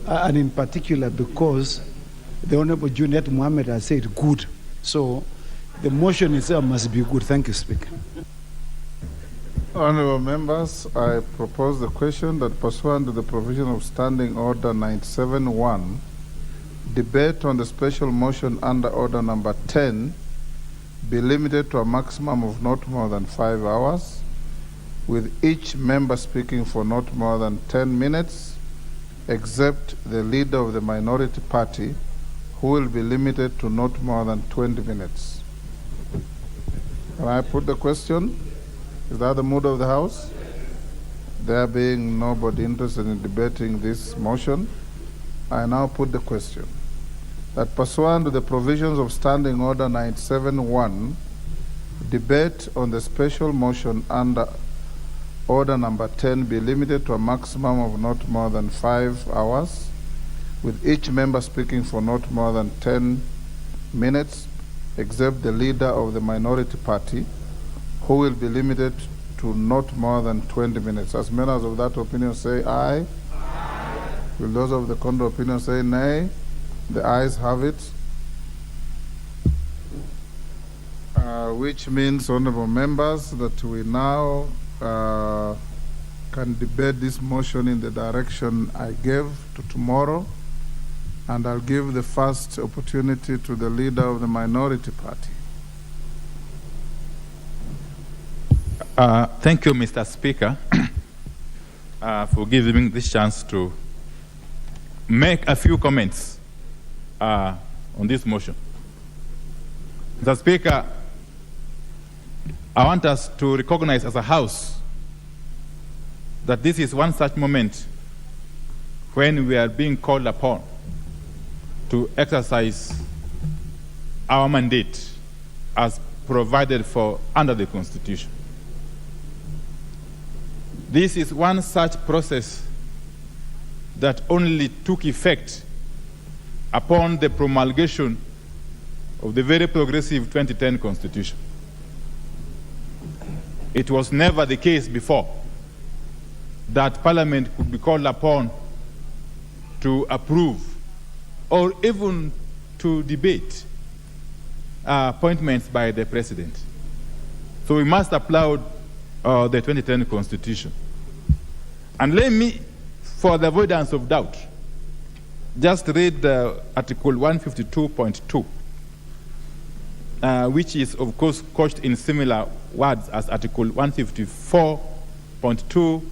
and in particular because the Honorable Junet Mohammed has said good. So the motion itself must be good. Thank you, Speaker. Honorable members, I propose the question that pursuant to the provision of Standing Order 97-1, debate on the special motion under Order Number 10 be limited to a maximum of not more than 5 hours, with each member speaking for not more than 10 minutes, except the leader of the minority party, who will be limited to not more than 20 minutes. Can I put the question? Is that the mood of the House? There being nobody interested in debating this motion, I now put the question that pursuant to the provisions of Standing Order 97-1, debate on the special motion under Order Number 10 be limited to a maximum of not more than 5 hours, with each member speaking for not more than 10 minutes, except the leader of the minority party, who will be limited to not more than 20 minutes. As members of that opinion say aye. Aye. Will those of the contrary opinion say nay? The ayes have it. Which means, honorable members, that we now can debate this motion in the direction I gave to tomorrow, and I'll give the first opportunity to the leader of the minority party. Thank you, Mr. Speaker, for giving me this chance to make a few comments on this motion. Mr. Speaker, I want us to recognize as a House that this is one such moment when we are being called upon to exercise our mandate as provided for under the Constitution. This is one such process that only took effect upon the promulgation of the very progressive 2010 Constitution. It was never the case before that Parliament could be called upon to approve or even to debate appointments by the President. So we must applaud the 2010 Constitution. And let me, for the avoidance of doubt, just read Article 152.2, which is, of course, couched in similar words as Article 154.2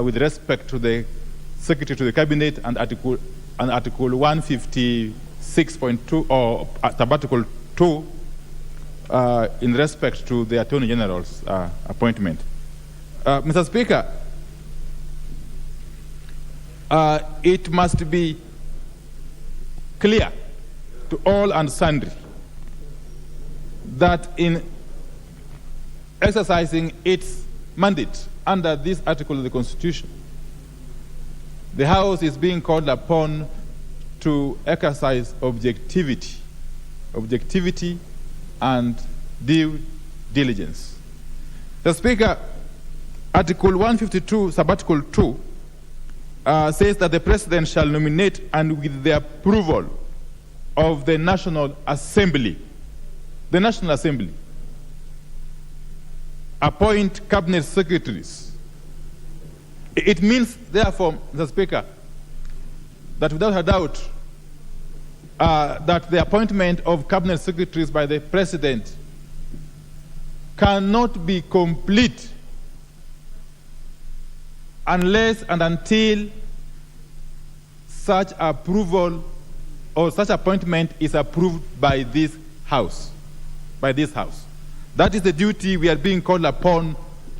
with respect to the Secretary to the Cabinet, and Article 156.2 or Article 2 in respect to the Attorney General's appointment. Mr. Speaker, it must be clear to all and sundry that in exercising its mandate under this article of the Constitution, the House is being called upon to exercise objectivity and due diligence. The Speaker, Article 152, Subarticle 2, says that the President shall nominate, and with the approval of the National Assembly, appoint cabinet secretaries. It means, therefore, Mr. Speaker, that without a doubt, that the appointment of cabinet secretaries by the President cannot be complete unless and until such approval or such appointment is approved by this House. That is the duty we are being called upon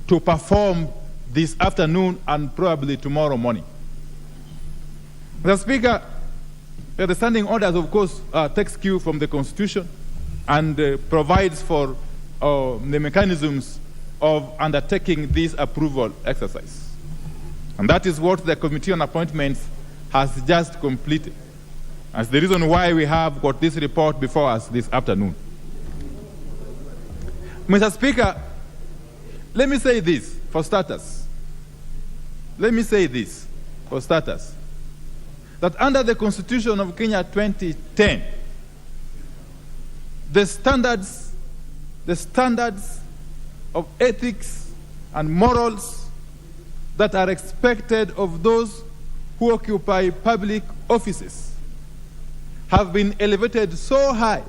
to perform this afternoon and probably tomorrow morning. Mr. Speaker, the standing orders, of course, takes cue from the Constitution and provides for the mechanisms of undertaking this approval exercise. And that is what the Committee on Appointments has just completed. That's the reason why we have got this report before us this afternoon. Mr. Speaker, let me say this for starters. That under the Constitution of Kenya 2010, the standards of ethics and morals that are expected of those who occupy public offices have been elevated so high,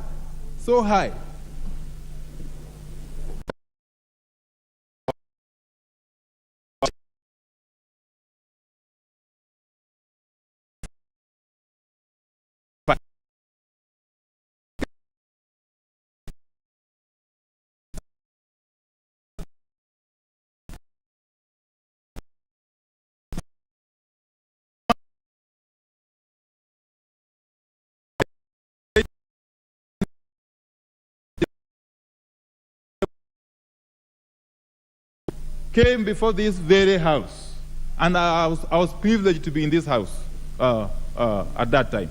came before this very House, and I was privileged to be in this House at that time.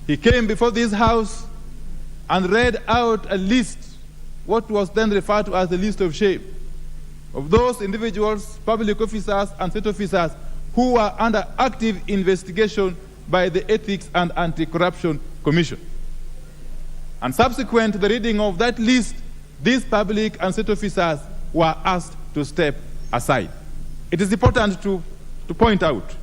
He came before this House and read out a list, what was then referred to as the list of shame, of those individuals, public officers and state officers who were under active investigation by the Ethics and Anti-Corruption Commission. And subsequent to the reading of that list, these public and state officers were asked to step aside. It is important to point out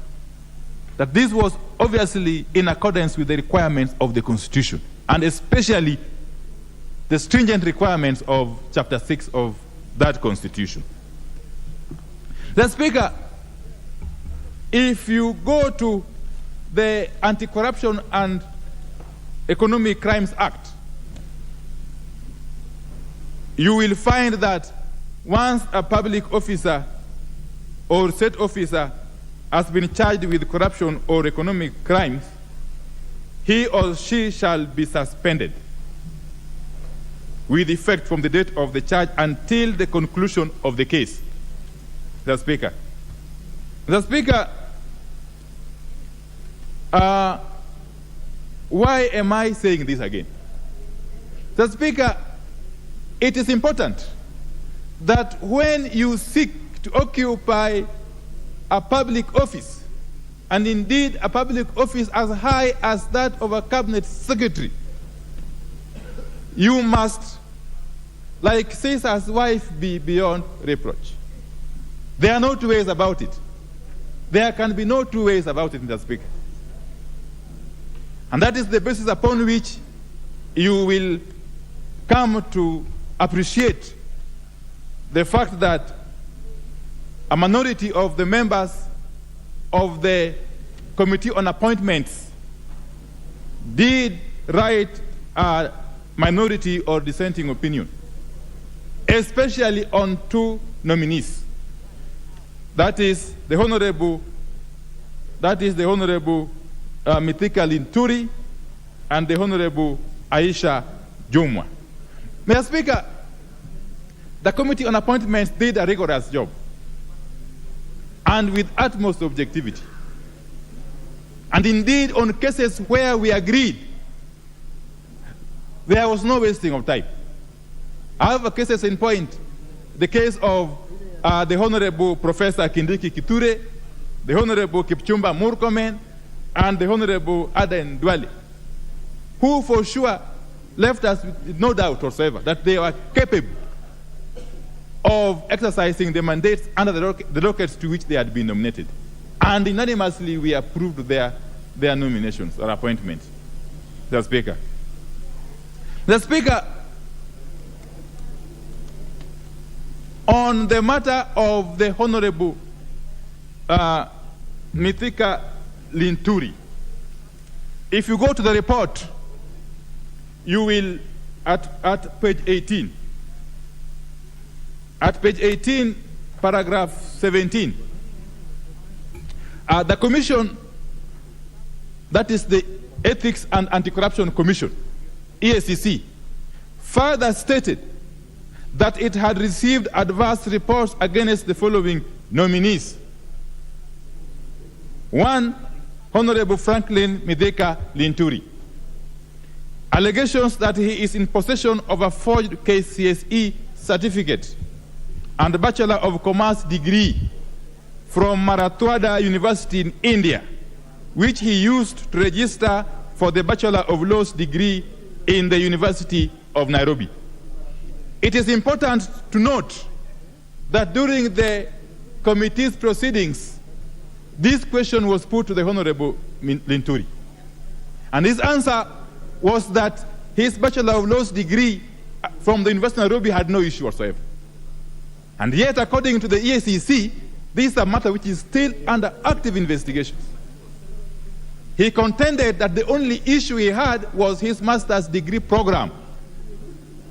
that this was obviously in accordance with the requirements of the Constitution, and especially the stringent requirements of Chapter 6 of that Constitution. The Speaker, if you go to the Anti-Corruption and Economic Crimes Act, you will find that once a public officer or state officer has been charged with corruption or economic crimes, he or she shall be suspended with effect from the date of the charge until the conclusion of the case. The Speaker. Why am I saying this again? The Speaker, it is important that when you seek to occupy a public office, and indeed a public office as high as that of a cabinet secretary, you must like Caesar's wife, be beyond reproach. There are no two ways about it. There can be no two ways about it, Mr. Speaker. And that is the basis upon which you will come to appreciate the fact that a minority of the members of the Committee on Appointments did write a minority or dissenting opinion, especially on two nominees. That is the Honorable Mithika Linturi and the Honorable Aisha Jumwa. Mr. Speaker, the Committee on Appointments did a rigorous job and with utmost objectivity. And indeed, on cases where we agreed, there was no wasting of time. I have cases in point. The case of the Honorable Professor Kindiki Kiture, the Honorable Kipchumba Murkomen, and the Honorable Aden Duale, who for sure left us with no doubt whatsoever that they were capable of exercising the mandates under the dockets to which they had been nominated. And unanimously, we approved their nominations or appointments. The Speaker. The Speaker, on the matter of the Honorable Mithika Linturi, if you go to the report, you will, at page 18, paragraph 17, the commission, that is the Ethics and Anti-Corruption Commission, EACC, further stated that it had received adverse reports against the following nominees. 1, Honorable Franklin Mithika Linturi. Allegations that he is in possession of a forged KCSE certificate and Bachelor of Commerce degree from Marathwada University in India, which he used to register for the Bachelor of Laws degree in the University of Nairobi. It is important to note that during the committee's proceedings, this question was put to the Honorable Linturi. And his answer was that his Bachelor of Laws degree from the University of Nairobi had no issue whatsoever. And yet, according to the EACC, this is a matter which is still under active investigation. He contended that the only issue he had was his master's degree program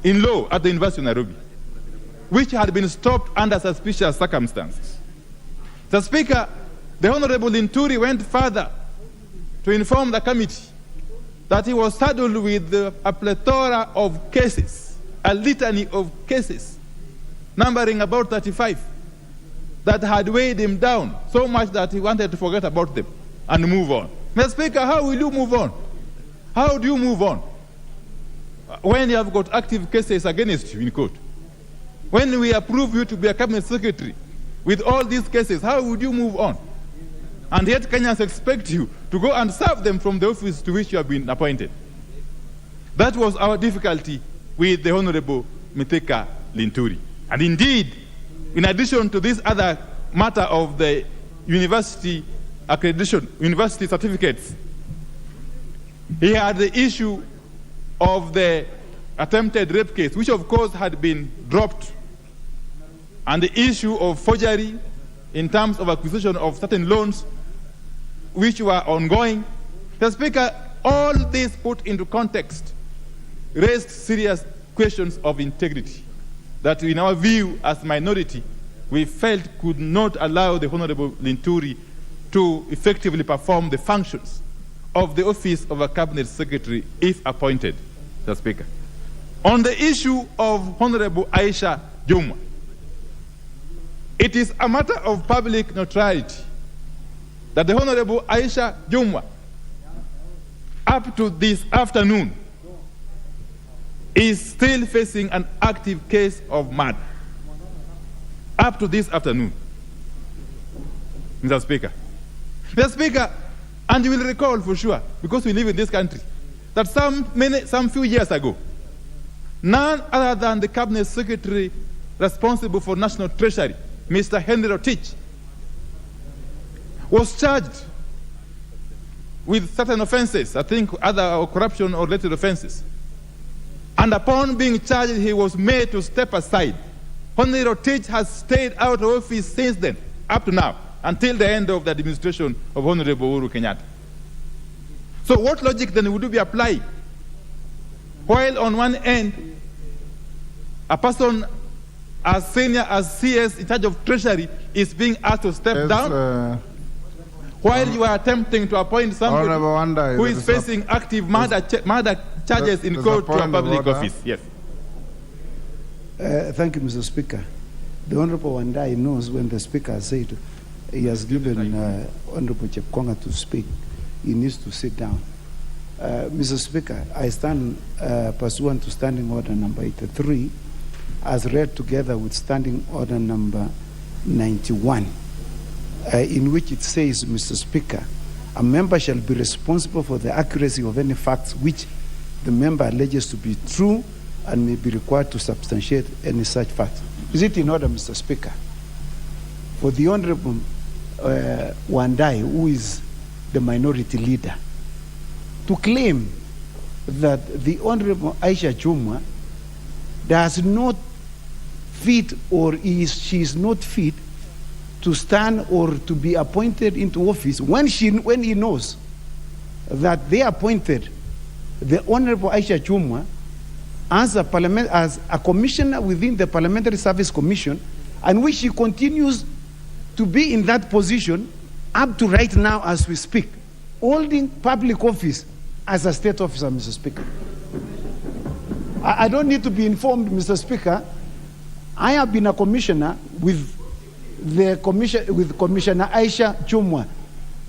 in law at the University of Nairobi, which had been stopped under suspicious circumstances. The Speaker, the Honorable Linturi went further to inform the committee that he was saddled with a plethora of cases, a litany of cases, numbering about 35, that had weighed him down so much that he wanted to forget about them and move on. Mr. Speaker, how will you move on? How do you move on when you have got active cases against you in court? When we approve you to be a cabinet secretary with all these cases, how would you move on? And yet Kenyans expect you to go and serve them from the office to which you have been appointed. That was our difficulty with the Honorable Mithika Linturi. And indeed, in addition to this other matter of the university accreditation, university certificates, he had the issue of the attempted rape case, which of course had been dropped, and the issue of forgery in terms of acquisition of certain loans which were ongoing. The Speaker, all this put into context raised serious questions of integrity that in our view as minority we felt could not allow the Honorable Linturi to effectively perform the functions of the office of a cabinet secretary if appointed, the Speaker. On the issue of Honorable Aisha Jumwa, it is a matter of public notoriety that the Honorable Aisha Jumwa, up to this afternoon, is still facing an active case of murder. Up to this afternoon, Mr. Speaker. Mr. Speaker, and you will recall for sure, because we live in this country, that some few years ago, none other than the Cabinet Secretary responsible for National Treasury, Mr. Henry Rotich, was charged with certain offenses, I think other corruption or related offenses. And upon being charged, he was made to step aside. Henry Rotich has stayed out of office since then, up to now, until the end of the administration of Honorable Uhuru Kenyatta. So what logic then would be applied? While on one end, a person as senior as CS in charge of Treasury is being asked to step down, while you are attempting to appoint somebody who is facing active murder charges in court to a public office. Yes. Thank you, Mr. Speaker. The Honorable Wandai knows when the Speaker has said he has given Honorable Chepkonga to speak, he needs to sit down. Mr. Speaker, I stand pursuant to Standing Order number 83 as read together with Standing Order number 91, in which it says, Mr. Speaker, a member shall be responsible for the accuracy of any facts which the member alleges to be true and may be required to substantiate any such fact. Is it in order, Mr. Speaker, for the Honorable Wandai, who is the minority leader, to claim that the Honorable Aisha Jumwa does not fit or she is not fit to stand or to be appointed into office when he knows that they appointed the Honorable Aisha Jumwa as a commissioner within the Parliamentary Service Commission, and which she continues to be in that position up to right now as we speak, holding public office as a state officer, Mr. Speaker. I don't need to be informed, Mr. Speaker. I have been a commissioner with Commissioner Aisha Jumwa.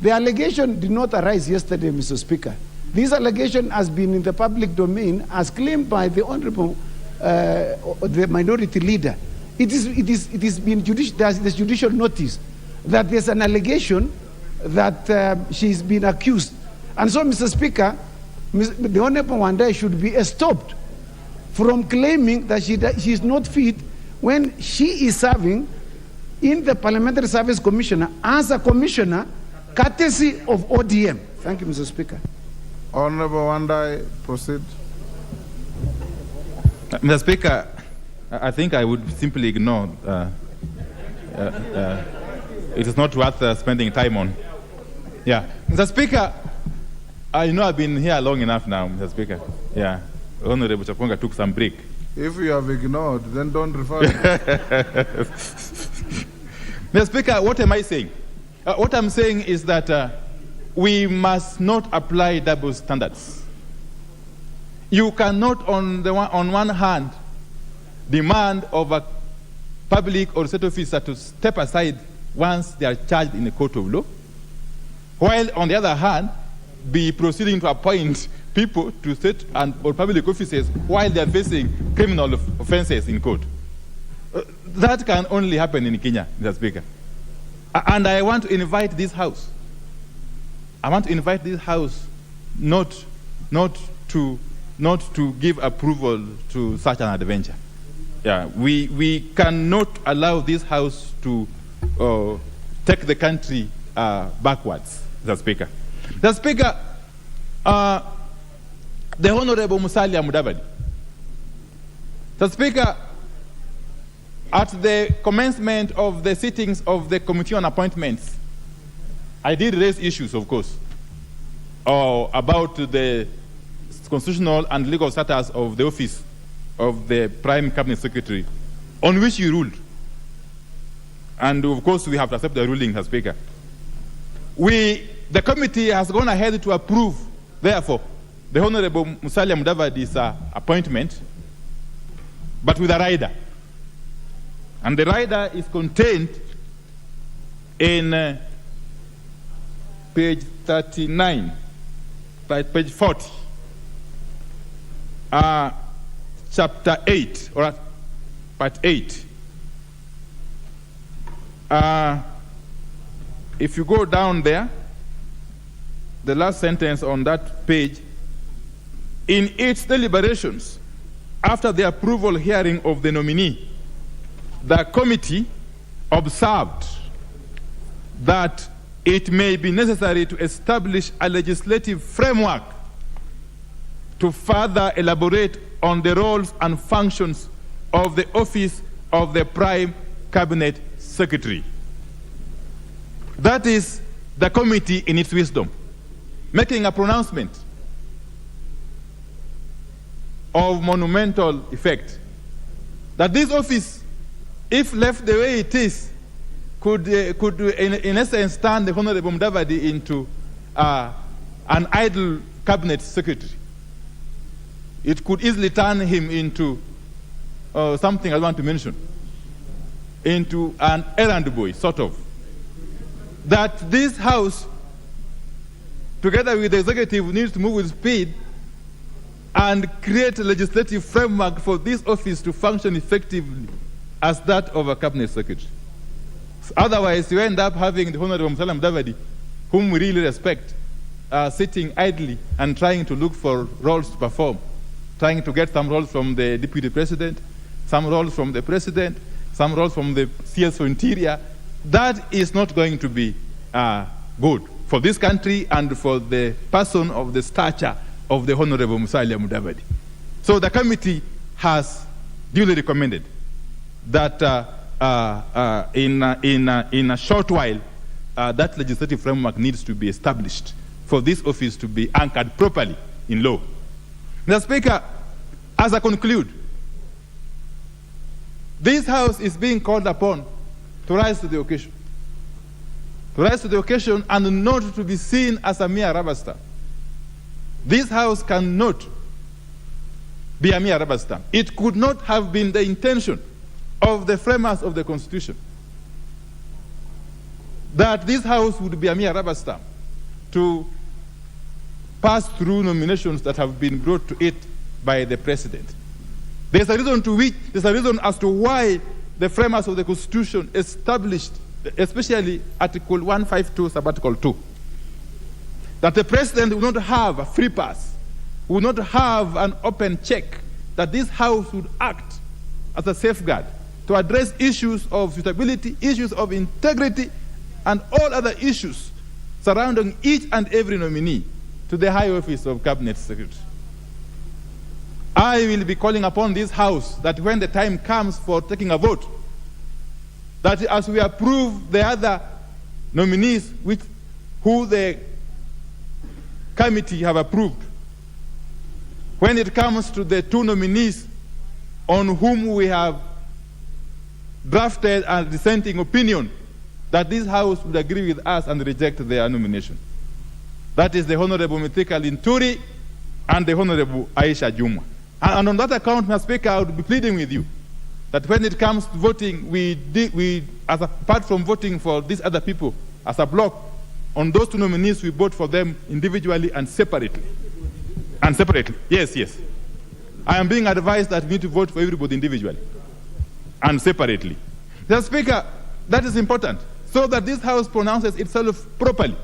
The allegation did not arise yesterday, Mr. Speaker. This allegation has been in the public domain as claimed by the Honorable the minority leader. It is been there's judicial notice that there's an allegation that she's been accused. And so, Mr. Speaker, the Honorable Wandai should be stopped from claiming that she is not fit when she is serving in the Parliamentary Service Commission as a commissioner, courtesy of ODM. Thank you, Mr. Speaker. Honorable Wandai, proceed. Mr. Speaker, I think I would simply ignore. It is not worth spending time on. Yeah, Mr. Speaker, I know I've been here long enough now, Mr. Speaker. Yeah, Honorable Chepkonga took some break. If you have ignored, then don't refer. Mr. Speaker, what am I saying? What I'm saying is that we must not apply double standards. You cannot, on one hand, demand of a public or state officer to step aside once they are charged in a court of law, while on the other hand, be proceeding to appoint people to state or public offices while they are facing criminal offenses in court. That can only happen in Kenya, Mr. Speaker. And I want to invite this House. I want to invite this House not to give approval to such an adventure. Yeah, we cannot allow this House to take the country backwards, Mr. Speaker. Mr. Speaker, the Honorable Musalia Mudavadi. Mr. Speaker, at the commencement of the sittings of the Committee on Appointments, I did raise issues, of course, about the constitutional and legal status of the office of the Prime Cabinet Secretary, on which you ruled. And of course, we have to accept the ruling, Mr. Speaker. The committee has gone ahead to approve, therefore, the Honorable Musalia Mudavadi's appointment, but with a rider. And the rider is contained in page 39, page 40, chapter 8, or part 8. If you go down there, the last sentence on that page, in its deliberations, after the approval hearing of the nominee, the committee observed that it may be necessary to establish a legislative framework to further elaborate on the roles and functions of the office of the Prime Cabinet Secretary. That is the committee in its wisdom, making a pronouncement of monumental effect that this office, if left the way it is, could in essence turn the Honorable Mudavadi into an idle cabinet secretary. It could easily turn him into something I want to mention, into an errand boy, sort of. That this House, together with the executive, needs to move with speed and create a legislative framework for this office to function effectively as that of a cabinet secretary. Otherwise, you end up having the Honorable Musalia Mudavadi, whom we really respect, sitting idly and trying to look for roles to perform, trying to get some roles from the Deputy President, some roles from the President, some roles from the CS for Interior. That is not going to be good for this country and for the person of the stature of the Honorable Musalia Mudavadi. So the committee has duly recommended that in a short while, that legislative framework needs to be established for this office to be anchored properly in law. Mr. Speaker, as I conclude, this House is being called upon to rise to the occasion. To rise to the occasion and not to be seen as a mere rubber stamp. This House cannot be a mere rubber stamp. It could not have been the intention of the framers of the Constitution that this House would be a mere rubber stamp to pass through nominations that have been brought to it by the President. There's a reason as to why the framers of the Constitution established, especially Article 152, Sub-Article 2, that the President will not have a free pass, will not have an open check, that this House would act as a safeguard to address issues of suitability, issues of integrity, and all other issues surrounding each and every nominee to the high office of Cabinet Secretary. I will be calling upon this House that when the time comes for taking a vote, that as we approve the other nominees who the committee have approved, when it comes to the two nominees on whom we have drafted a dissenting opinion, that this House would agree with us and reject their nomination. That is the Honorable Mithika Linturi and the Honorable Aisha Jumwa. And on that account, Mr. Speaker, I would be pleading with you that when it comes to voting, apart from voting for these other people as a block, on those two nominees, we vote for them individually and separately. And separately. Yes, yes. I am being advised that we need to vote for everybody individually and separately. Mr. Speaker, that is important, so that this House pronounces itself properly.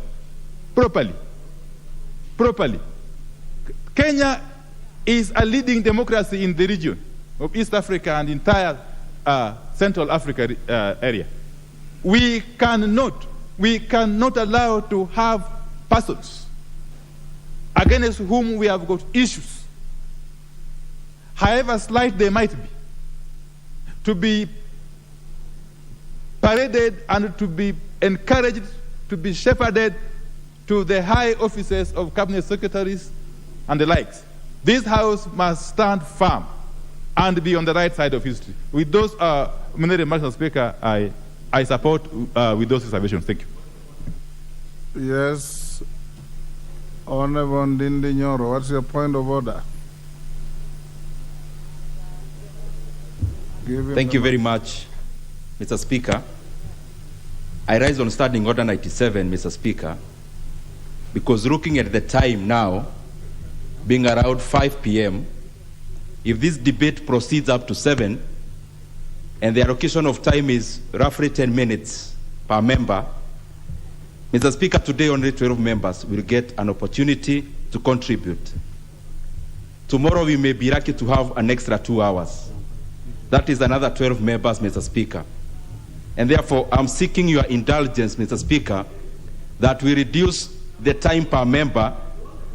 Kenya is a leading democracy in the region of East Africa and entire Central Africa area. We cannot allow to have persons against whom we have got issues, however slight they might be, to be paraded and to be encouraged, to be shepherded to the high offices of cabinet secretaries and the likes. This House must stand firm and be on the right side of history. With those many remarks, Mr. Speaker, I support with those observations. Thank you. Yes. Honorable Ndindi Nyoro, what's your point of order? Thank you very much, Mr. Speaker. I rise on Standing Order 97, Mr. Speaker, because looking at the time now, being around 5 p.m., if this debate proceeds up to 7, and the allocation of time is roughly 10 minutes per member, Mr. Speaker, today only 12 members will get an opportunity to contribute tomorrow we may be lucky to have an extra 2 hours. That is another 12 members, Mr. Speaker. And therefore, I'm seeking your indulgence, Mr. Speaker, that we reduce the time per member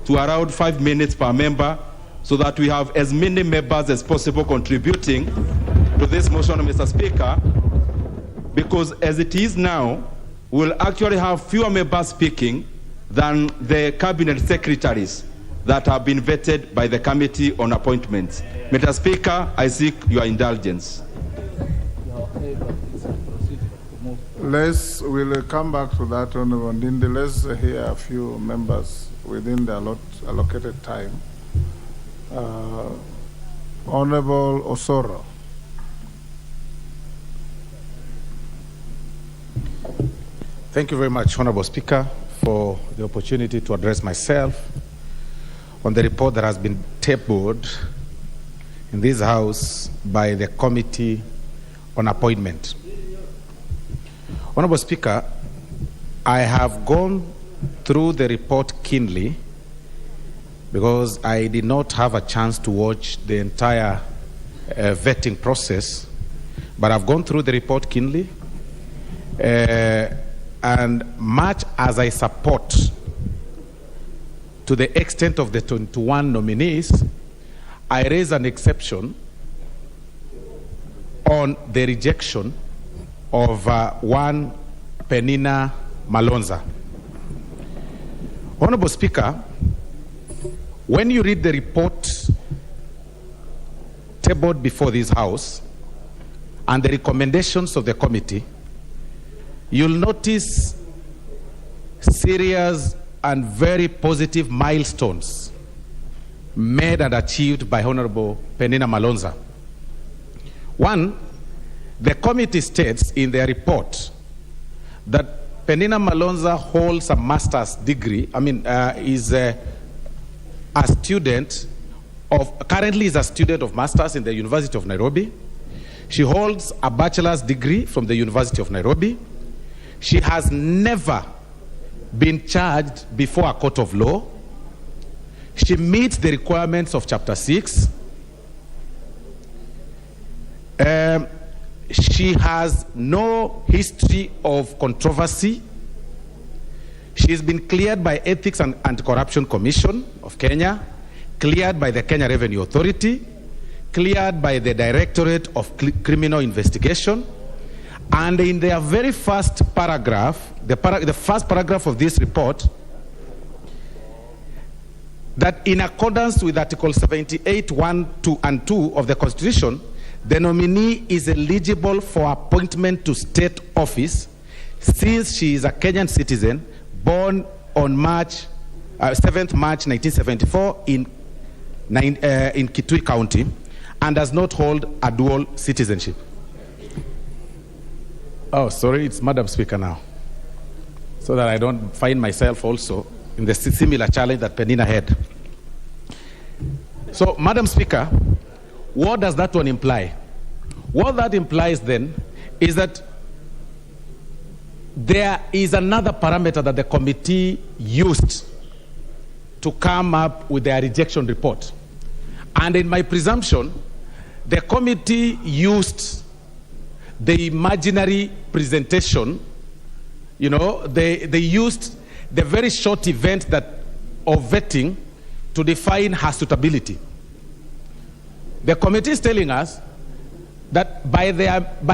to around 5 minutes per member, so that we have as many members as possible contributing to this motion, Mr. Speaker, because as it is now, we'll actually have fewer members speaking than the cabinet secretaries that have been vetted by the Committee on Appointments. Mr. Speaker, I seek your indulgence. We'll come back to that, Honorable Ndindi. Let's hear a few members within the allocated time. Honorable Osoro. Thank you very much, Honorable Speaker, for the opportunity to address myself on the report that has been tabled in this House by the Committee on Appointment. Honorable Speaker, I have gone through the report keenly because I did not have a chance to watch the entire vetting process, but I've gone through the report keenly, and much as I support to the extent of the 21 nominees, I raise an exception on the rejection of one Penina Malonza. Honorable Speaker, when you read the report tabled before this House and the recommendations of the committee, you'll notice serious and very positive milestones made and achieved by Honorable Penina Malonza. One, the committee states in their report that Penina Malonza holds a master's degree, is a student of, currently is a student of master's in the University of Nairobi. She holds a bachelor's degree from the University of Nairobi. She has never been charged before a court of law. She meets the requirements of Chapter 6. She has no history of controversy. She has been cleared by Ethics and Anti-Corruption Commission of Kenya, cleared by the Kenya Revenue Authority, cleared by the Directorate of Criminal Investigation, and in their very first paragraph, the first paragraph of this report, that in accordance with Article 78, 1, 2, and 2 of the Constitution, the nominee is eligible for appointment to state office since she is a Kenyan citizen born on 7th March 1974 in Kitui County and does not hold a dual citizenship. Oh, sorry, it's Madam Speaker now, so that I don't find myself also in the similar challenge that Penina had. So, Madam Speaker, what does that one imply? What that implies then is that there is another parameter that the committee used to come up with their rejection report. And in my presumption, the committee used the imaginary presentation, they used the very short event of vetting to define her suitability. The committee is telling us that by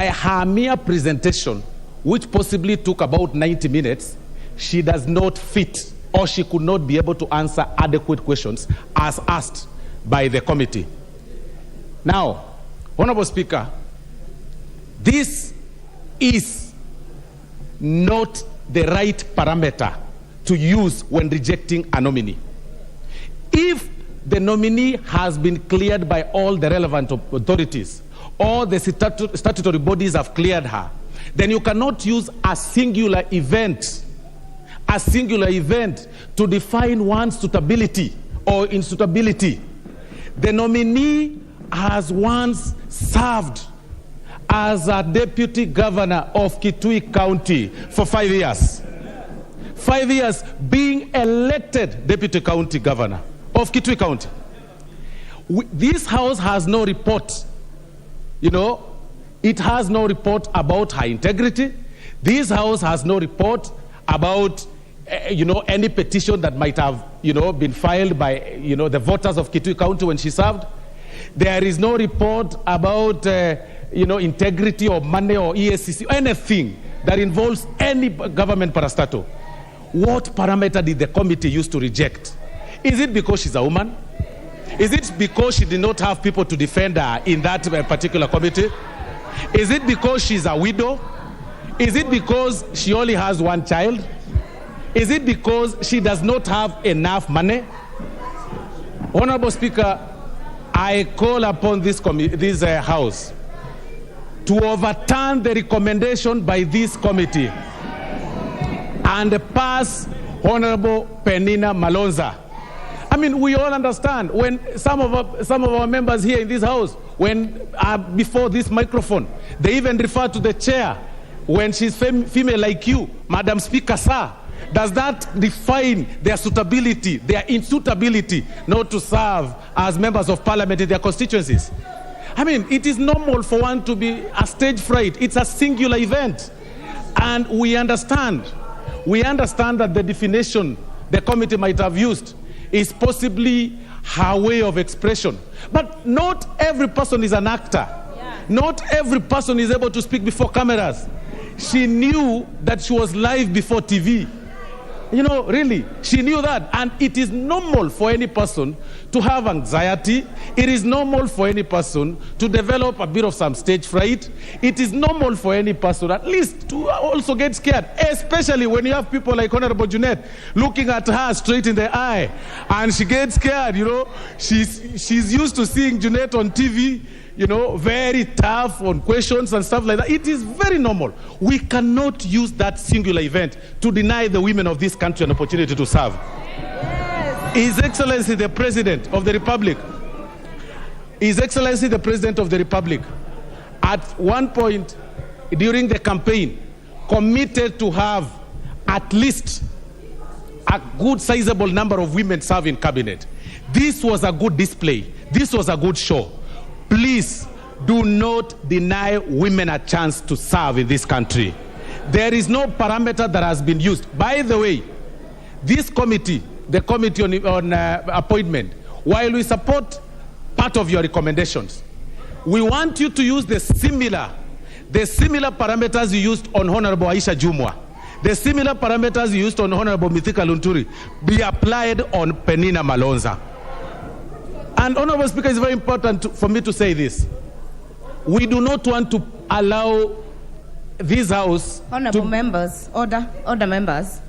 her mere presentation, which possibly took about 90 minutes, she does not fit, or she could not be able to answer adequate questions as asked by the committee. Now, Honorable Speaker, this is not the right parameter to use when rejecting a nominee. If the nominee has been cleared by all the relevant authorities, or the statutory bodies have cleared her, then you cannot use a singular event to define one's suitability or insuitability. The nominee has once served as a deputy governor of Kitui County for 5 years. 5 years being elected deputy county governor of Kitui County. This house has no report. You know, it has no report about her integrity. This house has no report about, any petition that might have, been filed by, the voters of Kitui County when she served. There is no report about, integrity or money or EACC, anything that involves any government parastatal. What parameter did the committee use to reject? Is it because she's a woman? Is it because she did not have people to defend her in that particular committee? Is it because she's a widow? Is it because she only has one child? Is it because she does not have enough money? Honorable Speaker, I call upon this House to overturn the recommendation by this committee and pass Honorable Penina Malonza. I mean, we all understand when some of our members here in this House, when before this microphone, they even refer to the chair when she's female like you, Madam Speaker, sir. Does that define their suitability, their insuitability not to serve as members of parliament in their constituencies? I mean, it is normal for one to be a stage fright. It's a singular event. And we understand that the definition the committee might have used is possibly her way of expression. But not every person is an actor. Yeah. Not every person is able to speak before cameras. She knew that she was live before TV. Really, she knew that. And it is normal for any person to have anxiety. It is normal for any person to develop a bit of some stage fright. It is normal for any person at least to also get scared, especially when you have people like Honorable Junet looking at her straight in the eye and she gets scared. She's used to seeing Junet on TV, very tough on questions and stuff like that. It is very normal. We cannot use that singular event to deny the women of this country an opportunity to serve. Yes. His Excellency the President of the Republic, at one point during the campaign, committed to have at least a good sizable number of women serve in cabinet. This was a good display. This was a good show. Please do not deny women a chance to serve in this country. There is no parameter that has been used. By the way, this committee, the committee on appointment, while we support part of your recommendations, we want you to use the similar parameters you used on Honorable Aisha Jumwa, the similar parameters you used on Honorable Mithika Lunturi, be applied on Penina Malonza. And Honorable Speaker, it's very important for me to say this. We do not want to allow this House Honorable members, order members,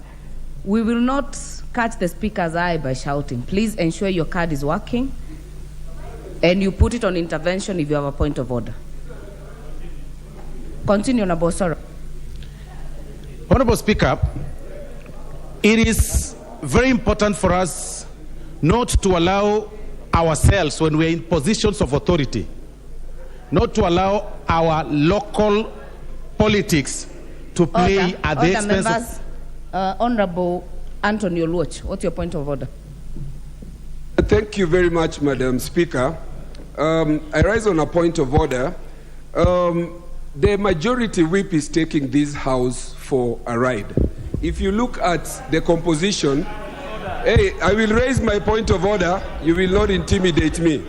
we will not catch the Speaker's eye by shouting. Please ensure your card is working and you put it on intervention if you have a point of order. Continue, Honorable Soro. Honorable Speaker, it is very important for us not to allow ourselves, when we're in positions of authority, not to allow our local politics to play at the expense members, Honorable Anthony Oluoch, what's your point of order? Thank you very much, Madam Speaker. I rise on a point of order. The majority whip is taking this House for a ride. If you look at the composition, hey, I will raise my point of order. You will not intimidate me.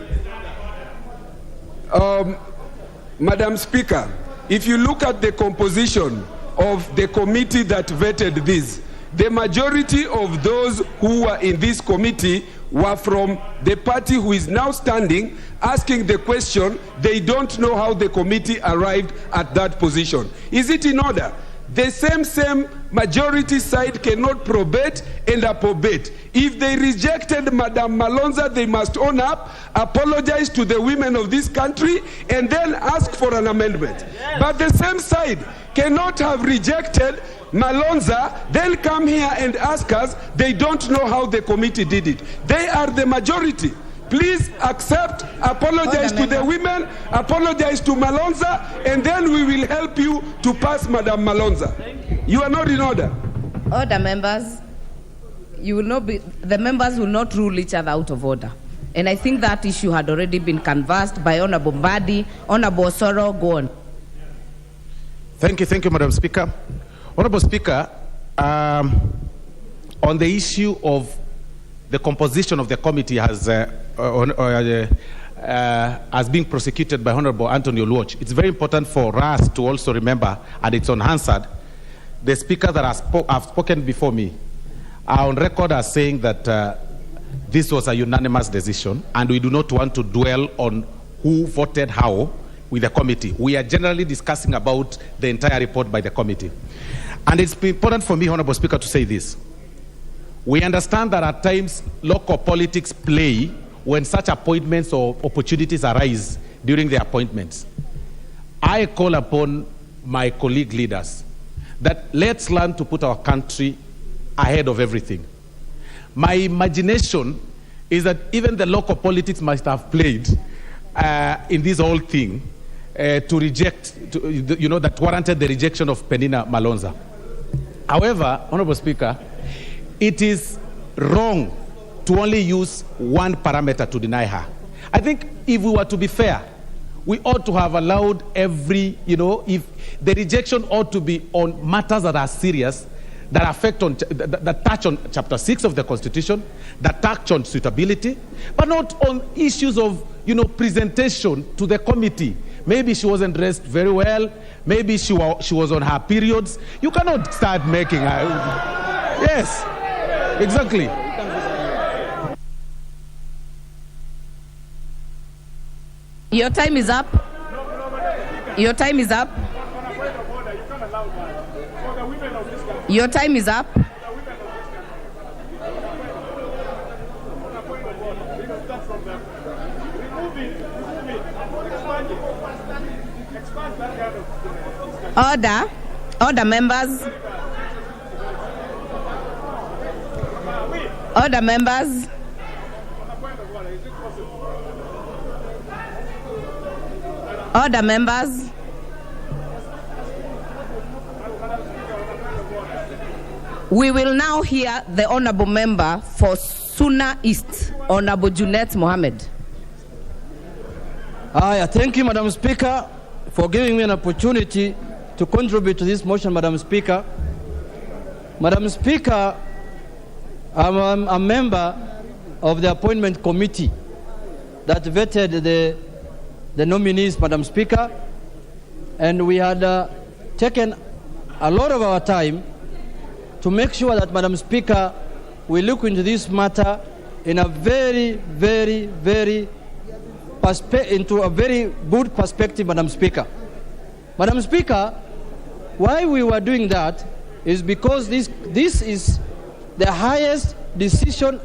Madam Speaker, if you look at the composition of the committee that vetted this, the majority of those who were in this committee were from the party who is now standing, asking the question. They don't know how the committee arrived at that position. Is it in order? The same majority side cannot probate and approbate. If they rejected Madam Malonza, they must own up, apologize to the women of this country, and then ask for an amendment. Yes. But the same side cannot have rejected Malonza, then come here and ask us. They don't know how the committee did it. They are the majority. Please accept, apologize to the women, apologize to Malonza, and then we will help you to pass Madam Malonza. You are not in order. Order, members. You will not be, the members will not rule each other out of order. And I think that issue had already been canvassed by Honorable Mbadi. Honorable Osoro, go on. Thank you, Madam Speaker. Honorable Speaker, on the issue of the composition of the committee as being prosecuted by Honorable Anthony Oluoch, it's very important for us to also remember, and it's on Hansard, the speakers that have spoken before me are on record as saying that this was a unanimous decision, and we do not want to dwell on who voted how with the committee. We are generally discussing about the entire report by the committee. And it's important for me, Honorable Speaker, to say this. We understand that at times local politics play when such appointments or opportunities arise during the appointments. I call upon my colleague leaders that let's learn to put our country ahead of everything. My imagination is that even the local politics must have played in this whole thing to reject, that warranted the rejection of Penina Malonza. However, Honorable Speaker, it is wrong to only use one parameter to deny her. I think if we were to be fair, we ought to have allowed every, if the rejection ought to be on matters that are serious, that affect that touch on Chapter 6 of the Constitution, that touch on suitability, but not on issues of, presentation to the committee. Maybe she wasn't dressed very well. Maybe she was on her periods. You cannot start making her. Yes, exactly. Your time is up. Your time is up. Your time is up. Order. Order, members. Order, members. Order, members. We will now hear the Honourable Member for Suna East, Honourable Junet Mohammed. Thank you, Madam Speaker, for giving me an opportunity to contribute to this motion, Madam Speaker. Madam Speaker, I'm a member of the appointment committee that vetted the nominees, Madam Speaker, and we had taken a lot of our time to make sure that, Madam Speaker, we look into this matter in a very into a very good perspective, Madam Speaker. Madam Speaker, why we were doing that is because this is the highest decision-making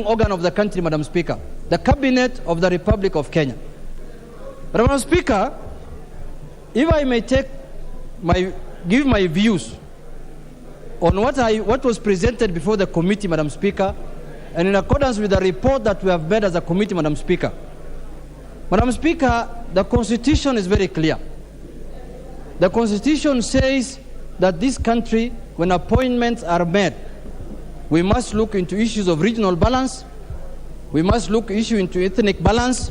organ of the country, Madam Speaker, the Cabinet of the Republic of Kenya. Madam Speaker, if I may give my views on what was presented before the committee, Madam Speaker, and in accordance with the report that we have made as a committee, Madam Speaker. Madam Speaker, the Constitution is very clear. The Constitution says that this country, when appointments are made, we must look into issues of regional balance, we must look into ethnic balance,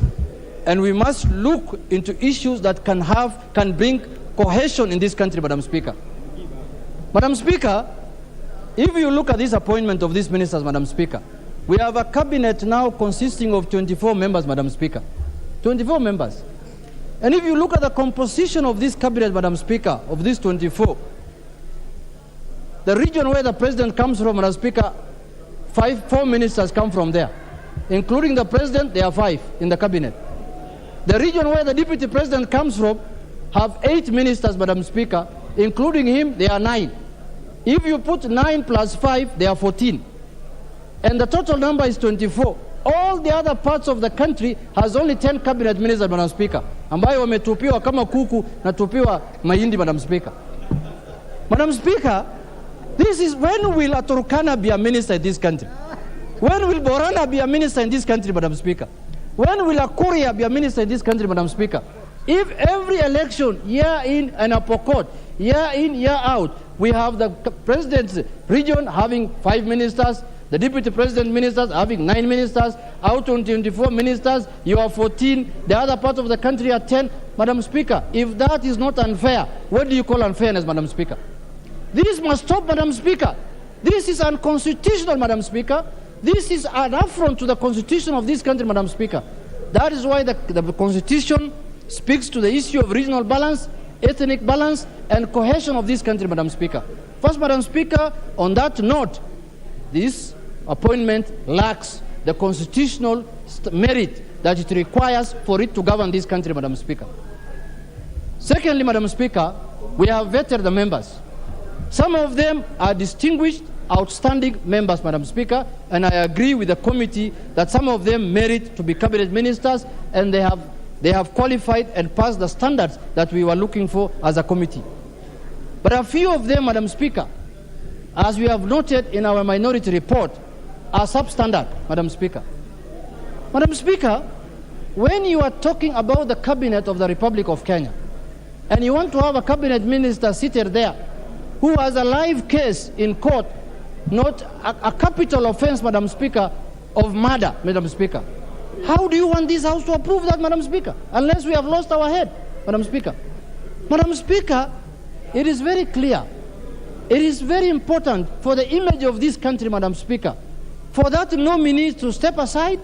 and we must look into issues that can bring cohesion in this country, Madam Speaker. Madam Speaker, if you look at this appointment of these ministers, Madam Speaker, we have a cabinet now consisting of 24 members, Madam Speaker. 24 members. And if you look at the composition of this cabinet, Madam Speaker, of these 24, the region where the president comes from, Madam Speaker, 4 ministers come from there. Including the president, there are 5 in the cabinet. The region where the deputy president comes from have 8 ministers, Madam Speaker. Including him, there are 9. If you put 9 plus 5, there are 14. And the total number is 24. All the other parts of the country has only 10 cabinet ministers, Madam Speaker, ambayo wametupiwa kama kuku na tupiwa mahindi, Madam Speaker. Madam Speaker, this is when will a Turkana be a minister in this country? When will Borana be a minister in this country, Madam Speaker? When will a Korea be a minister in this country, Madam Speaker? If every election, year in and a Pokot, year in, year out, we have the president's region having 5 ministers, The deputy president ministers are having 9 ministers, out of 24 ministers, you are 14, the other part of the country are 10. Madam Speaker, if that is not unfair, what do you call unfairness, Madam Speaker? This must stop, Madam Speaker. This is unconstitutional, Madam Speaker. This is an affront to the constitution of this country, Madam Speaker. That is why the constitution speaks to the issue of regional balance, ethnic balance, and cohesion of this country, Madam Speaker. First, Madam Speaker, on that note, this appointment lacks the constitutional merit that it requires for it to govern this country, Madam Speaker. Secondly, Madam Speaker, we have vetted the members. Some of them are distinguished, outstanding members, Madam Speaker, and I agree with the committee that some of them merit to be cabinet ministers, and they have qualified and passed the standards that we were looking for as a committee. But a few of them, Madam Speaker, as we have noted in our minority report, are substandard, Madam Speaker. Madam Speaker, when you are talking about the cabinet of the Republic of Kenya, and you want to have a cabinet minister seated there who has a live case in court, not a capital offense, Madam Speaker, of murder, Madam Speaker. How do you want this House to approve that, Madam Speaker, unless we have lost our head, Madam Speaker? Madam Speaker, it is very clear. It is very important for the image of this country, Madam Speaker, for that nominee to step aside,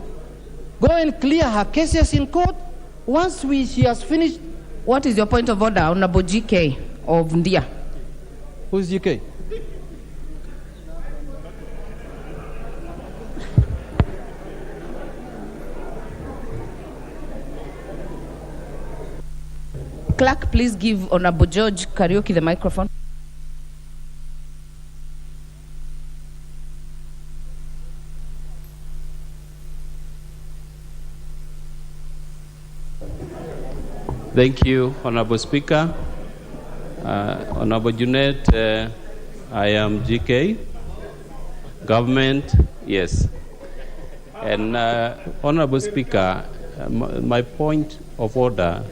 go and clear her cases in court. Once she has finished. What is your point of order, Honorable GK of Ndia? Who is GK? Clerk, please give Honorable George Karaoke the microphone. Thank you, Honorable Speaker. Honorable Junet, I am GK. Government, yes. And Honorable Speaker, my point of order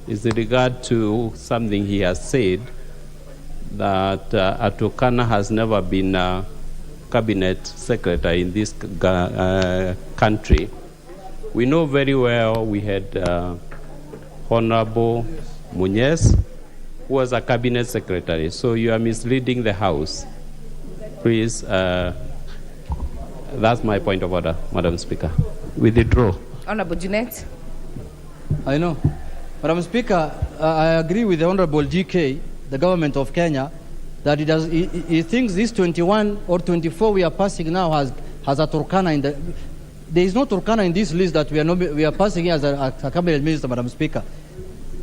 is in regard to something he has said, that Atukana has never been a cabinet secretary in this country. We know very well we had Honorable Munez, who was a cabinet secretary. So you are misleading the House. Please, that's my point of order, Madam Speaker. Withdraw. Honorable Junet. I know. Madam Speaker, I agree with the Honorable GK, the government of Kenya, that he thinks this 21 or 24 we are passing now has a Turkana in the. There is no Turkana in this list that we are passing as a cabinet minister, Madam Speaker.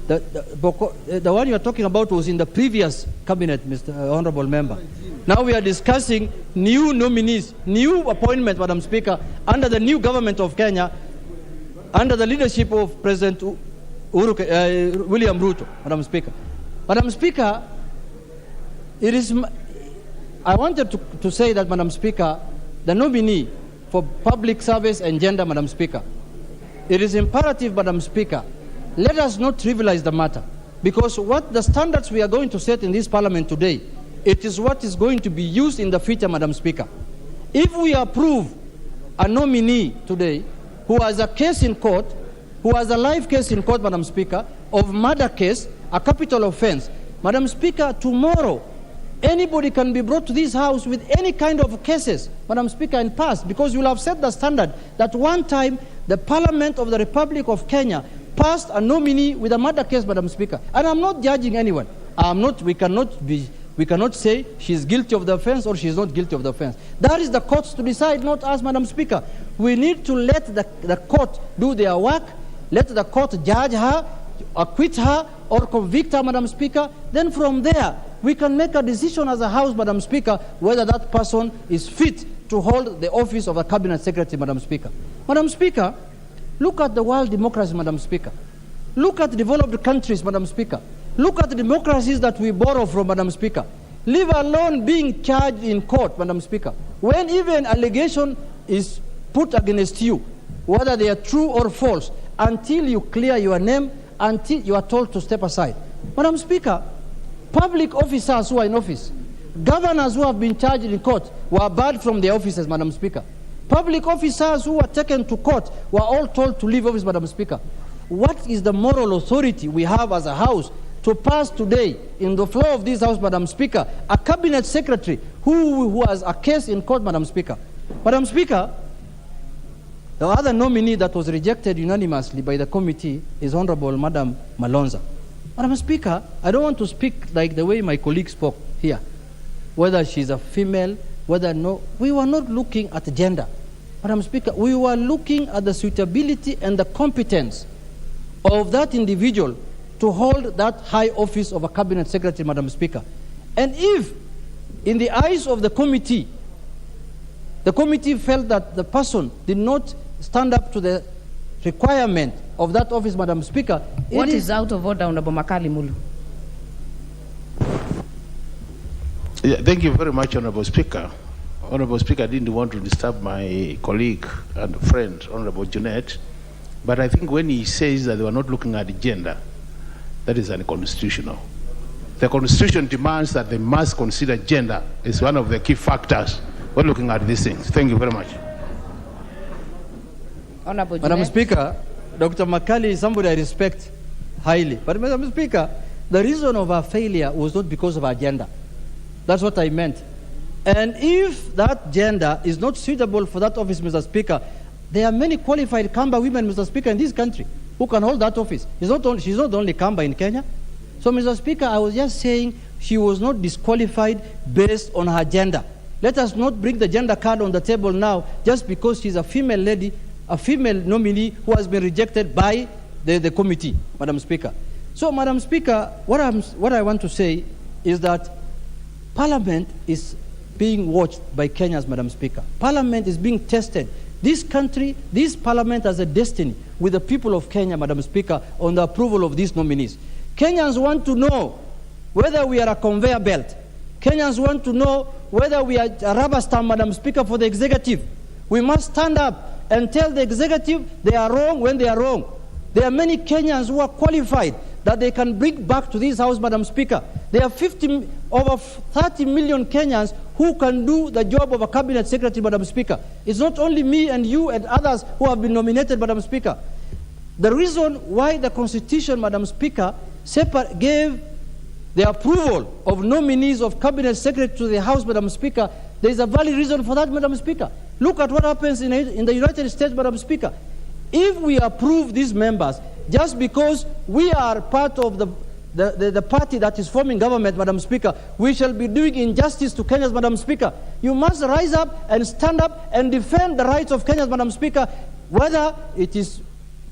The one you are talking about was in the previous cabinet, Mr. Honorable Member. Now we are discussing new nominees, new appointments, Madam Speaker, under the new government of Kenya, under the leadership of President William Ruto, Madam Speaker. Madam Speaker, I wanted to say that, Madam Speaker, the nominee for public service and gender, Madam Speaker, it is imperative, Madam Speaker, let us not trivialize the matter, because what the standards we are going to set in this parliament today, it is what is going to be used in the future, Madam Speaker. If we approve a nominee today who has a case in court, who has a live case in court, Madam Speaker, of murder case, a capital offense, Madam Speaker, tomorrow anybody can be brought to this House with any kind of cases, Madam Speaker, and passed, because you will have set the standard that one time the Parliament of the Republic of Kenya passed a nominee with a murder case, Madam Speaker. And I'm not judging anyone. We cannot say she's guilty of the offense or she's not guilty of the offense. That is the courts to decide, not us, Madam Speaker. We need to let the court do their work, let the court judge her, acquit her, or convict her, Madam Speaker. Then from there, we can make a decision as a House, Madam Speaker, whether that person is fit to hold the office of a cabinet secretary, Madam Speaker. Madam Speaker, look at the world democracy, Madam Speaker. Look at developed countries, Madam Speaker. Look at the democracies that we borrow from, Madam Speaker. Leave alone being charged in court, Madam Speaker. When even allegation is put against you, whether they are true or false, until you clear your name, until you are told to step aside. Madam Speaker, public officers who are in office, Governors who have been charged in court were barred from their offices, Madam Speaker. Public officers who were taken to court were all told to leave office, Madam Speaker. What is the moral authority we have as a House to pass today in the floor of this House, Madam Speaker, a cabinet secretary who has a case in court, Madam Speaker? Madam Speaker, the other nominee that was rejected unanimously by the committee is Honorable Madam Malonza. Madam Speaker, I don't want to speak like the way my colleague spoke here, whether she's a female, whether no. We were not looking at gender. Madam Speaker, we were looking at the suitability and the competence of that individual to hold that high office of a cabinet secretary, Madam Speaker. And if, in the eyes of the committee felt that the person did not stand up to the requirement of that office, Madam Speaker. What is out of order, Honorable Makali Mulu? Yeah, thank you very much, Honorable Speaker. Honorable Speaker, I didn't want to disturb my colleague and friend, Honorable Junet, but I think when he says that they were not looking at gender, that is unconstitutional. The Constitution demands that they must consider gender as one of the key factors when looking at these things. Thank you very much. Honorable Madam Junet. Speaker, Dr. Makali is somebody I respect highly. But Madam Speaker, the reason of our failure was not because of our gender. That's what I meant. And if that gender is not suitable for that office, Mr. Speaker, there are many qualified Kamba women, Mr. Speaker, in this country who can hold that office. She's not the only Kamba in Kenya. So, Mr. Speaker, I was just saying she was not disqualified based on her gender. Let us not bring the gender card on the table now just because she's a female lady, a female nominee who has been rejected by the committee, Madam Speaker. So, Madam Speaker, what I want to say is that Parliament is being watched by Kenyans, Madam Speaker. Parliament is being tested. This country, this Parliament has a destiny with the people of Kenya, Madam Speaker, on the approval of these nominees. Kenyans want to know whether we are a conveyor belt. Kenyans want to know whether we are a rubber stamp, Madam Speaker, for the executive. We must stand up and tell the executive they are wrong when they are wrong. There are many Kenyans who are qualified that they can bring back to this House, Madam Speaker. There are over 30 million Kenyans who can do the job of a cabinet secretary, Madam Speaker. It's not only me and you and others who have been nominated, Madam Speaker. The reason why the Constitution, Madam Speaker, gave the approval of nominees of cabinet secretary to the House, Madam Speaker, there is a valid reason for that, Madam Speaker. Look at what happens in the United States, Madam Speaker. If we approve these members just because we are part of the party that is forming government, Madam Speaker, we shall be doing injustice to Kenyans, Madam Speaker. You must rise up and stand up and defend the rights of Kenyans, Madam Speaker, whether it is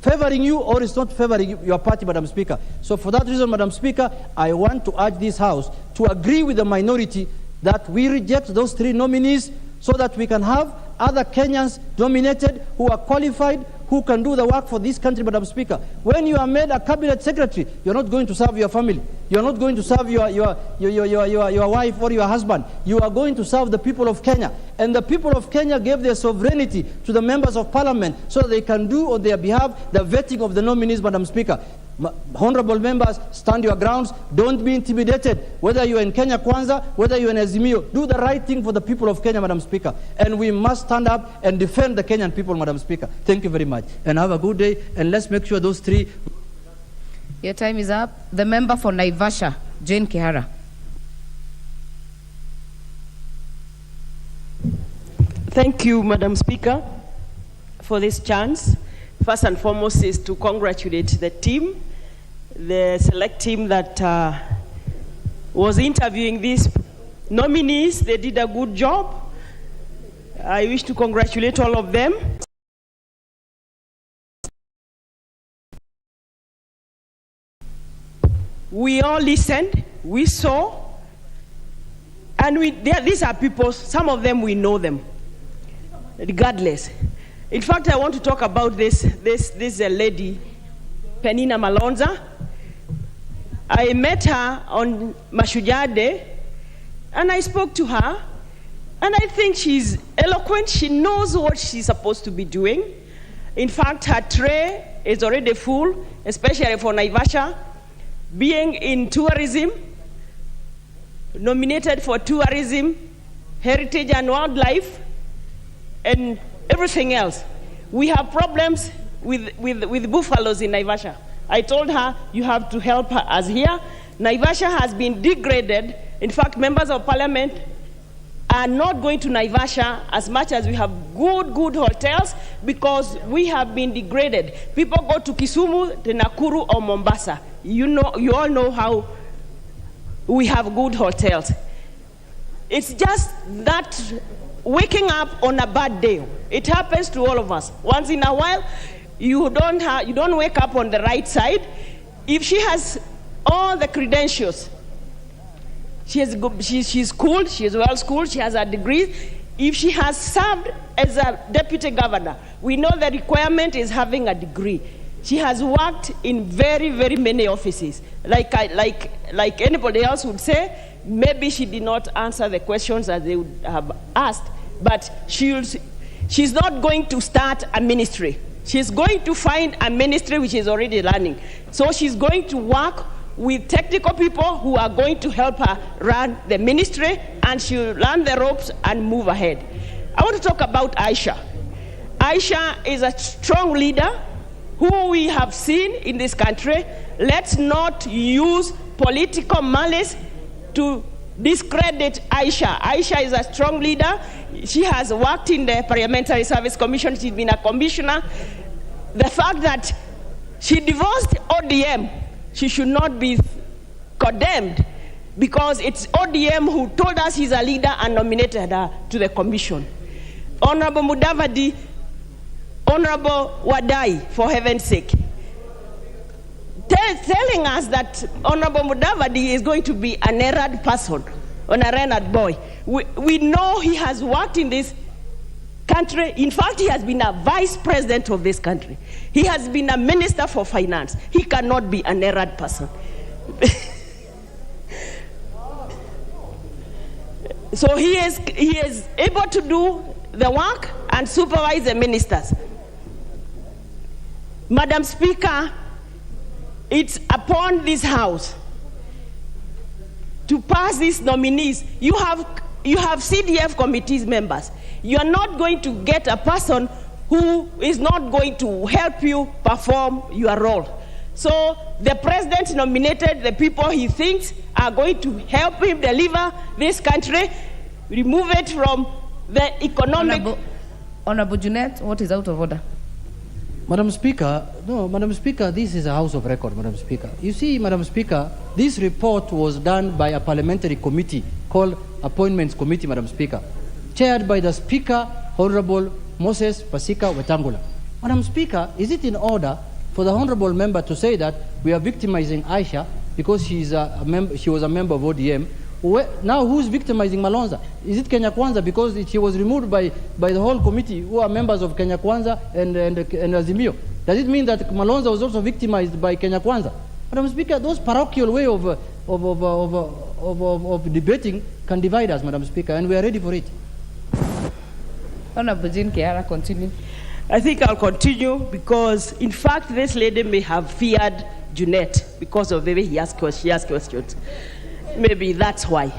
favoring you or it's not favoring your party, Madam Speaker. So for that reason, Madam Speaker, I want to urge this House to agree with the minority that we reject those 3 nominees so that we can have other Kenyans nominated who are qualified, who can do the work for this country, Madam Speaker. When you are made a cabinet secretary, you're not going to serve your family. You're not going to serve your wife or your husband. You are going to serve the people of Kenya. And the people of Kenya gave their sovereignty to the members of parliament so that they can do on their behalf the vetting of the nominees, Madam Speaker. Honorable members, stand your grounds. Don't be intimidated. Whether you're in Kenya Kwanza, whether you're in Azimio, do the right thing for the people of Kenya, Madam Speaker. And we must stand up and defend the Kenyan people, Madam Speaker. Thank you very much. And have a good day. And let's make sure those 3... Your time is up. The member for Naivasha, Jane Kihara. Thank you, Madam Speaker, for this chance. First and foremost is to congratulate the team, the select team that was interviewing these nominees. They did a good job. I wish to congratulate all of them. We all listened, we saw, and these are people, some of them we know them, regardless. In fact, I want to talk about this lady, Penina Malonza. I met her on Mashujaa Day, and I spoke to her, and I think she's eloquent. She knows what she's supposed to be doing. In fact, her tray is already full, especially for Naivasha. Being in tourism, nominated for tourism, heritage and wildlife, and everything else. We have problems with buffaloes in Naivasha. I told her, you have to help us here. Naivasha has been degraded. In fact, members of parliament are not going to Naivasha as much as we have good hotels because we have been degraded. People go to Kisumu, to Nakuru, or Mombasa. You all know how we have good hotels. It's just that waking up on a bad day. It happens to all of us. Once in a while, you don't wake up on the right side. If she has all the credentials, she's schooled, she's well schooled, she has a degree. If she has served as a deputy governor, we know the requirement is having a degree. She has worked in very many offices. Like anybody else would say, maybe she did not answer the questions that they would have asked, but she's not going to start a ministry. She's going to find a ministry which is already running. So she's going to work with technical people who are going to help her run the ministry, and she'll learn the ropes and move ahead. I want to talk about Aisha. Aisha is a strong leader who we have seen in this country. Let's not use political malice to discredit Aisha. Aisha is a strong leader. She has worked in the Parliamentary Service Commission. She's been a commissioner. The fact that she divorced ODM, she should not be condemned because it's ODM who told us he's a leader and nominated her to the commission. Honorable Mudavadi, Honorable Wadai, for heaven's sake, telling us that Honorable Mudavadi is going to be an errand person, an errand boy. We know he has worked in this country. In fact, he has been a vice president of this country. He has been a minister for finance. He cannot be an errand person. So he is able to do the work and supervise the ministers. Madam Speaker, it's upon this House to pass these nominees. You have CDF committees members. You are not going to get a person who is not going to help you perform your role. So the president nominated the people he thinks are going to help him deliver this country, remove it from the economic... Honorable Jeanette, what is out of order? Madam Speaker, this is a House of Record, Madam Speaker. You see, Madam Speaker, this report was done by a parliamentary committee called Appointments Committee, Madam Speaker, chaired by the Speaker, Honorable Moses Pasika Wetangula. Madam Speaker, is it in order for the Honorable Member to say that we are victimizing Aisha because she was a member of ODM? Now who's victimizing Malonza? Is it Kenya Kwanza because she was removed by the whole committee who are members of Kenya Kwanza and Azimio? Does it mean that Malonza was also victimized by Kenya Kwanza? Madam Speaker, those parochial way of debating can divide us, Madam Speaker, and we are ready for it. Honorable Jean Kiara, continue. I think I'll continue because, in fact, this lady may have feared Jeanette because of the way she asked questions. Maybe that's why.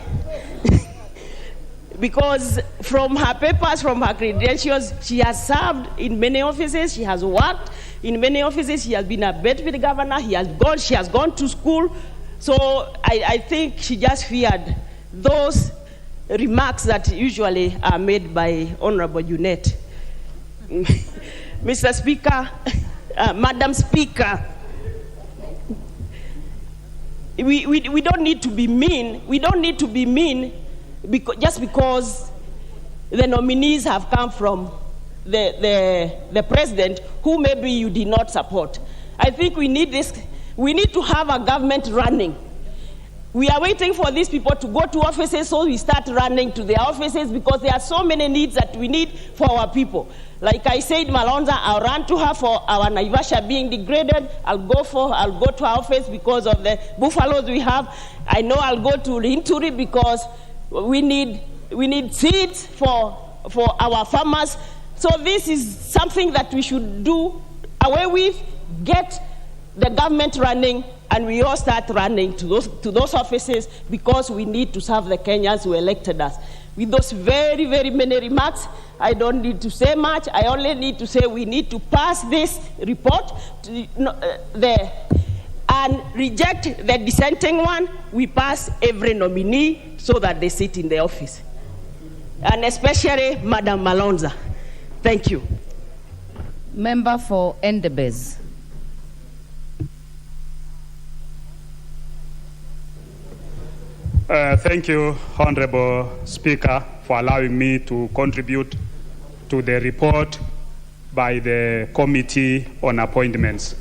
Because from her papers, from her credentials, she has served in many offices, she has worked in many offices, she has been a deputy governor, she has gone to school. So I think she just feared those remarks that usually are made by Honorable Jeanette. Mr. Speaker, Madam Speaker, we don't need to be mean. We don't need to be mean just because the nominees have come from the president who maybe you did not support. I think we need this. We need to have a government running. We are waiting for these people to go to offices, so we start running to their offices because there are so many needs that we need for our people. Like I said, Malonza, I'll run to her for our Naivasha being degraded. I'll go to her office because of the buffaloes we have. I know I'll go to Linturi because we need seeds for our farmers. So this is something that we should do away with, get the government running, and we all start running to those offices because we need to serve the Kenyans who elected us. With those very, very many remarks, I don't need to say much. I only need to say we need to pass this report and reject the dissenting one. We pass every nominee so that they sit in the office. And especially Madam Malonza. Thank you. Member for Endebess. Thank you, Honorable Speaker, for allowing me to contribute to the report by the Committee on Appointments.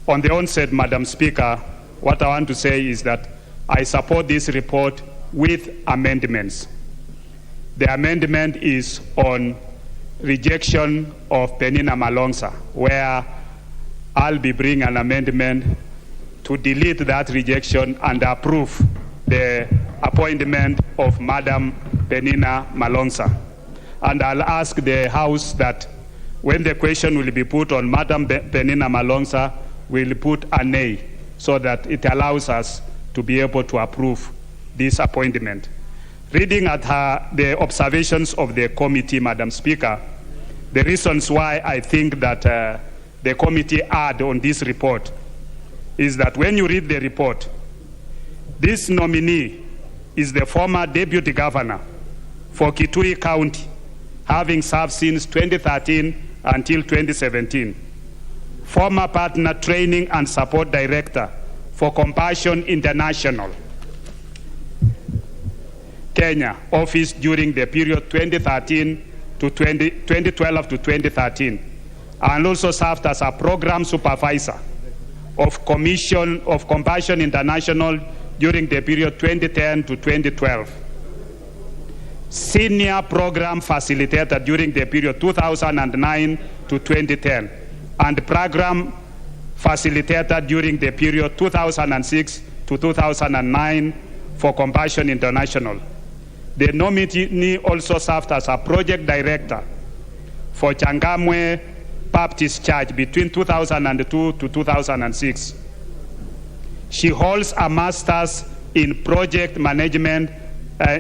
On the onset, Madam Speaker, what I want to say is that I support this report with amendments. The amendment is on rejection of Penina Malonza, where I'll be bringing an amendment to delete that rejection and approve the appointment of Madam Penina Malonza. And I'll ask the House that when the question will be put on Madam Penina Malonza, we'll put a nay so that it allows us to be able to approve this appointment. Reading at the observations of the committee, Madam Speaker, the reasons why I think that the committee erred on this report is that when you read the report, this nominee is the former deputy governor for Kitui County, having served since 2013 until 2017. Former partner training and support director for Compassion International, Kenya, office during the period 2012 to 2013, and also served as a program supervisor of Compassion International during the period 2010 to 2012. Senior program facilitator during the period 2009 to 2010, and program facilitator during the period 2006 to 2009 for Compassion International. The nominee also served as a project director for Changamwe Baptist Church between 2002 to 2006. She holds a master's in project management,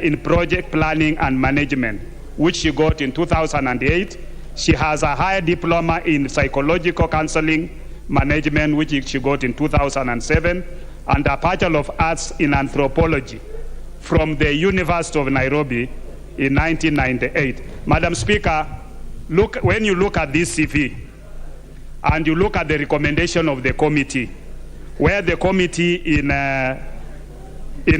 in project planning and management, which she got in 2008. She has a higher diploma in psychological counseling management, which she got in 2007, and a Bachelor of Arts in anthropology from the University of Nairobi in 1998. Madam Speaker, when you look at this CV and you look at the recommendation of the committee, where the committee in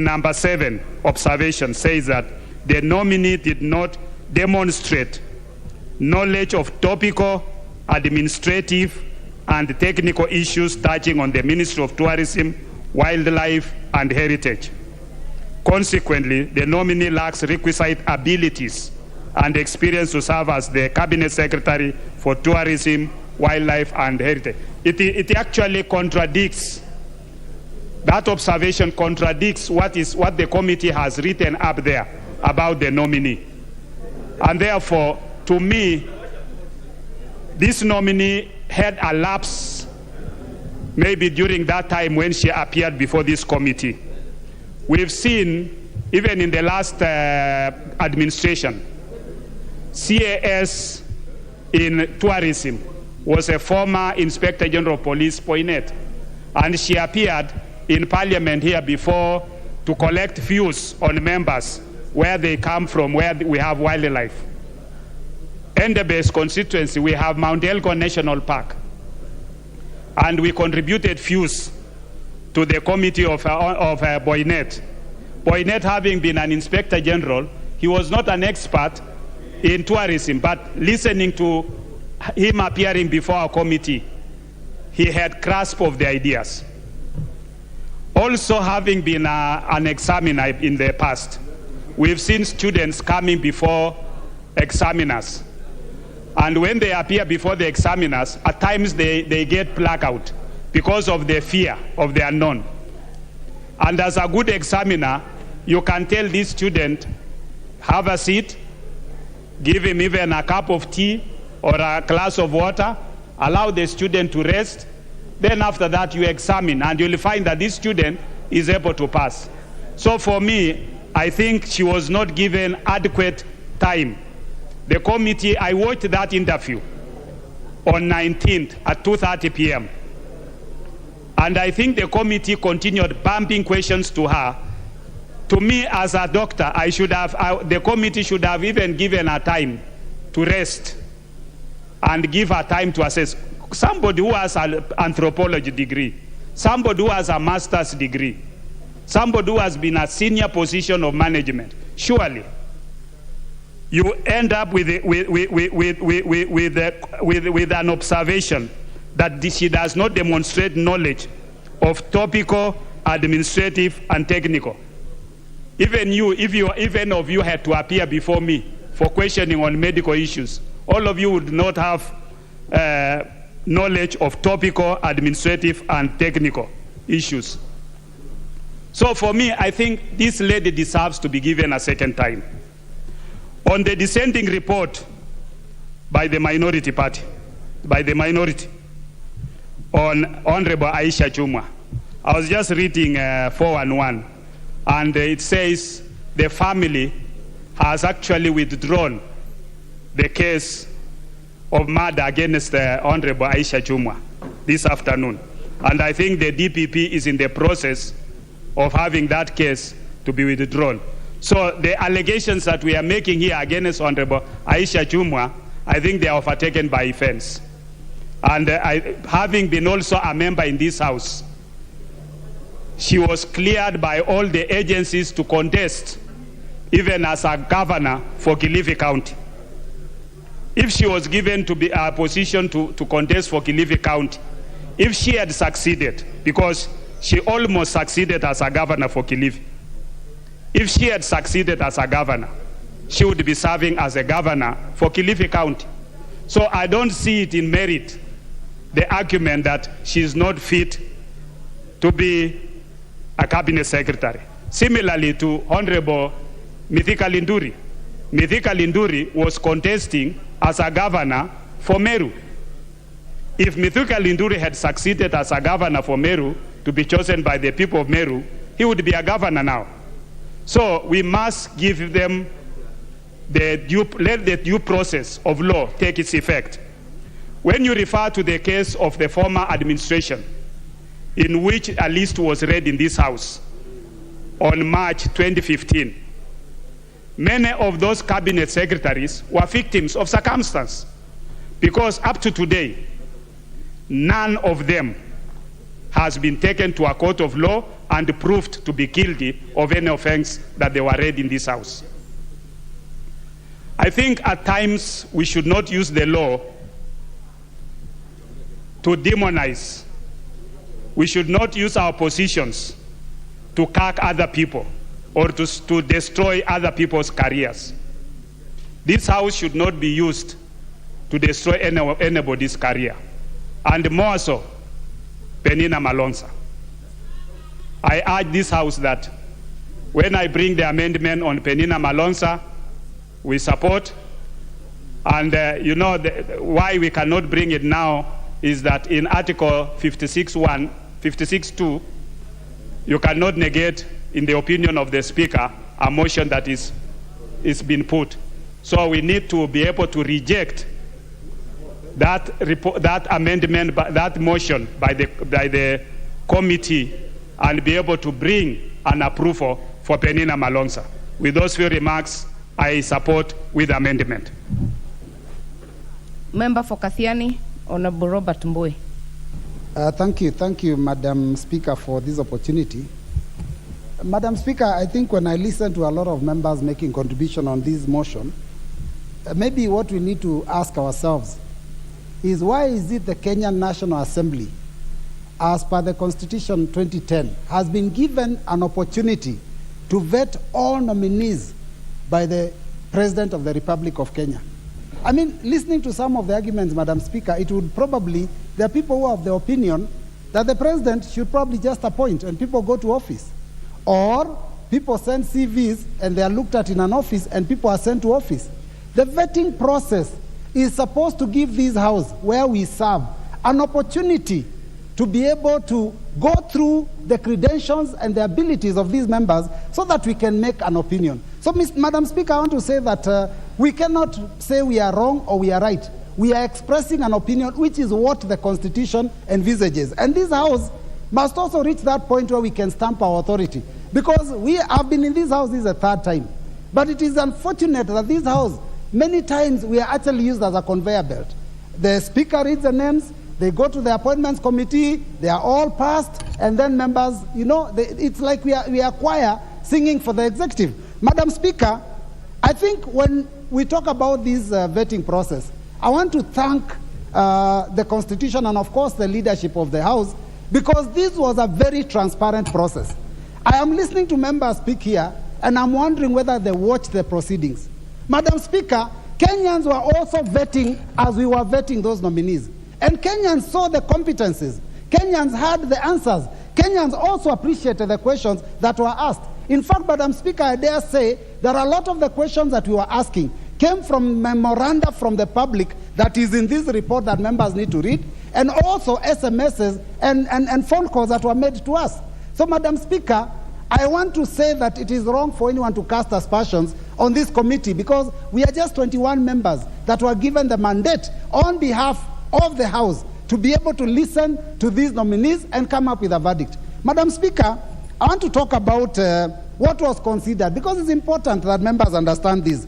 number 7 observation says that the nominee did not demonstrate knowledge of topical, administrative, and technical issues touching on the Ministry of Tourism, Wildlife, and Heritage. Consequently, the nominee lacks requisite abilities and experience to serve as the Cabinet Secretary for Tourism, Wildlife, and Heritage. It actually contradicts. That observation contradicts what the committee has written up there about the nominee. And therefore, to me, this nominee had a lapse maybe during that time when she appeared before this committee. We've seen, even in the last administration, CAS in tourism was a former Inspector General of Police, Poinet, and she appeared in Parliament here before to collect views on members, where they come from, where we have wildlife. In the base constituency, we have Mount Elgon National Park, and we contributed views to the committee of Poinet. Poinet, having been an Inspector General, he was not an expert in tourism, but listening to him appearing before our committee, he had grasp of the ideas. Also, having been an examiner in the past, we've seen students coming before examiners. And when they appear before the examiners, at times they get blackout because of the fear of the unknown. And as a good examiner, you can tell this student, have a seat, give him even a cup of tea or a glass of water, allow the student to rest, Then after that, you examine, and you'll find that this student is able to pass. So for me, I think she was not given adequate time. The committee, I watched that interview on 19th at 2:30 p.m. And I think the committee continued bumping questions to her. To me, as a doctor, the committee should have even given her time to rest and give her time to assess. Somebody who has an anthropology degree, somebody who has a master's degree, somebody who has been a senior position of management, surely you end up with an observation that she does not demonstrate knowledge of topical, administrative, and technical. Even you, if any of you had to appear before me for questioning on medical issues, all of you would not have knowledge of topical, administrative, and technical issues. So for me, I think this lady deserves to be given a second time. On the dissenting report by the minority party, on Honorable Aisha Jumwa, I was just reading 411, and it says the family has actually withdrawn the case of murder against Honorable Aisha Jumwa this afternoon. And I think the DPP is in the process of having that case to be withdrawn. So the allegations that we are making here against Honorable Aisha Jumwa, I think they are overtaken by offense. And having been also a member in this house, she was cleared by all the agencies to contest, even as a governor for Kilifi County. If she was given to be a position to contest for Kilifi County, if she had succeeded, because she almost succeeded as a governor for Kilifi, if she had succeeded as a governor, she would be serving as a governor for Kilifi County. So I don't see it in merit, the argument that she is not fit to be a cabinet secretary. Similarly to Honorable Mithika Linduri. Mithika Linduri was contesting as a governor for Meru. If Mithika Linduri had succeeded as a governor for Meru to be chosen by the people of Meru, he would be a governor now. So we must give them let the due process of law take its effect. When you refer to the case of the former administration, in which a list was read in this house on March 2015, many of those cabinet secretaries were victims of circumstance, because up to today, none of them has been taken to a court of law and proved to be guilty of any offense that they were read in this house. I think at times we should not use the law to demonize. We should not use our positions to cark other people or to destroy other people's careers. This house should not be used to destroy anybody's career. And more so, Penina Malonza. I urge this house that when I bring the amendment on Penina Malonza, we support. And why we cannot bring it now is that in Article 56.1, 56.2, you cannot negate, in the opinion of the Speaker, a motion that is been put. So we need to be able to reject that amendment, that motion by the committee, and be able to bring an approval for Penina Malonza. With those few remarks, I support with amendment. Member for Kathiani, Honorable Robert Mbowe. Thank you, Madam Speaker, for this opportunity. Madam Speaker, I think when I listen to a lot of members making contribution on this motion, maybe what we need to ask ourselves is, why is it the Kenyan National Assembly, as per the Constitution 2010, has been given an opportunity to vet all nominees by the President of the Republic of Kenya? I mean, listening to some of the arguments, Madam Speaker, it would probably, there are people who have the opinion that the President should probably just appoint and people go to office. Or people send CVs and they are looked at in an office and people are sent to office. The vetting process is supposed to give this house, where we serve, an opportunity to be able to go through the credentials and the abilities of these members so that we can make an opinion. So, Madam Speaker, I want to say that we cannot say we are wrong or we are right. We are expressing an opinion, which is what the Constitution envisages. And this House must also reach that point where we can stamp our authority. Because we have been in this House, this is the third time. But it is unfortunate that this House, many times we are actually used as a conveyor belt. The Speaker reads the names, they go to the appointments committee, they are all passed, and then members, it's like we are choir singing for the executive. Madam Speaker, I think when we talk about this vetting process, I want to thank the Constitution and, of course, the leadership of the House, because this was a very transparent process. I am listening to members speak here, and I'm wondering whether they watched the proceedings. Madam Speaker, Kenyans were also vetting as we were vetting those nominees. And Kenyans saw the competencies. Kenyans heard the answers. Kenyans also appreciated the questions that were asked. In fact, Madam Speaker, I dare say that a lot of the questions that we were asking came from memoranda from the public that is in this report that members need to read, and also SMSs and phone calls that were made to us. So, Madam Speaker, I want to say that it is wrong for anyone to cast aspersions on this committee, because we are just 21 members that were given the mandate on behalf of the House to be able to listen to these nominees and come up with a verdict. Madam Speaker, I want to talk about what was considered, because it's important that members understand this.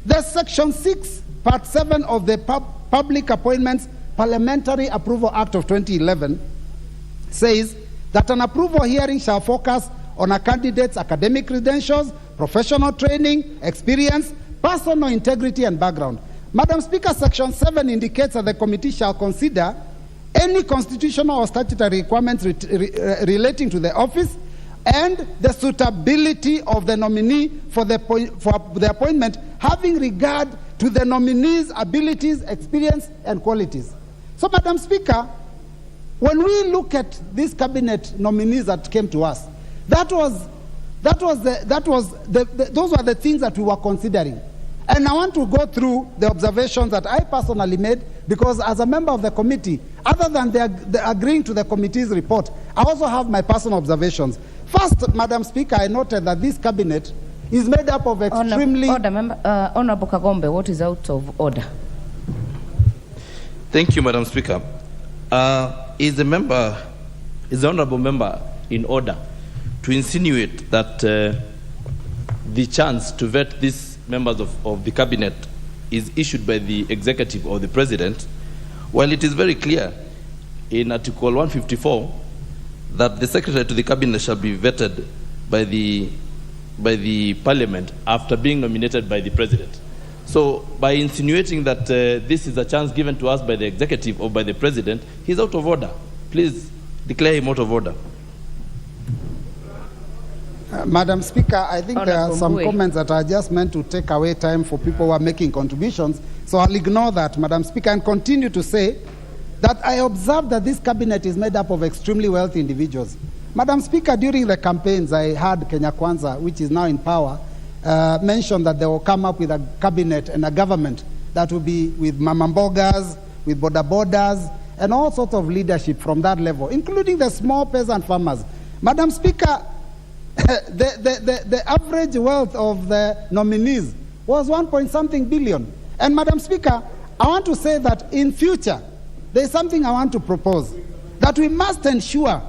The Section 6, Part 7 of the Public Appointments Parliamentary Approval Act of 2011 says that an approval hearing shall focus on a candidate's academic credentials, professional training, experience, personal integrity, and background. Madam Speaker, Section 7 indicates that the committee shall consider any constitutional or statutory requirements relating to the office and the suitability of the nominee for the appointment, having regard to the nominee's abilities, experience, and qualities. So, Madam Speaker, when we look at these cabinet nominees that came to us, those were the things that we were considering. And I want to go through the observations that I personally made, because as a member of the committee, other than the agreeing to the committee's report, I also have my personal observations. First, Madam Speaker, I noted that this cabinet is made up of extremely... Honorable Kagombe, what is out of order? Thank you, Madam Speaker. Is the honorable member in order to insinuate that the chance to vet these members of the cabinet is issued by the executive or the president, while it is very clear in Article 154 that the secretary to the cabinet shall be vetted by the parliament after being nominated by the president. So by insinuating that this is a chance given to us by the executive or by the president, he's out of order. Please declare him out of order. Madam Speaker, I think there are some comments that are just meant to take away time for people who are making contributions. So I'll ignore that, Madam Speaker, and continue to say that I observed that this cabinet is made up of extremely wealthy individuals. Madam Speaker, during the campaigns, I heard Kenya Kwanza, which is now in power, mention that they will come up with a cabinet and a government that will be with mamambogas, with boda-bodas, and all sorts of leadership from that level, including the small peasant farmers. Madam Speaker, the average wealth of the nominees was 1-point-something billion. And Madam Speaker, I want to say that in future, there is something I want to propose, that we must ensure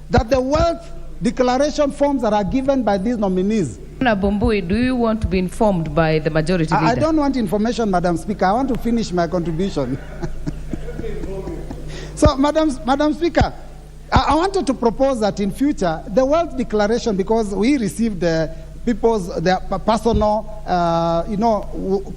that the wealth declaration forms that are given by these nominees. Bumbui, do you want to be informed by the majority leader? I don't want information, Madam Speaker. I want to finish my contribution. So, Madam Speaker, I wanted to propose that in future, the wealth declaration, because we received their personal,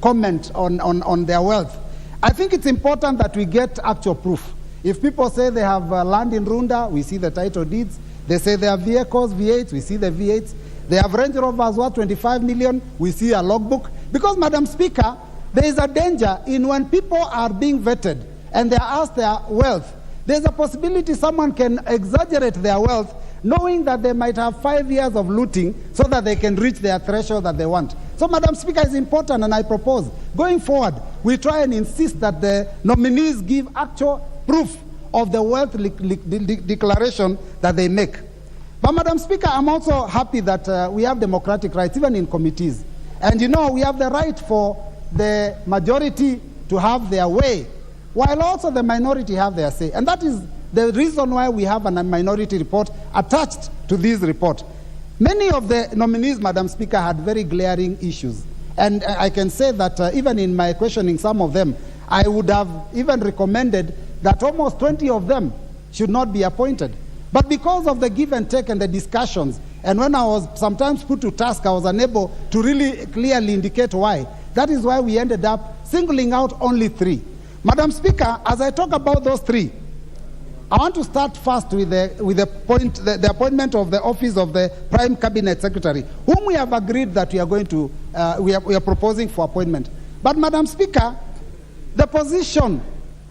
comment on their wealth. I think it's important that we get actual proof. If people say they have land in Runda, we see the title deeds. They say they have vehicles, V8s, we see the V8s. They have Range Rovers worth 25 million, we see a logbook. Because, Madam Speaker, there is a danger in when people are being vetted and they are asked their wealth. There's a possibility someone can exaggerate their wealth, knowing that they might have 5 years of looting so that they can reach their threshold that they want. So, Madam Speaker, it's important, and I propose, going forward, we try and insist that the nominees give actual proof of the wealth declaration that they make. But Madam Speaker, I'm also happy that we have democratic rights, even in committees. And you know, we have the right for the majority to have their way, while also the minority have their say. And that is the reason why we have a minority report attached to this report. Many of the nominees, Madam Speaker, had very glaring issues. And I can say that even in my questioning some of them, I would have even recommended that almost 20 of them should not be appointed. But because of the give and take and the discussions, and when I was sometimes put to task, I was unable to really clearly indicate why. That is why we ended up singling out only 3. Madam Speaker, as I talk about those 3, I want to start first with the appointment of the office of the Prime Cabinet Secretary, whom we have agreed that we are going to, we are proposing for appointment. But Madam Speaker, the position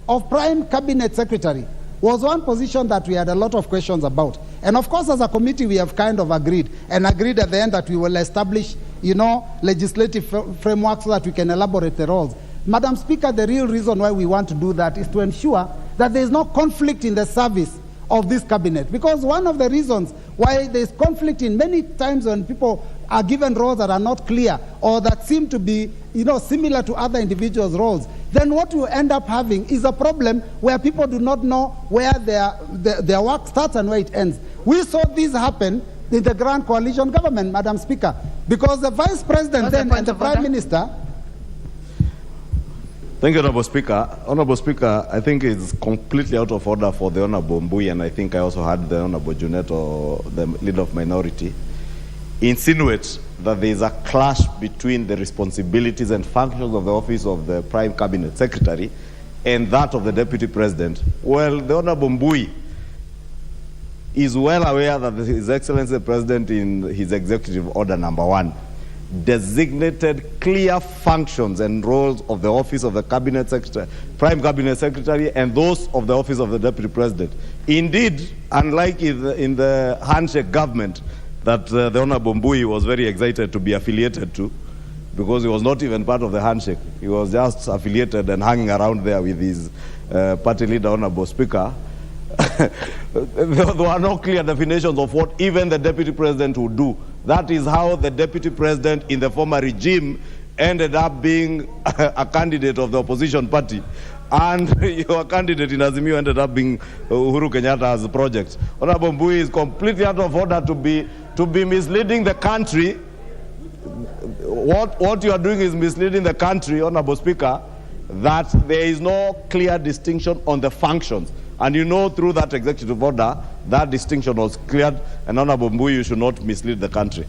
of Prime Cabinet Secretary was one position that we had a lot of questions about. And of course, as a committee, we have kind of agreed at the end that we will establish, legislative framework so that we can elaborate the roles. Madam Speaker, the real reason why we want to do that is to ensure that there is no conflict in the service of this cabinet. Because one of the reasons why there is conflict in many times when people are given roles that are not clear or that seem to be similar to other individuals' roles, then what you end up having is a problem where people do not know where their work starts and where it ends. We saw this happen in the Grand Coalition government, Madam Speaker, because the Vice President then and the Prime Minister. Thank you, Honorable Speaker. Honorable Speaker, I think it's completely out of order for the Honorable Mbui, and I think I also had the Honorable Junet, or the Leader of Minority, insinuate that there is a clash between the responsibilities and functions of the office of the Prime Cabinet Secretary and that of the Deputy President. Well, the Honorable Mbui is well aware that His Excellency the President, in his Executive Order number 1, designated clear functions and roles of the office of the Cabinet Secretary, Prime Cabinet Secretary, and those of the office of the Deputy President. Indeed, unlike in the handshake government that the Honorable Mbui was very excited to be affiliated to, because he was not even part of the handshake. He was just affiliated and hanging around there with his party leader, Honorable Speaker. There were no clear definitions of what even the Deputy President would do. That is how the Deputy President in the former regime ended up being a candidate of the opposition party. And your candidate in Azimio ended up being Uhuru Kenyatta's project. Honorable Mbui is completely out of order to be misleading the country. What you are doing is misleading the country, Honorable Speaker, that there is no clear distinction on the functions. And through that executive order, that distinction was cleared, and Honorable Mbui, you should not mislead the country.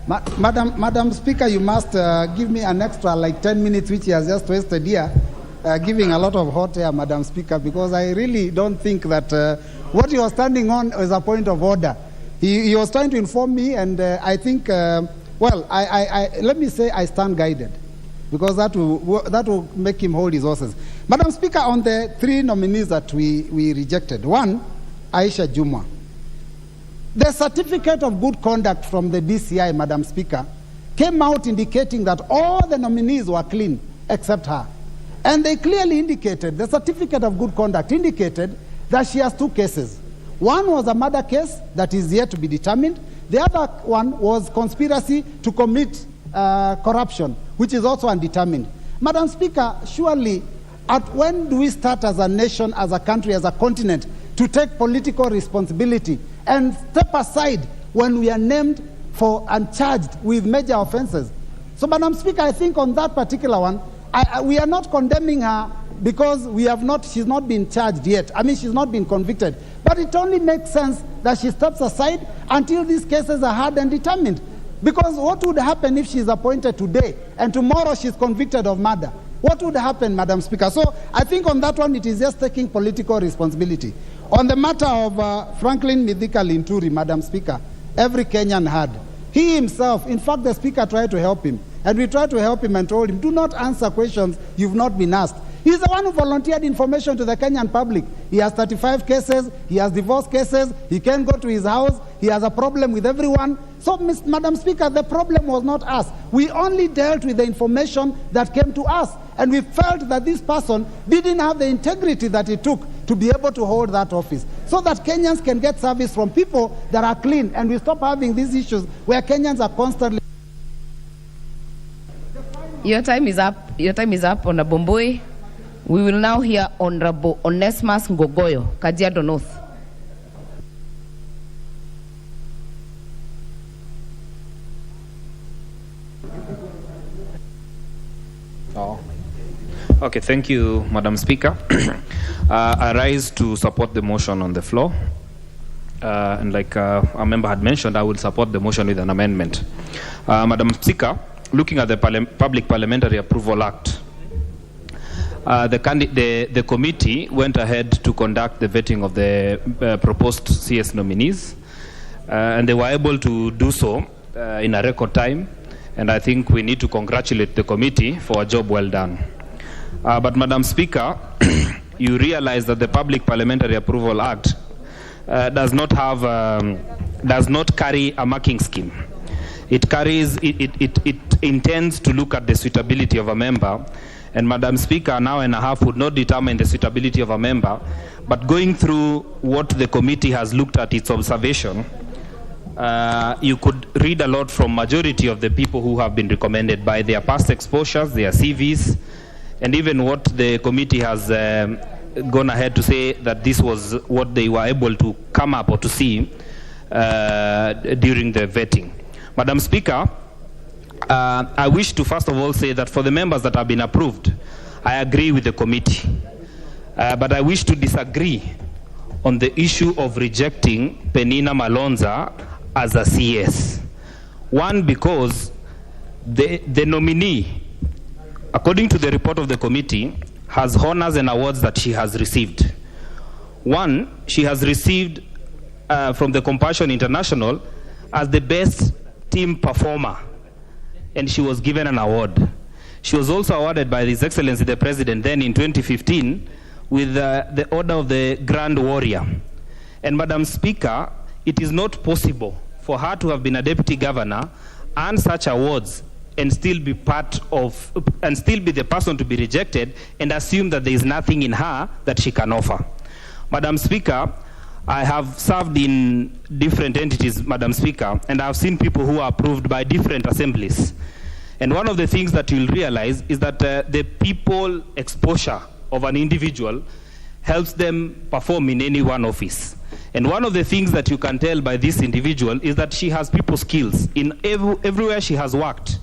Madam Speaker, you must give me an extra 10 minutes, which he has just wasted here, giving a lot of hot air, Madam Speaker, because I really don't think that what he was standing on is a point of order. He was trying to inform me, and I think, let me say I stand guided, because that will make him hold his horses. Madam Speaker, on the 3 nominees that we rejected, 1, Aisha Jumwa. The certificate of good conduct from the DCI, Madam Speaker, came out indicating that all the nominees were clean except her. And they clearly indicated, the certificate of good conduct indicated that she has 2 cases. One was a murder case that is yet to be determined. The other one was conspiracy to commit corruption, which is also undetermined. Madam Speaker, surely, when do we start as a nation, as a country, as a continent, to take political responsibility and step aside when we are named for and charged with major offenses? So, Madam Speaker, I think on that particular one, we are not condemning her because she's not been charged yet. I mean, she's not been convicted. But it only makes sense that she steps aside until these cases are heard and determined. Because what would happen if she's appointed today and tomorrow she's convicted of murder? What would happen, Madam Speaker? So I think on that one, it is just taking political responsibility. On the matter of Franklin Mithika Linturi, Madam Speaker, every Kenyan had. He himself, in fact, the Speaker tried to help him. And we tried to help him and told him, do not answer questions you've not been asked. He's the one who volunteered information to the Kenyan public. He has 35 cases, he has divorce cases, he can't go to his house, he has a problem with everyone. So, Madam Speaker, the problem was not us. We only dealt with the information that came to us. And we felt that this person didn't have the integrity that it took to be able to hold that office, so that Kenyans can get service from people that are clean, and we stop having these issues where Kenyans are constantly... Your time is up. Your time is up, Honorable Mbui. We will now hear Honorable Onesmus Ngogoyo, Kajiado North. Okay, thank you, Madam Speaker. I rise to support the motion on the floor. And like a member had mentioned, I will support the motion with an amendment. Madam Speaker, looking at the Public Parliamentary Approval Act, the committee went ahead to conduct the vetting of the proposed CS nominees, and they were able to do so in a record time, and I think we need to congratulate the committee for a job well done. But Madam Speaker, you realize that the Public Parliamentary Approval Act does not carry a marking scheme. It intends to look at the suitability of a member, and Madam Speaker, an hour and a half would not determine the suitability of a member, but going through what the committee has looked at its observation, you could read a lot from majority of the people who have been recommended by their past exposures, their CVs, and even what the committee has gone ahead to say that this was what they were able to come up or to see during the vetting. Madam Speaker, I wish to first of all say that for the members that have been approved, I agree with the committee. But I wish to disagree on the issue of rejecting Penina Malonza as a CS. One, because the nominee, according to the report of the committee, has honors and awards that she has received. One, she has received from the Compassion International as the best team performer, and she was given an award. She was also awarded by His Excellency the President then in 2015 with the Order of the Grand Warrior. And Madam Speaker, it is not possible for her to have been a deputy governor and such awards and still be the person to be rejected and assume that there is nothing in her that she can offer. Madam Speaker, I have served in different entities, Madam Speaker, and I have seen people who are approved by different assemblies. And one of the things that you'll realize is that the people exposure of an individual helps them perform in any one office. And one of the things that you can tell by this individual is that she has people skills. In everywhere she has worked,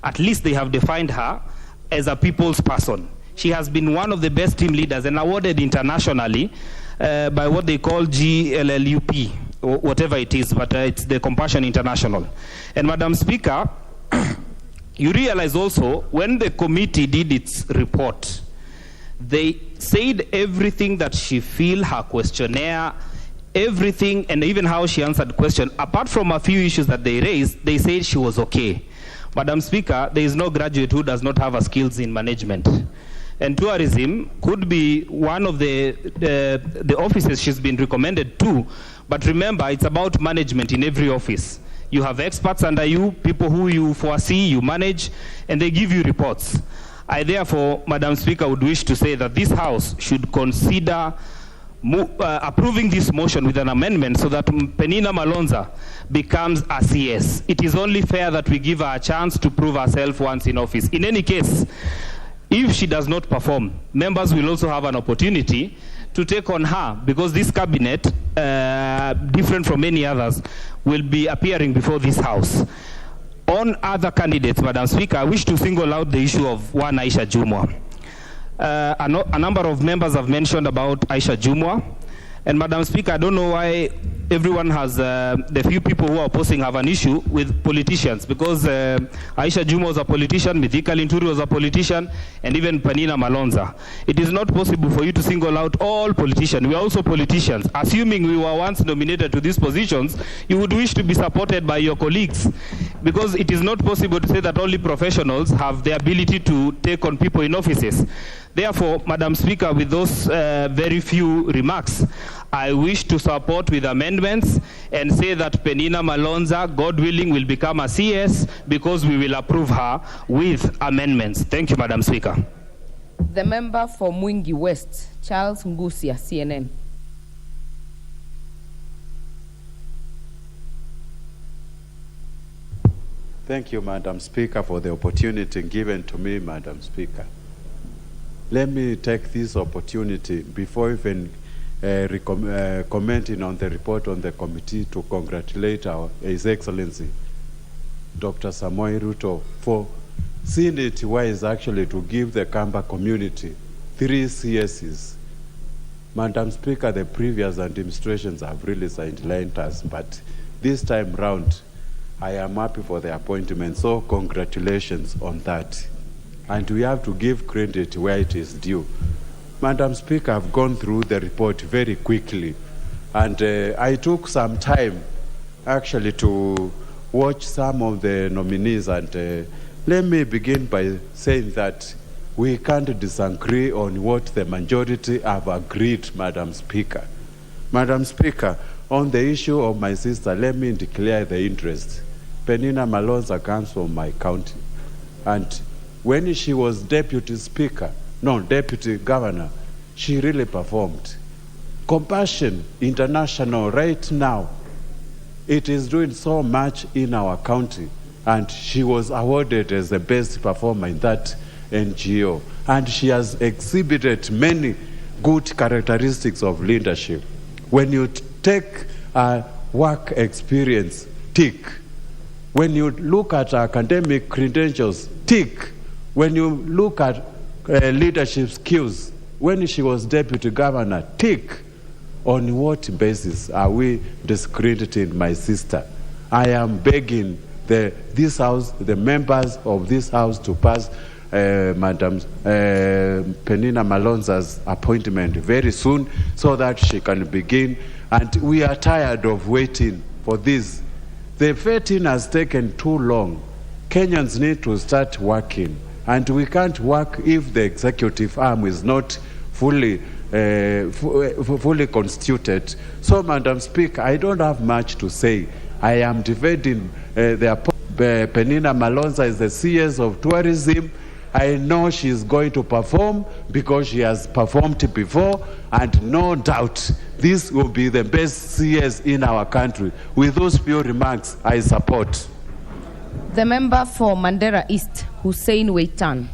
at least they have defined her as a people's person. She has been one of the best team leaders and awarded internationally by what they call GLLUP, or whatever it is, but it's the Compassion International. And Madam Speaker, you realize also when the committee did its report, they said everything that she feel, her questionnaire, everything, and even how she answered question. Apart from a few issues that they raised, they said she was okay. Madam Speaker, there is no graduate who does not have a skills in management. And tourism could be one of the offices she's been recommended to. But remember, it's about management in every office. You have experts under you, people who you foresee, you manage, and they give you reports. I therefore, Madam Speaker, would wish to say that this House should consider approving this motion with an amendment so that Penina Malonza becomes a CS. It is only fair that we give her a chance to prove herself once in office. In any case, if she does not perform, members will also have an opportunity to take on her, because this cabinet, different from many others, will be appearing before this House. On other candidates, Madam Speaker, I wish to single out the issue of one Aisha Jumwa. A number of members have mentioned about Aisha Jumwa. And Madam Speaker, I don't know why everyone has, the few people who are opposing have an issue with politicians, because Aisha Jumwa was a politician, Mithika Linturi was a politician, and even Penina Malonza. It is not possible for you to single out all politicians. We are also politicians. Assuming we were once nominated to these positions, you would wish to be supported by your colleagues, because it is not possible to say that only professionals have the ability to take on people in offices. Therefore, Madam Speaker, with those very few remarks, I wish to support with amendments and say that Penina Malonza, God willing, will become a CS because we will approve her with amendments. Thank you, Madam Speaker. The member for Mwingi West, Charles Ngusia, CNN. Thank you, Madam Speaker, for the opportunity given to me, Madam Speaker. Let me take this opportunity before even commenting on the report on the committee to congratulate His Excellency, Dr. Samoei Ruto, for seeing it wise actually to give the Kamba community 3 CSs. Madam Speaker, the previous administrations have really sidelined us, but this time round, I am happy for the appointment, so congratulations on that. And we have to give credit where it is due. Madam Speaker, I've gone through the report very quickly, and I took some time actually to watch some of the nominees, and let me begin by saying that we can't disagree on what the majority have agreed, Madam Speaker. Madam Speaker, on the issue of my sister, let me declare the interest. Penina Malonza comes from my county, and when she was deputy governor, she really performed. Compassion International right now, it is doing so much in our county, and she was awarded as the best performer in that NGO, and she has exhibited many good characteristics of leadership. When you take work experience, tick. When you look at academic credentials, tick. When you look at leadership skills, when she was deputy governor, tick. On what basis are we discrediting my sister? I am begging this house, the members of this house, to pass Madam Penina Malonza's appointment very soon so that she can begin. And we are tired of waiting for this. The vetting has taken too long. Kenyans need to start working, and we can't work if the executive arm is not fully constituted. So, Madam Speaker, I don't have much to say. I am defending Penina Malonza is the CS of tourism. I know she is going to perform because she has performed before, and no doubt this will be the best CS in our country. With those few remarks, I support. The member for Mandera East, Hussein Weitan.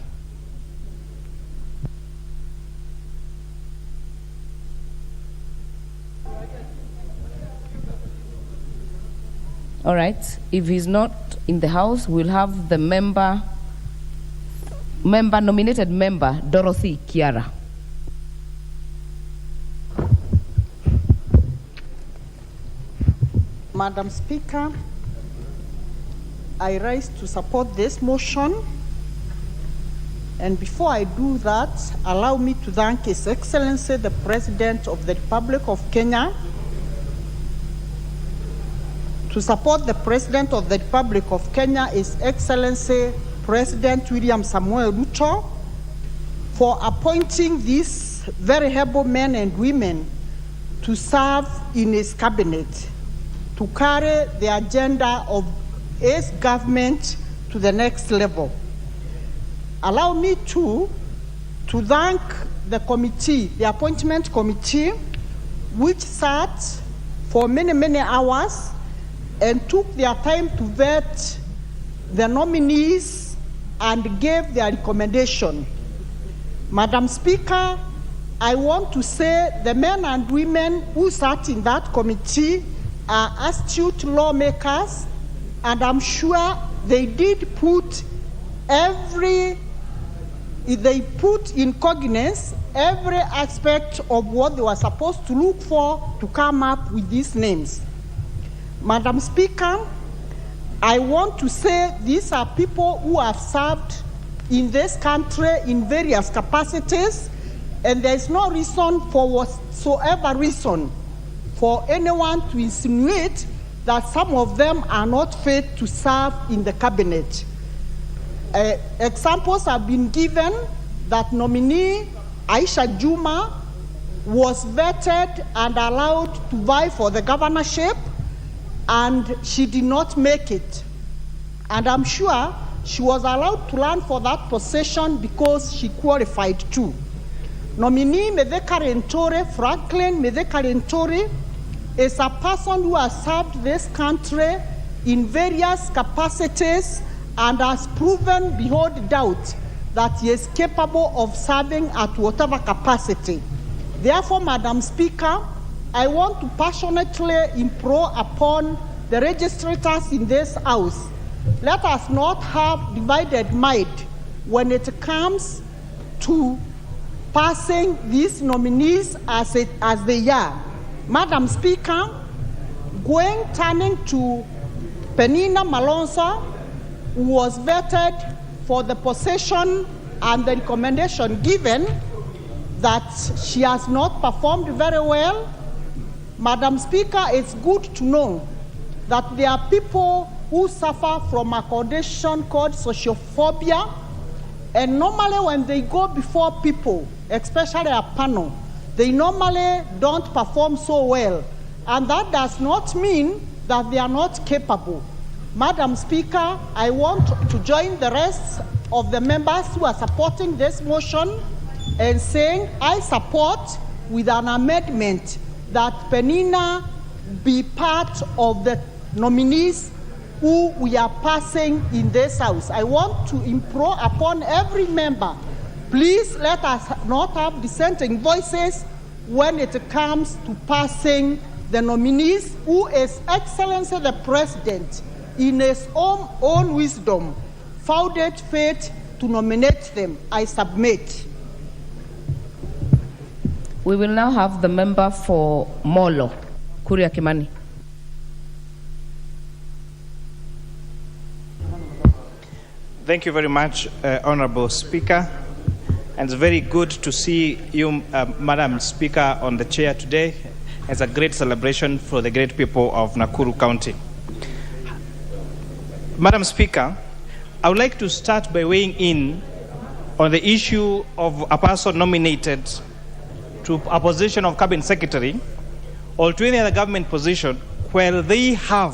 All right, if he's not in the house, we'll have the nominated member, Dorothy Kiara. Madam Speaker, I rise to support this motion. And before I do that, allow me to thank His Excellency, the President of the Republic of Kenya. To support the President of the Republic of Kenya, His Excellency President William Samoei Ruto, for appointing these very able men and women to serve in his cabinet, to carry the agenda of his government to the next level. Allow me to thank the committee, the appointment committee, which sat for many, many hours and took their time to vet the nominees and gave their recommendation. Madam Speaker, I want to say the men and women who sat in that committee are astute lawmakers, and I'm sure they put in cognizance every aspect of what they were supposed to look for to come up with these names. Madam Speaker, I want to say these are people who have served in this country in various capacities, and there is no reason for whatsoever reason for anyone to insinuate that some of them are not fit to serve in the cabinet. Examples have been given that nominee Aisha Juma was vetted and allowed to vie for the governorship, and she did not make it. And I'm sure she was allowed to run for that position because she qualified too. Nominee Mithika Linturi, Franklin Mithika Linturi, is a person who has served this country in various capacities and has proven beyond doubt that he is capable of serving at whatever capacity. Therefore, Madam Speaker, I want to passionately implore upon the registrators in this House, let us not have divided mind when it comes to passing these nominees as they are. Madam Speaker, turning to Penina Malonza, who was vetted for the position and the recommendation given that she has not performed very well. Madam Speaker, it's good to know that there are people who suffer from a condition called sociophobia, and normally when they go before people, especially a panel, they normally don't perform so well, and that does not mean that they are not capable. Madam Speaker, I want to join the rest of the members who are supporting this motion and saying I support with an amendment that Penina be part of the nominees who we are passing in this House. I want to implore upon every member, please let us not have dissenting voices when it comes to passing the nominees who His Excellency the President, in his own wisdom, found it fit to nominate them. I submit. We will now have the member for Molo, Kuria Kimani. Thank you very much, Honorable Speaker. And it's very good to see you, Madam Speaker, on the chair today. It's a great celebration for the great people of Nakuru County. Madam Speaker, I would like to start by weighing in on the issue of a person nominated to a position of cabinet secretary or to any other government position where they have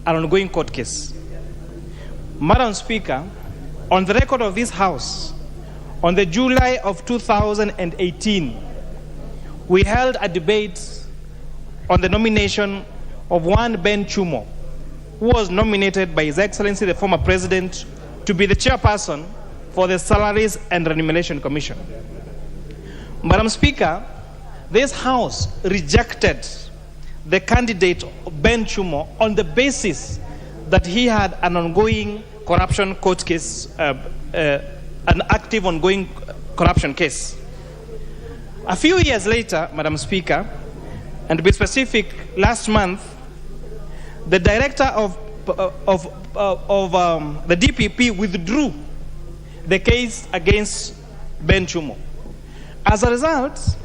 an ongoing court case. Madam Speaker, on the record of this House, on the July of 2018, we held a debate on the nomination of one Ben Chumo, who was nominated by His Excellency the former President to be the chairperson for the Salaries and Remuneration Commission. Madam Speaker, this House rejected the candidate Ben Chumo on the basis that he had an ongoing corruption court case, an active ongoing corruption case. A few years later, Madam Speaker, and to be specific, last month, the director of the DPP withdrew the case against Ben Chumo. As a result,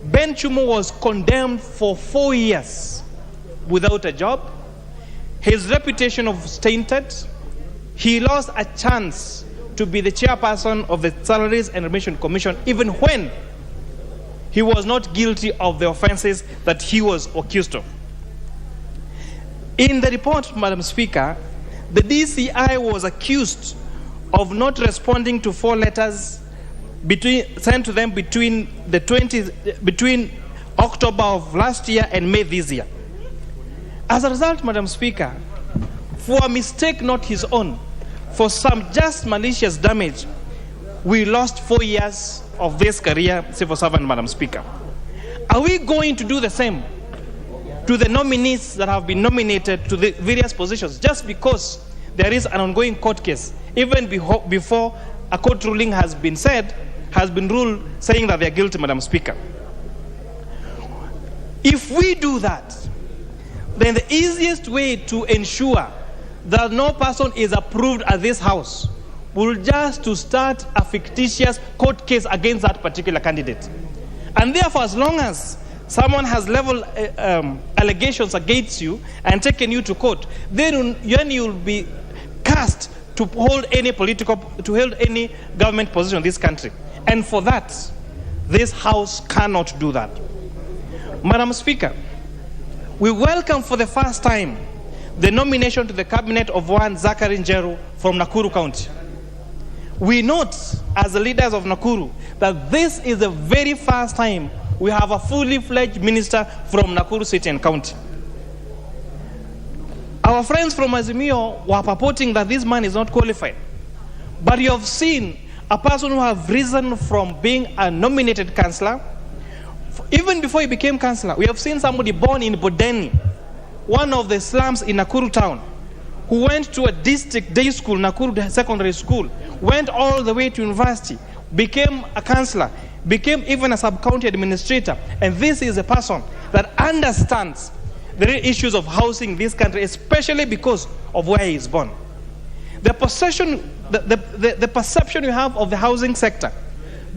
Ben Chumo was condemned for 4 years without a job. His reputation was tainted. He lost a chance to be the chairperson of the Salaries and Remuneration Commission, even when he was not guilty of the offenses that he was accused of. In the report, Madam Speaker, the DCI was accused of not responding to 4 letters sent to them between October of last year and May this year. As a result, Madam Speaker, for a mistake not his own, for some just malicious damage, we lost 4 years of this career civil servant, Madam Speaker. Are we going to do the same to the nominees that have been nominated to the various positions just because there is an ongoing court case, even before a court ruling has been ruled saying that they are guilty, Madam Speaker? If we do that, then the easiest way to ensure that no person is approved at this House will just to start a fictitious court case against that particular candidate. And therefore, as long as someone has leveled allegations against you and taken you to court, then you'll be cast to hold any government position in this country. And for that, this House cannot do that. Madam Speaker, we welcome for the first time the nomination to the cabinet of one Zachary Njeru from Nakuru County. We note, as the leaders of Nakuru, that this is the very first time we have a fully fledged minister from Nakuru City and County. Our friends from Azimio were purporting that this man is not qualified. But you have seen a person who have risen from being a nominated councillor. Even before he became councillor, we have seen somebody born in Bodeni, one of the slums in Nakuru town, who went to a district day school, Nakuru Secondary School, went all the way to university, became a councillor, became even a sub-county administrator. And this is a person that understands the real issues of housing in this country, especially because of where he is born. The perception you have of the housing sector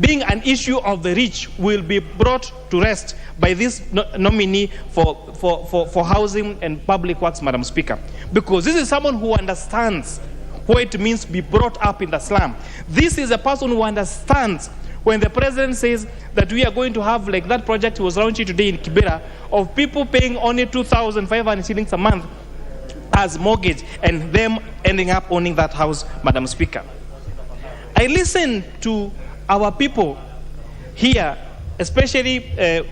being an issue of the rich will be brought to rest by this nominee for housing and public works, Madam Speaker. Because this is someone who understands what it means to be brought up in the slum. This is a person who understands when the president says that we are going to have, like that project he was launching today in Kibera, of people paying only 2,500 shillings a month as mortgage and them ending up owning that house, Madam Speaker. I listened to our people here, especially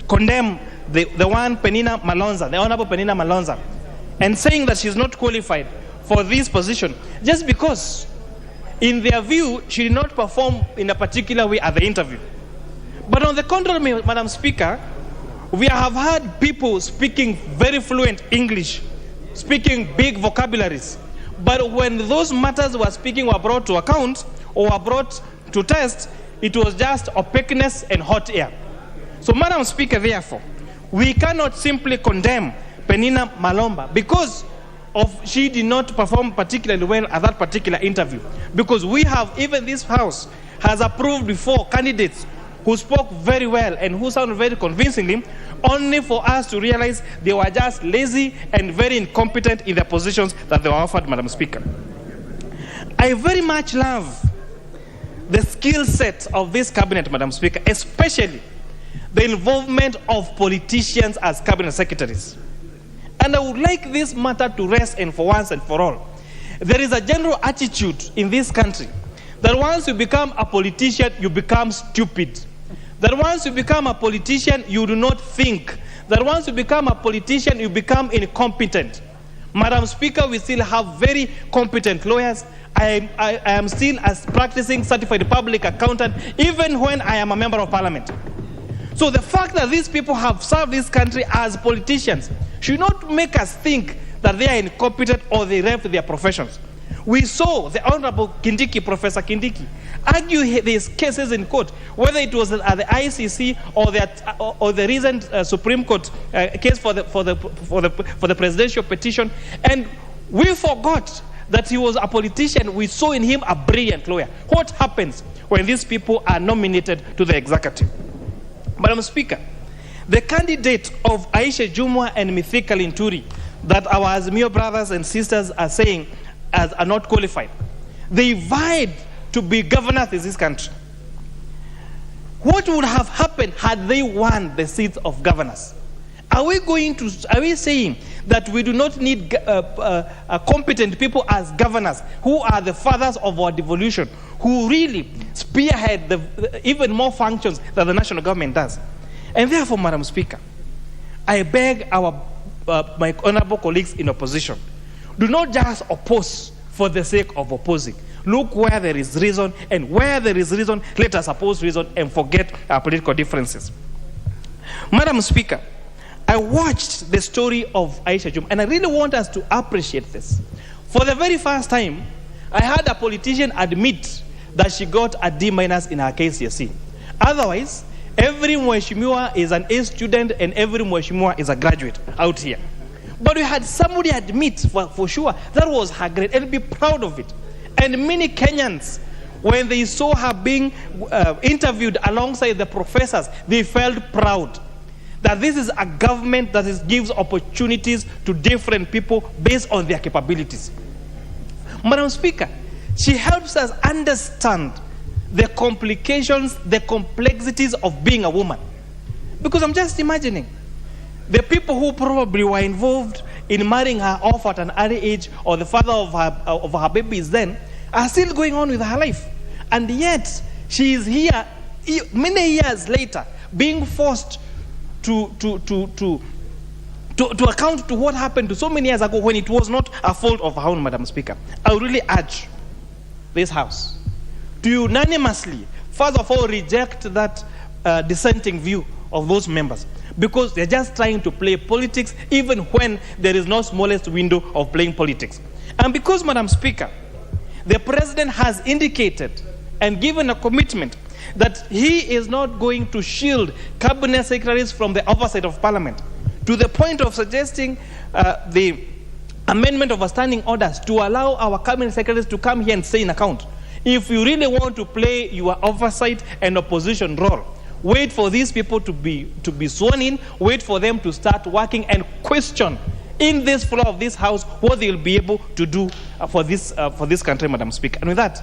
condemn the one Penina Malonza, the Honorable Penina Malonza, and saying that she's not qualified for this position just because, in their view, she did not perform in a particular way at the interview. But on the contrary, Madam Speaker, we have had people speaking very fluent English, speaking big vocabularies. But when those matters were brought to account or were brought to test, it was just opaqueness and hot air. So, Madam Speaker, therefore, we cannot simply condemn Penina Malomba because she did not perform particularly well at that particular interview. Because we have, even this House has approved before candidates who spoke very well and who sounded very convincingly, only for us to realize they were just lazy and very incompetent in the positions that they were offered, Madam Speaker. I very much love the skill set of this cabinet, Madam Speaker, especially the involvement of politicians as cabinet secretaries. And I would like this matter to rest and for once and for all. There is a general attitude in this country that once you become a politician, you become stupid. That once you become a politician, you do not think. That once you become a politician, you become incompetent. Madam Speaker, we still have very competent lawyers. I am still a practicing certified public accountant, even when I am a member of parliament. So the fact that these people have served this country as politicians should not make us think that they are incompetent or they left their professions. We saw the Honorable Kindiki, Professor Kindiki, argue these cases in court, whether it was at the ICC or the recent Supreme Court case for the presidential petition, and we forgot that he was a politician. We saw in him a brilliant lawyer. What happens when these people are nominated to the executive? Madam Speaker, the candidate of Aisha Jumwa and Mithika Linturi that our Azimio brothers and sisters are saying are not qualified, they vied to be governors in this country. What would have happened had they won the seats of governors? Are we saying that we do not need competent people as governors who are the fathers of our devolution, who really spearhead even more functions that the national government does? And therefore, Madam Speaker, I beg my honorable colleagues in opposition, do not just oppose for the sake of opposing. Look where there is reason, and where there is reason, let us oppose reason and forget our political differences. Madam Speaker, I watched the story of Aisha Jumwa, and I really want us to appreciate this. For the very first time, I had a politician admit that she got a D- in her KCSE. Otherwise, every Mheshimiwa is an A student and every Mheshimiwa is a graduate out here. But we had somebody admit for sure that was her grade and be proud of it. And many Kenyans, when they saw her being interviewed alongside the professors, they felt proud that this is a government that gives opportunities to different people based on their capabilities. Madam Speaker, she helps us understand the complications, the complexities of being a woman. Because I'm just imagining the people who probably were involved in marrying her off at an early age, or the father of her babies then, are still going on with her life. And yet, she is here many years later, being forced to account to what happened to so many years ago when it was not a fault of her own, Madam Speaker. I would really urge this House to unanimously, first of all, reject that dissenting view of those members, because they're just trying to play politics even when there is no smallest window of playing politics. And because, Madam Speaker, the President has indicated and given a commitment that he is not going to shield cabinet secretaries from the oversight of Parliament, to the point of suggesting the amendment of our standing orders to allow our cabinet secretaries to come here and stay in account. If you really want to play your oversight and opposition role, wait for these people to be sworn in, wait for them to start working, and question in this floor of this House what they will be able to do for this country, Madam Speaker. And with that,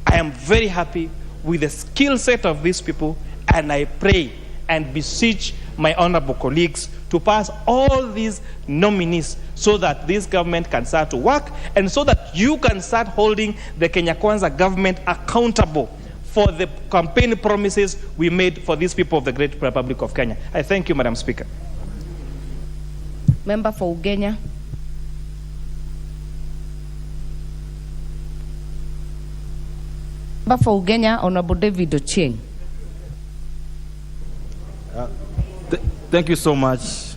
I am very happy with the skill set of these people, and I pray and beseech my honorable colleagues to pass all these nominees so that this government can start to work, and so that you can start holding the Kenya Kwanza government accountable for the campaign promises we made for these people of the great Republic of Kenya. I thank you, Madam Speaker. Member for Ugenya. Member for Ugenya, Honorable David Ochieng. Thank you so much,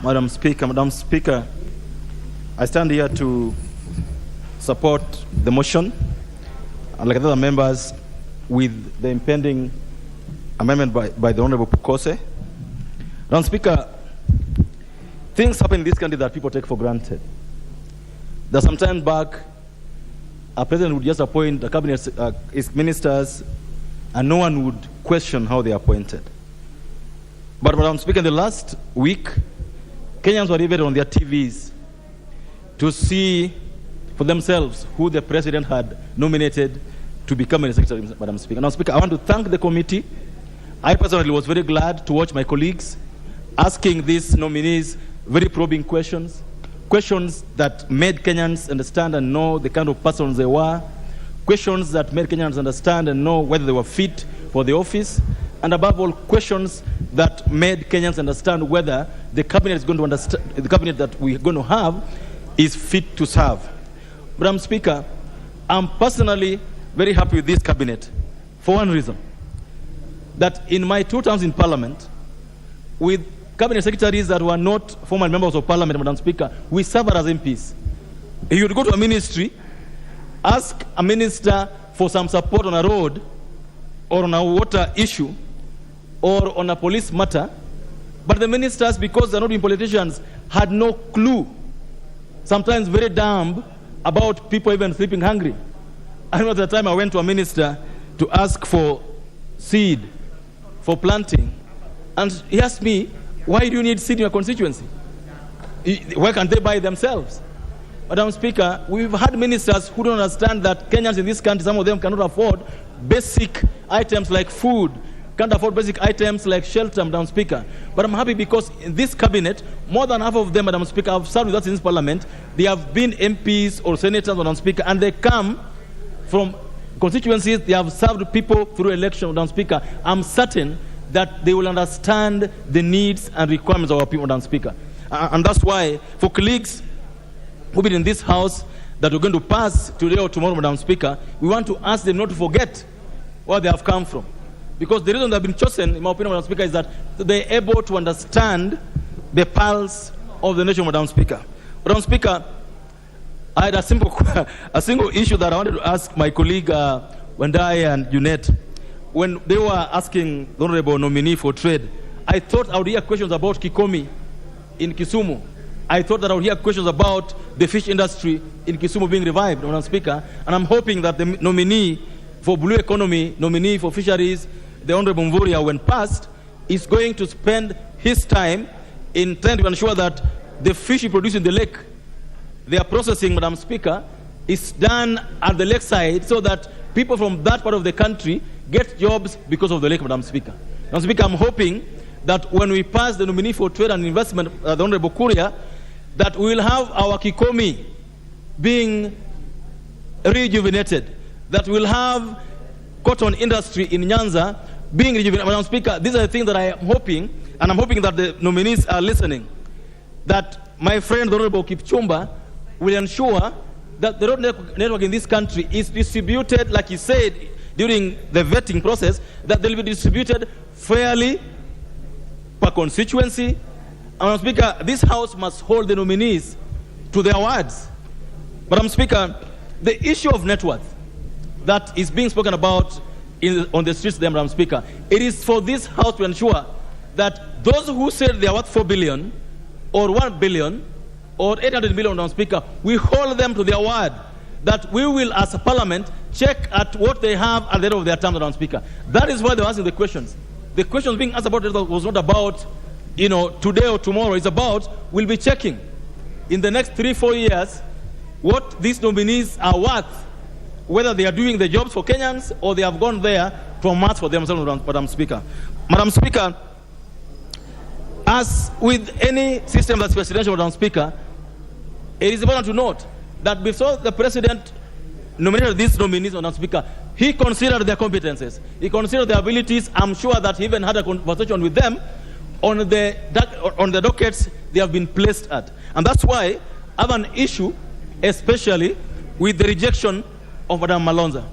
Madam Speaker. Madam Speaker, I stand here to support the motion, and like other members, with the impending amendment by the Honorable Pukose. Madam Speaker, things happen in this country that people take for granted. There's some time back, a president would just appoint a cabinet, his ministers, and no one would question how they are appointed. But Madam Speaker, in the last week, Kenyans were riveted on their TVs to see for themselves who the president had nominated to become a secretary, Madam Speaker. Madam Speaker, I want to thank the committee. I personally was very glad to watch my colleagues asking these nominees very probing questions, questions that made Kenyans understand and know the kind of persons they were, questions that made Kenyans understand and know whether they were fit for the office, and above all, questions that made Kenyans understand whether the cabinet is going to understand, the cabinet that we're going to have is fit to serve. Madam Speaker, I'm personally very happy with this cabinet for one reason, that in my 2 terms in Parliament, with cabinet secretaries that were not former members of Parliament, Madam Speaker, we served as MPs. If you would go to a ministry, ask a minister for some support on a road or on a water issue or on a police matter, but the ministers, because they're not being politicians, had no clue, sometimes very dumb, about people even sleeping hungry. I remember at the time I went to a minister to ask for seed for planting, and he asked me, why do you need seed in your constituency? Why can't they buy themselves? Madam Speaker, we've had ministers who don't understand that Kenyans in this country, some of them cannot afford basic items like food, can't afford basic items like shelter, Madam Speaker. But I'm happy because in this cabinet, more than half of them, Madam Speaker, have served with us in this parliament. They have been MPs or senators, Madam Speaker, and they come from constituencies. They have served people through election, Madam Speaker. I'm certain that they will understand the needs and requirements of our people, Madam Speaker. And that's why, for colleagues who've been in this House that we're going to pass today or tomorrow, Madam Speaker, we want to ask them not to forget where they have come from. Because the reason they've been chosen, in my opinion, Madam Speaker, is that they're able to understand the pulse of the nation, Madam Speaker. Madam Speaker, I had a single issue that I wanted to ask my colleague Wendai and Junet. When they were asking the Honorable nominee for trade, I thought I would hear questions about Kikomi in Kisumu. I thought that I would hear questions about the fish industry in Kisumu being revived, Madam Speaker. And I'm hoping that the nominee for blue economy, nominee for fisheries, the Honorable Mvurya, when passed, is going to spend his time in trying to ensure that the fish we produce in the lake, their processing, Madam Speaker, is done at the lakeside so that people from that part of the country get jobs because of the lake, Madam Speaker. Madam Speaker, I'm hoping that when we pass the nominee for trade and investment, the Honorable Kuria, that we will have our Kikomi being rejuvenated, that we'll have cotton industry in Nyanza being rejuvenated. Madam Speaker, these are the things that I am hoping, and I'm hoping that the nominees are listening, that my friend, the Honorable Kipchumba, will ensure that the road network in this country is distributed, like he said during the vetting process, that they will be distributed fairly per constituency. And Madam Speaker, this House must hold the nominees to their words. Madam Speaker, the issue of net worth that is being spoken about on the streets there, Madam Speaker, it is for this House to ensure that those who said they are worth 4 billion or 1 billion or 800 million, Madam Speaker, we hold them to their word, that we will, as a parliament, check at what they have at the end of their term, Madam Speaker. That is why they're asking the questions. The questions being asked about it was not about, today or tomorrow. It's about, we'll be checking in the next 3-4 years what these nominees are worth, whether they are doing the jobs for Kenyans or they have gone there to amass for themselves, Madam Speaker. Madam Speaker, as with any system that's presidential, Madam Speaker, it is important to note that before the President nominated these nominees, Madam Speaker, he considered their competences. He considered their abilities. I'm sure that he even had a conversation with them on the dockets they have been placed at. And that's why I have an issue, especially with the rejection of Madam Malonza.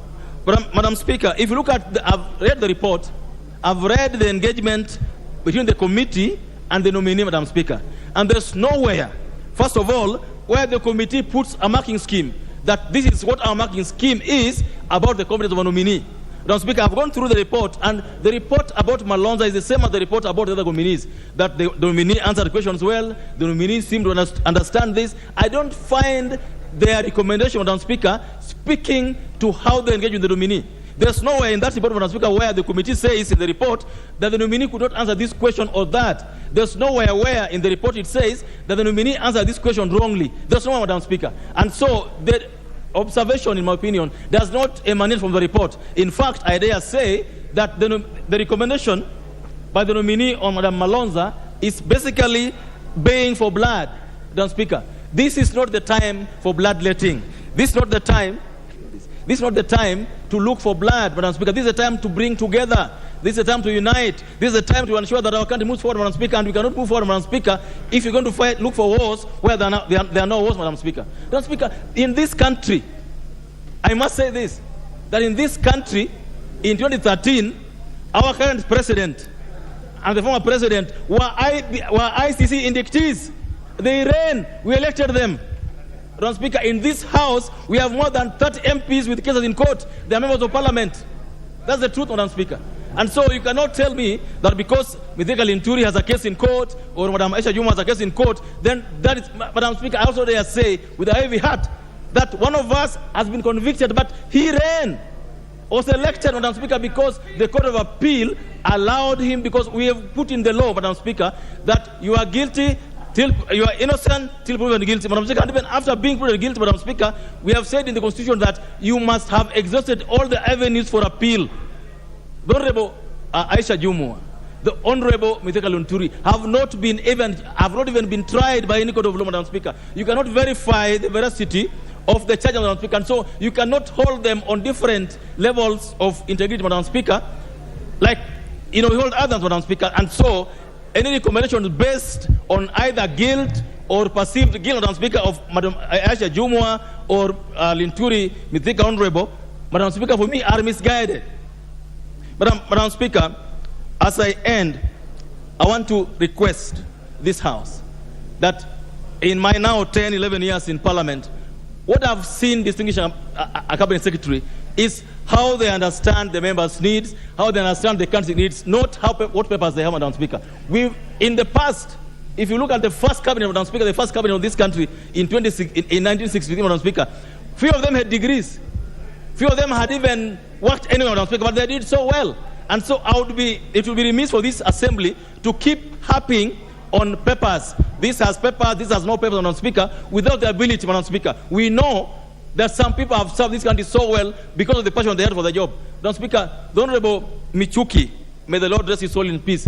Madam Speaker, if you look at, I've read the report, I've read the engagement between the committee and the nominee, Madam Speaker. And there's nowhere, first of all, where the committee puts a marking scheme, that this is what our marking scheme is about the competence of a nominee. Madam Speaker, I've gone through the report, and the report about Malonza is the same as the report about the other nominees, that the nominee answered questions well, the nominees seem to understand this. I don't find their recommendation, Madam Speaker, speaking to how they engage with the nominee. There's nowhere in that report, Madam Speaker, where the committee says in the report that the nominee could not answer this question or that. There's nowhere where in the report it says that the nominee answered this question wrongly. There's nowhere, Madam Speaker. And so the observation, in my opinion, does not emanate from the report. In fact, I dare say that the recommendation by the nominee on Madam Malonza is basically baying for blood, Madam Speaker. This is not the time for bloodletting. This is not the time. This is not the time to look for blood, Madam Speaker. This is a time to bring together. This is a time to unite. This is a time to ensure that our country moves forward, Madam Speaker, and we cannot move forward, Madam Speaker, if you're going to look for wars where there are no wars, Madam Speaker. Madam Speaker, in this country, I must say this, that in this country, in 2013, our current president and the former president were ICC indictees. They ran, we elected them. Madam Speaker, in this House, we have more than 30 MPs with cases in court. They are members of Parliament. That's the truth, Madam Speaker. And so you cannot tell me that because Mithika Linturi has a case in court or Madam Aisha Juma has a case in court, then that is, Madam Speaker, I also dare say with a heavy heart that one of us has been convicted, but he ran, was elected, Madam Speaker, because the Court of Appeal allowed him, because we have put in the law, Madam Speaker, that you are guilty till you are innocent till proven guilty, Madam Speaker. And even after being proven guilty, Madam Speaker, we have said in the Constitution that you must have exhausted all the avenues for appeal. The Honorable Aisha Jumwa, the Honorable Mithika Linturi have not even been tried by any court of law, Madam Speaker. You cannot verify the veracity of the charge, Madam Speaker, and so you cannot hold them on different levels of integrity, Madam Speaker, like we hold others, Madam Speaker. And so any recommendation based on either guilt or perceived guilt, Madam Speaker, of Madam Aisha Jumwa or Linturi, Mithika Honorable, Madam Speaker, for me are misguided. Madam Speaker, as I end, I want to request this House that in my now 10, 11 years in Parliament, what I've seen distinguish a Cabinet Secretary is how they understand the members' needs, how they understand the country's needs, not what papers they have, Madam Speaker. In the past, if you look at the first cabinet, Madam Speaker, the first cabinet of this country in 1963, Madam Speaker, few of them had degrees. Few of them had even worked anywhere, Madam Speaker, but they did so well. And so it would be remiss for this assembly to keep harping on papers. This has papers, this has no papers, Madam Speaker, without the ability, Madam Speaker. We know that some people have served this country so well because of the passion they had for the job. Madam Speaker, the Honorable Michuki, may the Lord rest his soul in peace,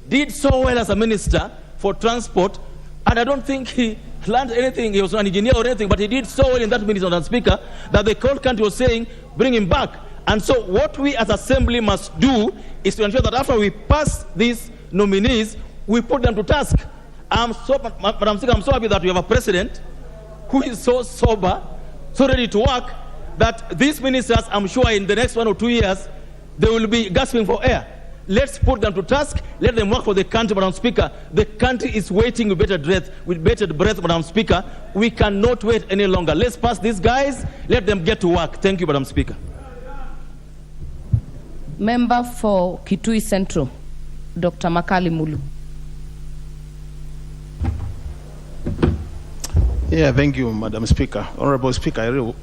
did so well as a minister for transport, and I don't think he learned anything. He was an engineer or anything, but he did so well in that ministry, Madam Speaker, that the whole country was saying, bring him back. And so what we as Assembly must do is to ensure that after we pass these nominees, we put them to task. Madam Speaker, I'm so happy that we have a president who is so sober, so ready to work, that these ministers, I'm sure in the next 1 or 2 years, they will be gasping for air. Let's put them to task. Let them work for the country, Madam Speaker. The country is waiting with bated breath, Madam Speaker. We cannot wait any longer. Let's pass these guys. Let them get to work. Thank you, Madam Speaker. Member for Kitui Central, Dr. Makali Mulu. Yeah, thank you, Madam Speaker. Honorable Speaker, I really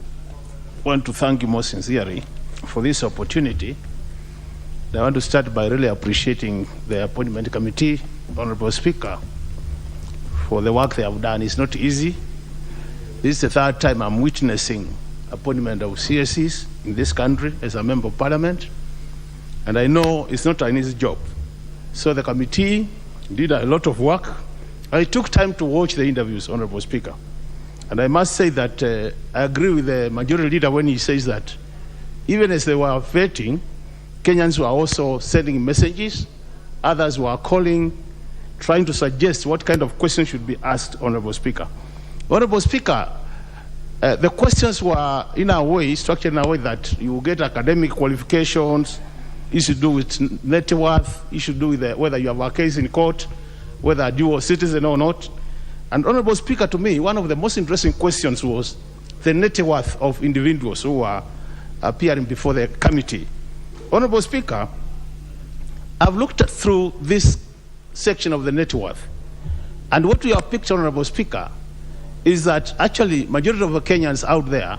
want to thank you most sincerely for this opportunity. I want to start by really appreciating the appointment committee, Honorable Speaker, for the work they have done. It's not easy. This is the third time I'm witnessing appointment of CSEs in this country as a member of parliament, and I know it's not an easy job. So the committee did a lot of work. I took time to watch the interviews, Honorable Speaker, and I must say that I agree with the majority leader when he says that even as they were vetting, Kenyans were also sending messages. Others were calling, trying to suggest what kind of questions should be asked, Honorable Speaker. Honorable Speaker, the questions were in a way, structured in a way that you get academic qualifications, issue to do with net worth, issue to do with whether you have a case in court, whether you are a citizen or not. And Honorable Speaker, to me, one of the most interesting questions was the net worth of individuals who are appearing before the committee. Honorable Speaker, I've looked through this section of the net worth, and what we have picked, Honorable Speaker, is that actually majority of the Kenyans out there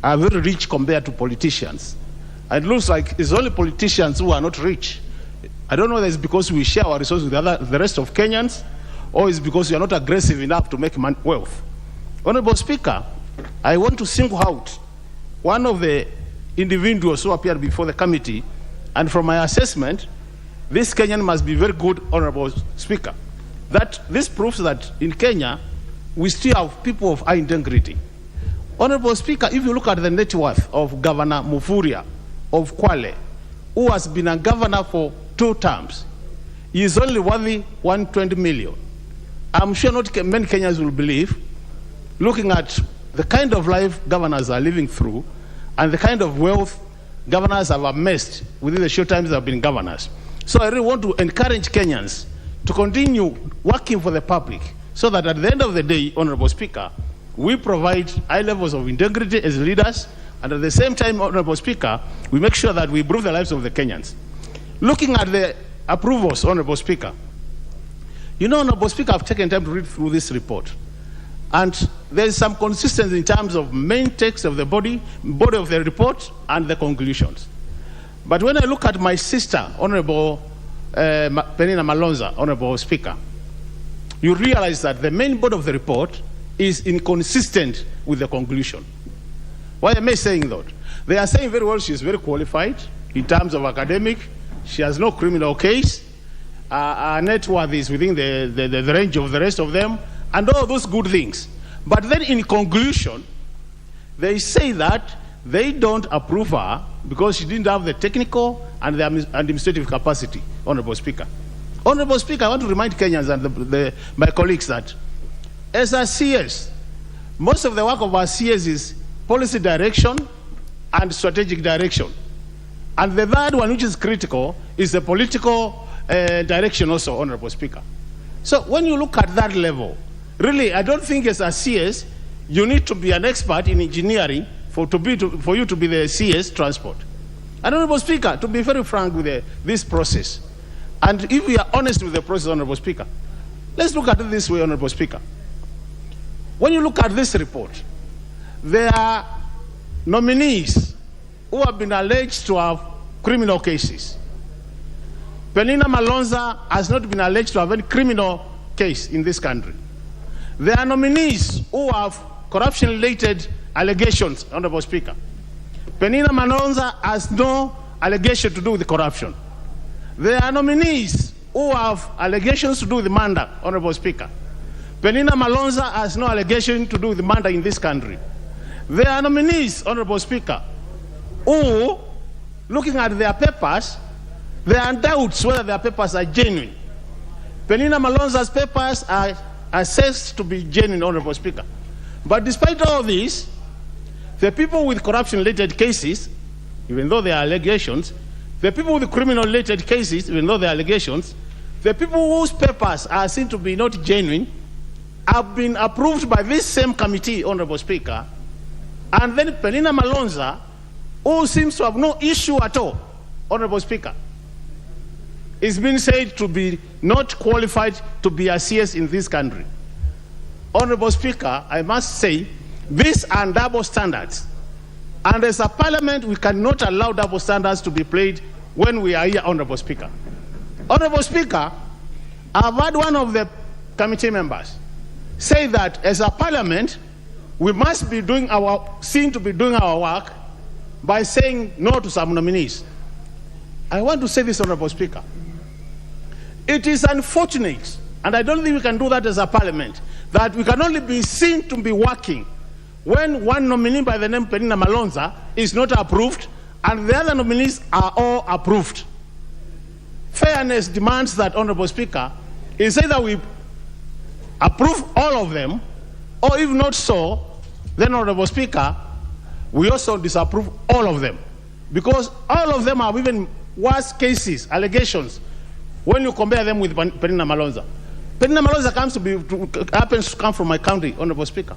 are very rich compared to politicians. And it looks like it's only politicians who are not rich. I don't know whether it's because we share our resources with the rest of Kenyans, or it's because we are not aggressive enough to make wealth. Honorable Speaker, I want to single out one of the individuals who appeared before the committee, and from my assessment, this Kenyan must be very good, Honorable Speaker. That this proves that in Kenya, we still have people of high integrity. Honorable Speaker, if you look at the net worth of Governor Mufuria of Kwale, who has been a governor for 2 terms, he is only worthy 120 million. I'm sure not many Kenyans will believe, looking at the kind of life governors are living through, and the kind of wealth governors have amassed within the short times they have been governors. So I really want to encourage Kenyans to continue working for the public, so that at the end of the day, Honorable Speaker, we provide high levels of integrity as leaders, and at the same time, Honorable Speaker, we make sure that we improve the lives of the Kenyans. Looking at the approvals, Honorable Speaker, you know, Honorable Speaker, I've taken time to read through this report. And there is some consistency in terms of main text of the body of the report and the conclusions. But when I look at my sister, Honorable Penina Malonza, Honorable Speaker, you realize that the main body of the report is inconsistent with the conclusion. Why am I saying that? They are saying very well she's very qualified in terms of academic, she has no criminal case, her net worth is within the range of the rest of them, and all those good things. But then in conclusion, they say that they don't approve her because she didn't have the technical and the administrative capacity, Honorable Speaker. Honorable Speaker, I want to remind Kenyans and my colleagues that as a CS, most of the work of our CS is policy direction and strategic direction. And the third one, which is critical, is the political direction also, Honorable Speaker. So when you look at that level, really, I don't think as a CS, you need to be an expert in engineering for you to be the CS transport. And Honorable Speaker, to be very frank with this process, and if we are honest with the process, Honorable Speaker, let's look at it this way, Honorable Speaker. When you look at this report, there are nominees who have been alleged to have criminal cases. Penina Malonza has not been alleged to have any criminal case in this country. There are nominees who have corruption-related allegations, Honorable Speaker. Penina Malonza has no allegation to do with corruption. There are nominees who have allegations to do with murder, Honorable Speaker. Penina Malonza has no allegation to do with murder in this country. There are nominees, Honorable Speaker, who, looking at their papers, there are doubts whether their papers are genuine. Penina Malonza's papers are assessed to be genuine, Honorable Speaker. But despite all this, the people with corruption-related cases, even though there are allegations, the people with criminal-related cases, even though there are allegations, the people whose papers are seen to be not genuine have been approved by this same committee, Honorable Speaker, and then Penina Malonza, who seems to have no issue at all, Honorable Speaker, is being said to be not qualified to be a CS in this country. Honorable Speaker, I must say, these are double standards. And as a parliament, we cannot allow double standards to be played when we are here, Honorable Speaker. Honorable Speaker, I've had one of the committee members say that as a parliament, we must be seen to be doing our work by saying no to some nominees. I want to say this, Honorable Speaker. It is unfortunate, and I don't think we can do that as a parliament, that we can only be seen to be working when one nominee by the name Penina Malonza is not approved and the other nominees are all approved. Fairness demands that, Honorable Speaker, is either we approve all of them, or if not so, then, Honorable Speaker, we also disapprove all of them. Because all of them have even worse cases, allegations, when you compare them with Penina Malonza. Penina Malonza happens to come from my county, Honorable Speaker.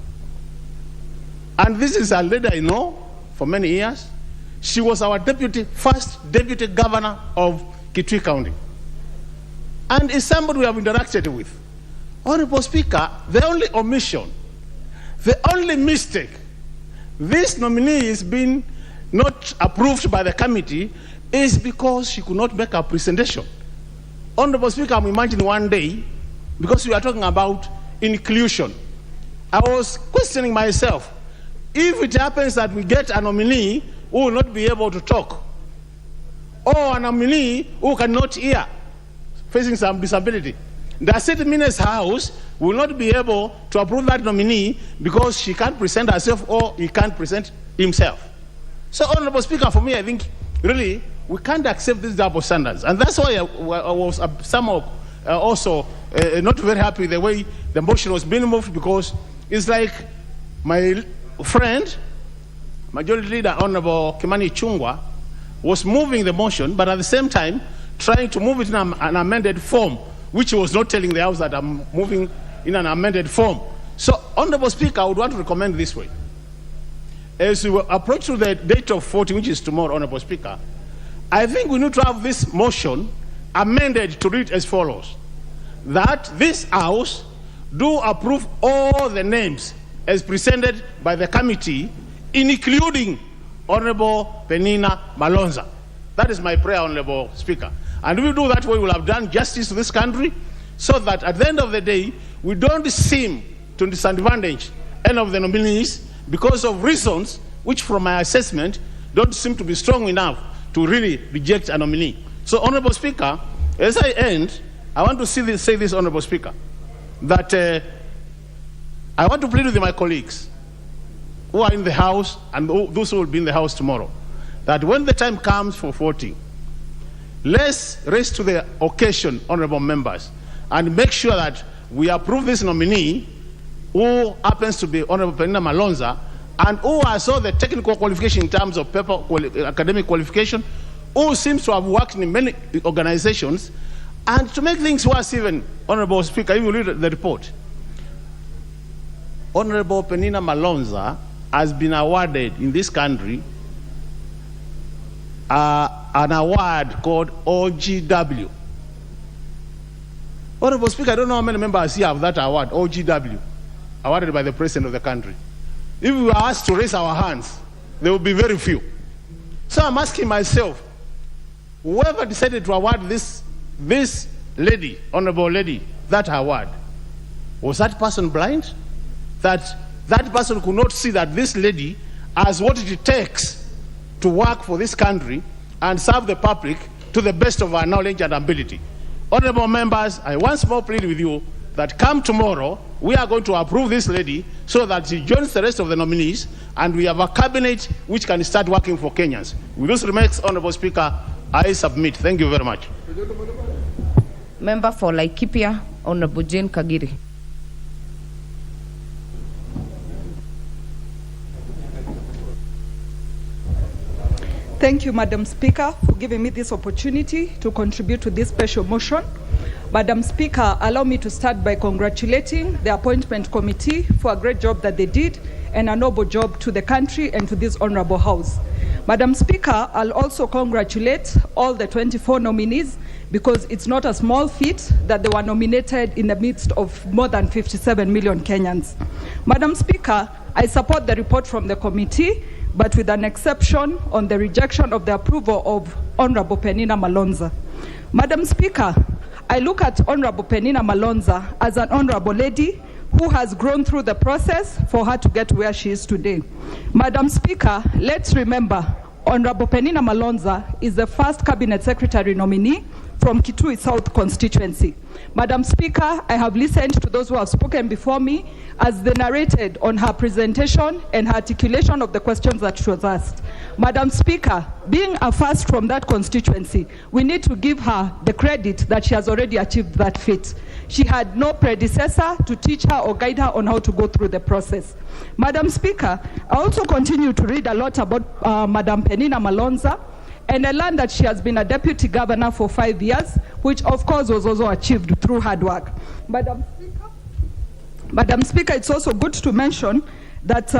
And this is a lady I know for many years. She was our first deputy governor of Kitui County. And is somebody we have interacted with. Honorable Speaker, the only omission, the only mistake, this nominee is being not approved by the committee is because she could not make a presentation. Honorable Speaker, I'm imagining one day, because we are talking about inclusion, I was questioning myself, if it happens that we get a nominee who will not be able to talk, or a nominee who cannot hear, facing some disability, the City Minister's House will not be able to approve that nominee because she can't present herself or he can't present himself. So, Honorable Speaker, for me, I think, really, we can't accept these double standards. And that's why I was somehow also not very happy the way the motion was being moved, because it's like my friend, Majority Leader Honorable Kimani Ichung'wah, was moving the motion, but at the same time trying to move it in an amended form, which he was not telling the House that I'm moving in an amended form. So, Honorable Speaker, I would want to recommend this way. As we approach to the date of voting, which is tomorrow, Honorable Speaker, I think we need to have this motion amended to read as follows: that this House do approve all the names as presented by the committee, including Honorable Penina Malonza. That is my prayer, Honorable Speaker. And if we do that way, we will have done justice to this country, so that at the end of the day, we don't seem to disadvantage any of the nominees because of reasons which, from my assessment, don't seem to be strong enough to really reject a nominee. So, Honorable Speaker, as I end, I want to say this, Honorable Speaker, that I want to plead with my colleagues who are in the House and those who will be in the House tomorrow, that when the time comes for voting, let's rise to the occasion, honorable members, and make sure that we approve this nominee who happens to be Honorable Penina Malonza, and who has all the technical qualification in terms of academic qualification, who seems to have worked in many organizations. And to make things worse even, Honorable Speaker, if you read the report, Honorable Penina Malonza has been awarded in this country an award called OGW. Honorable Speaker, I don't know how many members here have that award, OGW, awarded by the President of the country. If we were asked to raise our hands, there would be very few. So I'm asking myself, whoever decided to award this lady, honorable lady, that award, was that person blind? That person could not see that this lady has what it takes to work for this country and serve the public to the best of our knowledge and ability. Honorable members, I once more plead with you that come tomorrow, we are going to approve this lady so that she joins the rest of the nominees, and we have a cabinet which can start working for Kenyans. With those remarks, Honorable Speaker, I submit. Thank you very much. Member for Laikipia, Honorable Jane Kagiri. Thank you, Madam Speaker, for giving me this opportunity to contribute to this special motion. Madam Speaker, allow me to start by congratulating the appointment committee for a great job that they did and a noble job to the country and to this honorable house. Madam Speaker, I'll also congratulate all the 24 nominees because it's not a small feat that they were nominated in the midst of more than 57 million Kenyans. Madam Speaker, I support the report from the committee, but with an exception on the rejection of the approval of Honorable Penina Malonza. Madam Speaker, I look at Honorable Penina Malonza as an honorable lady who has grown through the process for her to get where she is today. Madam Speaker, let's remember, Honorable Penina Malonza is the first Cabinet Secretary nominee from Kitui South constituency. Madam Speaker, I have listened to those who have spoken before me as they narrated on her presentation and her articulation of the questions that she was asked. Madam Speaker, being a first from that constituency, we need to give her the credit that she has already achieved that feat. She had no predecessor to teach her or guide her on how to go through the process. Madam Speaker, I also continue to read a lot about Madam Penina Malonza, and I learned that she has been a deputy governor for 5 years, which of course was also achieved through hard work. Madam Speaker, it's also good to mention that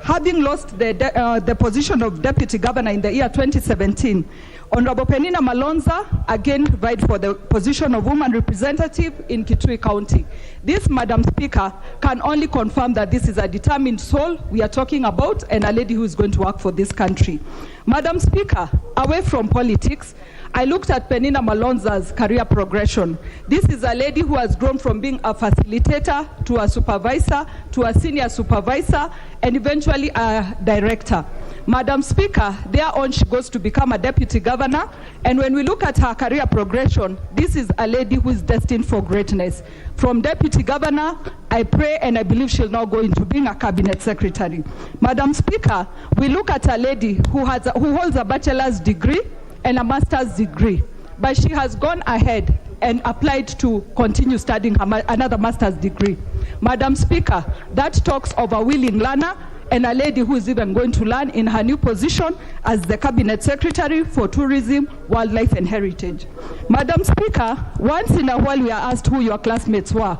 having lost the position of deputy governor in the year 2017, Honorable Penina Malonza again vied for the position of woman representative in Kitui County. This, Madam Speaker, can only confirm that this is a determined soul we are talking about and a lady who is going to work for this country. Madam Speaker, away from politics, I looked at Penina Malonza's career progression. This is a lady who has grown from being a facilitator to a supervisor to a senior supervisor and eventually a director. Madam Speaker, thereon she goes to become a deputy governor, and when we look at her career progression, this is a lady who is destined for greatness. From deputy governor, I pray and I believe she'll now go into being a cabinet secretary. Madam Speaker, we look at a lady who holds a bachelor's degree and a master's degree, but she has gone ahead and applied to continue studying another master's degree. Madam Speaker, that talks of a willing learner and a lady who is even going to learn in her new position as the Cabinet Secretary for Tourism, Wildlife and Heritage. Madam Speaker, once in a while we are asked who your classmates were.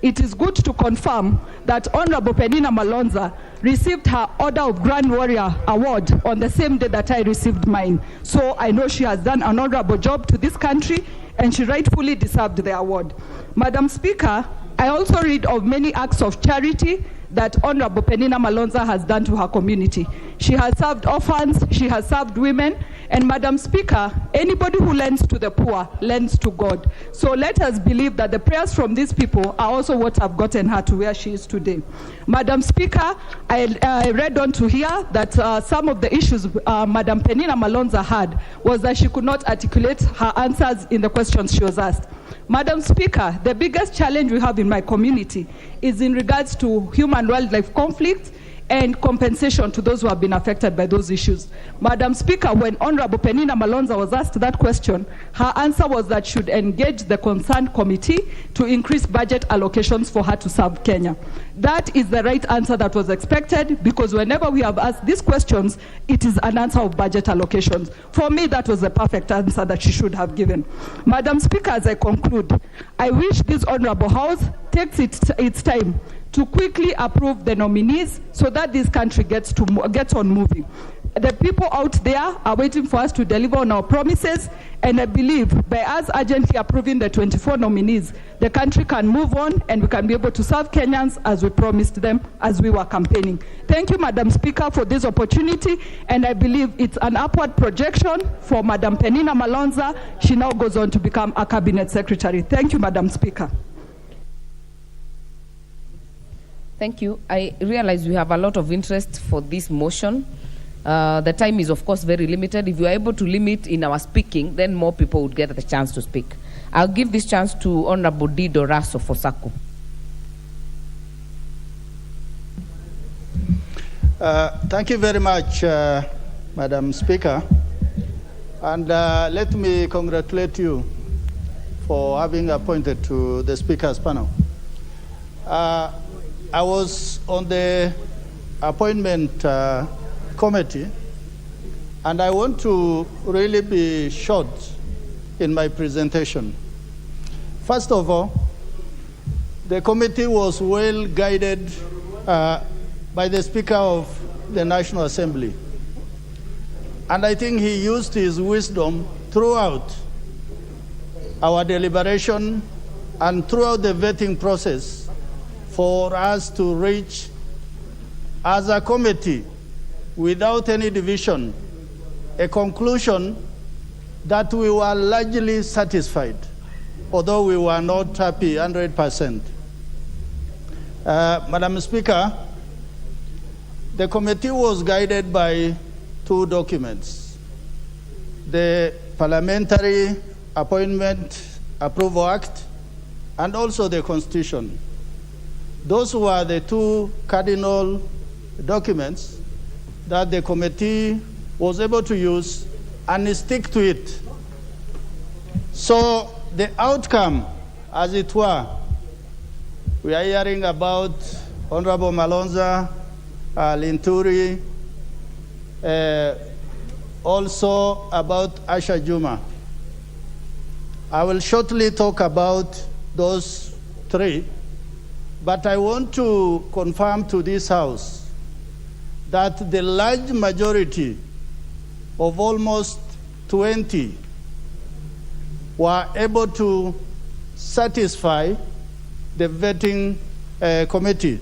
It is good to confirm that Honorable Penina Malonza received her Order of Grand Warrior Award on the same day that I received mine. So I know she has done an honorable job to this country and she rightfully deserved the award. Madam Speaker, I also read of many acts of charity that Honorable Penina Malonza has done to her community. She has served orphans, she has served women, and Madam Speaker, anybody who lends to the poor lends to God. So let us believe that the prayers from these people are also what have gotten her to where she is today. Madam Speaker, I read on to hear that some of the issues Madam Penina Malonza had was that she could not articulate her answers in the questions she was asked. Madam Speaker, the biggest challenge we have in my community is in regards to human-wildlife conflict and compensation to those who have been affected by those issues. Madam Speaker, when Honorable Penina Malonza was asked that question, her answer was that she should engage the concerned committee to increase budget allocations for her to serve Kenya. That is the right answer that was expected, because whenever we have asked these questions, it is an answer of budget allocations. For me, that was the perfect answer that she should have given. Madam Speaker, as I conclude, I wish this Honorable House takes its time to quickly approve the nominees so that this country gets on moving. The people out there are waiting for us to deliver on our promises, and I believe by us urgently approving the 24 nominees, the country can move on and we can be able to serve Kenyans as we promised them as we were campaigning. Thank you, Madam Speaker, for this opportunity, and I believe it's an upward projection for Madam Penina Malonza. She now goes on to become a Cabinet Secretary. Thank you, Madam Speaker. Thank you. I realize we have a lot of interest for this motion. The time is, of course, very limited. If you are able to limit in our speaking, then more people would get the chance to speak. I'll give this chance to Honorable Dido Raso for SACCO. Thank you very much, Madam Speaker. And let me congratulate you for having appointed to the Speaker's panel. I was on the appointment committee, and I want to really be short in my presentation. First of all, the committee was well guided by the Speaker of the National Assembly. And I think he used his wisdom throughout our deliberation and throughout the vetting process for us to reach, as a committee, without any division, a conclusion that we were largely satisfied, although we were not happy 100%. Madam Speaker, the committee was guided by two documents: the Parliamentary Appointment Approval Act and also the Constitution. Those were the two cardinal documents that the committee was able to use and stick to it. So the outcome, as it were, we are hearing about Honorable Malonza, Linturi, also about Asha Juma. I will shortly talk about those three, but I want to confirm to this House that the large majority of almost 20 were able to satisfy the vetting committee.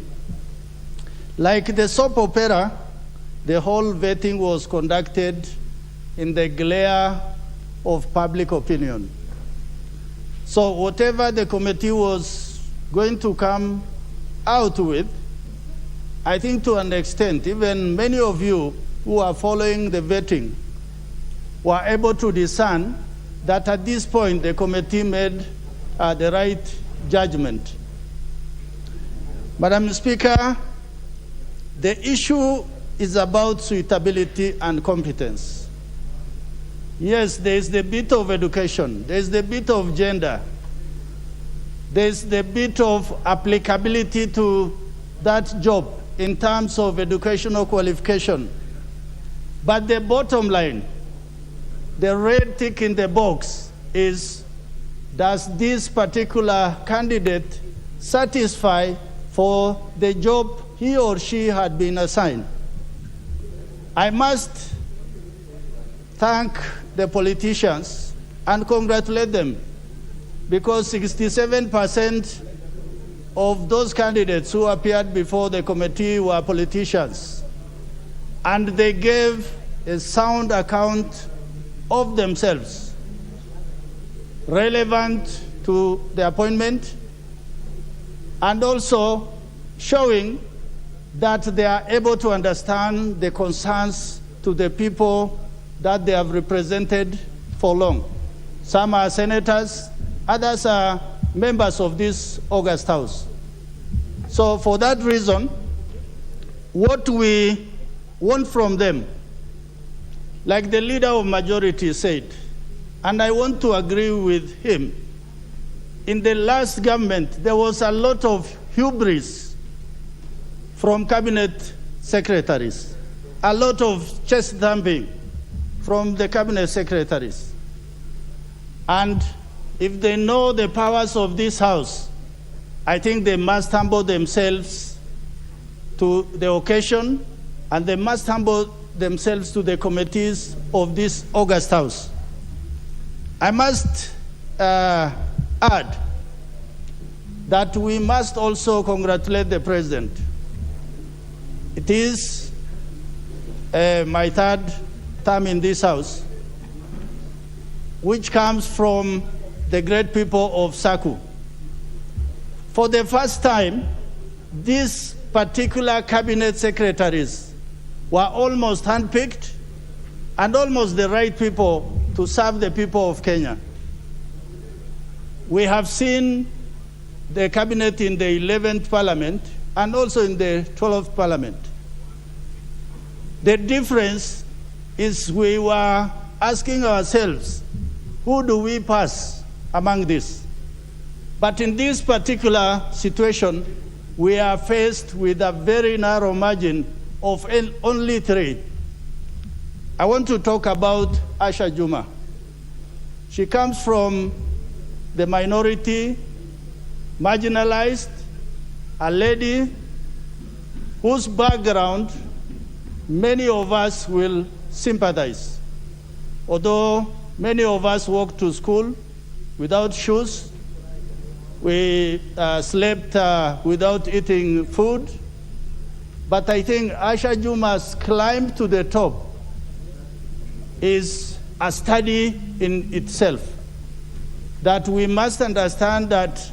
Like the soap opera, the whole vetting was conducted in the glare of public opinion. So whatever the committee was going to come out with, I think to an extent, even many of you who are following the vetting were able to discern that at this point the committee made the right judgment. Madam Speaker, the issue is about suitability and competence. Yes, there is the bit of education, there is the bit of gender, there is the bit of applicability to that job in terms of educational qualification. But the bottom line, the red tick in the box, is does this particular candidate satisfy for the job he or she had been assigned? I must thank the politicians and congratulate them, because 67% of those candidates who appeared before the committee were politicians, and they gave a sound account of themselves, relevant to the appointment, and also showing that they are able to understand the concerns to the people that they have represented for long. Some are senators, others are members of this august House. So for that reason, what we want from them, like the leader of majority said, and I want to agree with him, in the last government, there was a lot of hubris from cabinet secretaries, a lot of chest thumping from the cabinet secretaries. And if they know the powers of this House, I think they must humble themselves to the occasion, and they must humble themselves to the committees of this august House. I must add that we must also congratulate the President. It is my third term in this House, which comes from the great people of Saku. For the first time, these particular cabinet secretaries were almost handpicked and almost the right people to serve the people of Kenya. We have seen the cabinet in the 11th Parliament and also in the 12th Parliament. The difference is we were asking ourselves, who do we pass among this? But in this particular situation, we are faced with a very narrow margin of only 3. I want to talk about Asha Juma. She comes from the minority, marginalized, a lady whose background many of us will sympathize. Although many of us walked to school without shoes, we slept without eating food, but I think Asha Juma's climb to the top is a study in itself, that we must understand that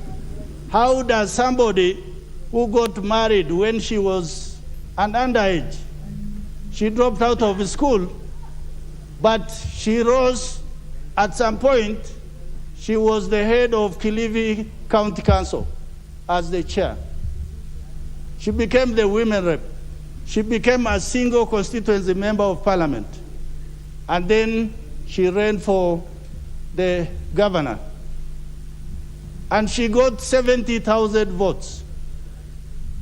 how does somebody who got married when she was an underage, she dropped out of school, but she rose at some point. She was the head of Kilifi County Council as the chair. She became the women rep. She became a single constituency member of parliament. And then she ran for the governor. And she got 70,000 votes.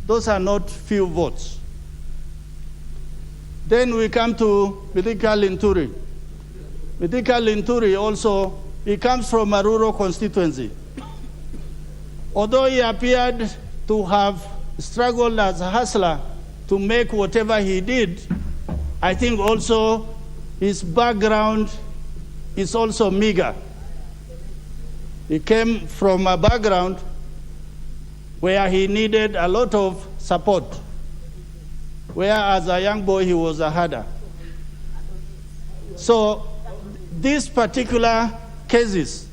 Those are not few votes. Then we come to Mithika Linturi. Mithika Linturi also, he comes from a rural constituency. Although he appeared to have struggled as a hustler to make whatever he did, I think also his background is also meager. He came from a background where he needed a lot of support, where as a young boy he was a herder. So these particular cases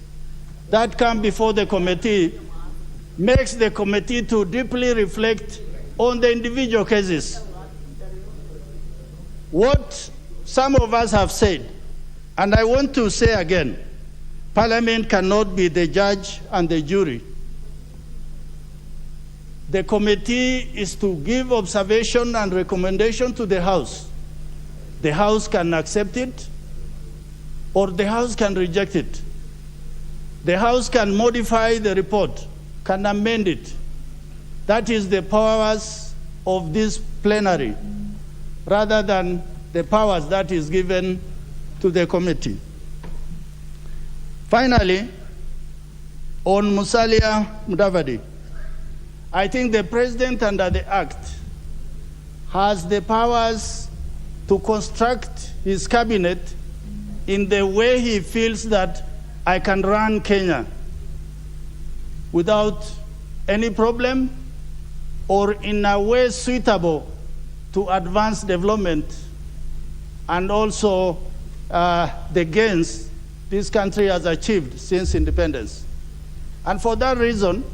that come before the committee makes the committee to deeply reflect on the individual cases. What some of us have said, and I want to say again, Parliament cannot be the judge and the jury. The committee is to give observation and recommendation to the House. The House can accept it, or the House can reject it. The House can modify the report, can amend it. That is the powers of this plenary, rather than the powers that is given to the committee. Finally, on Musalia Mudavadi, I think the President under the Act has the powers to construct his cabinet in the way he feels that I can run Kenya without any problem or in a way suitable to advance development and also the gains this country has achieved since independence. And for that reason,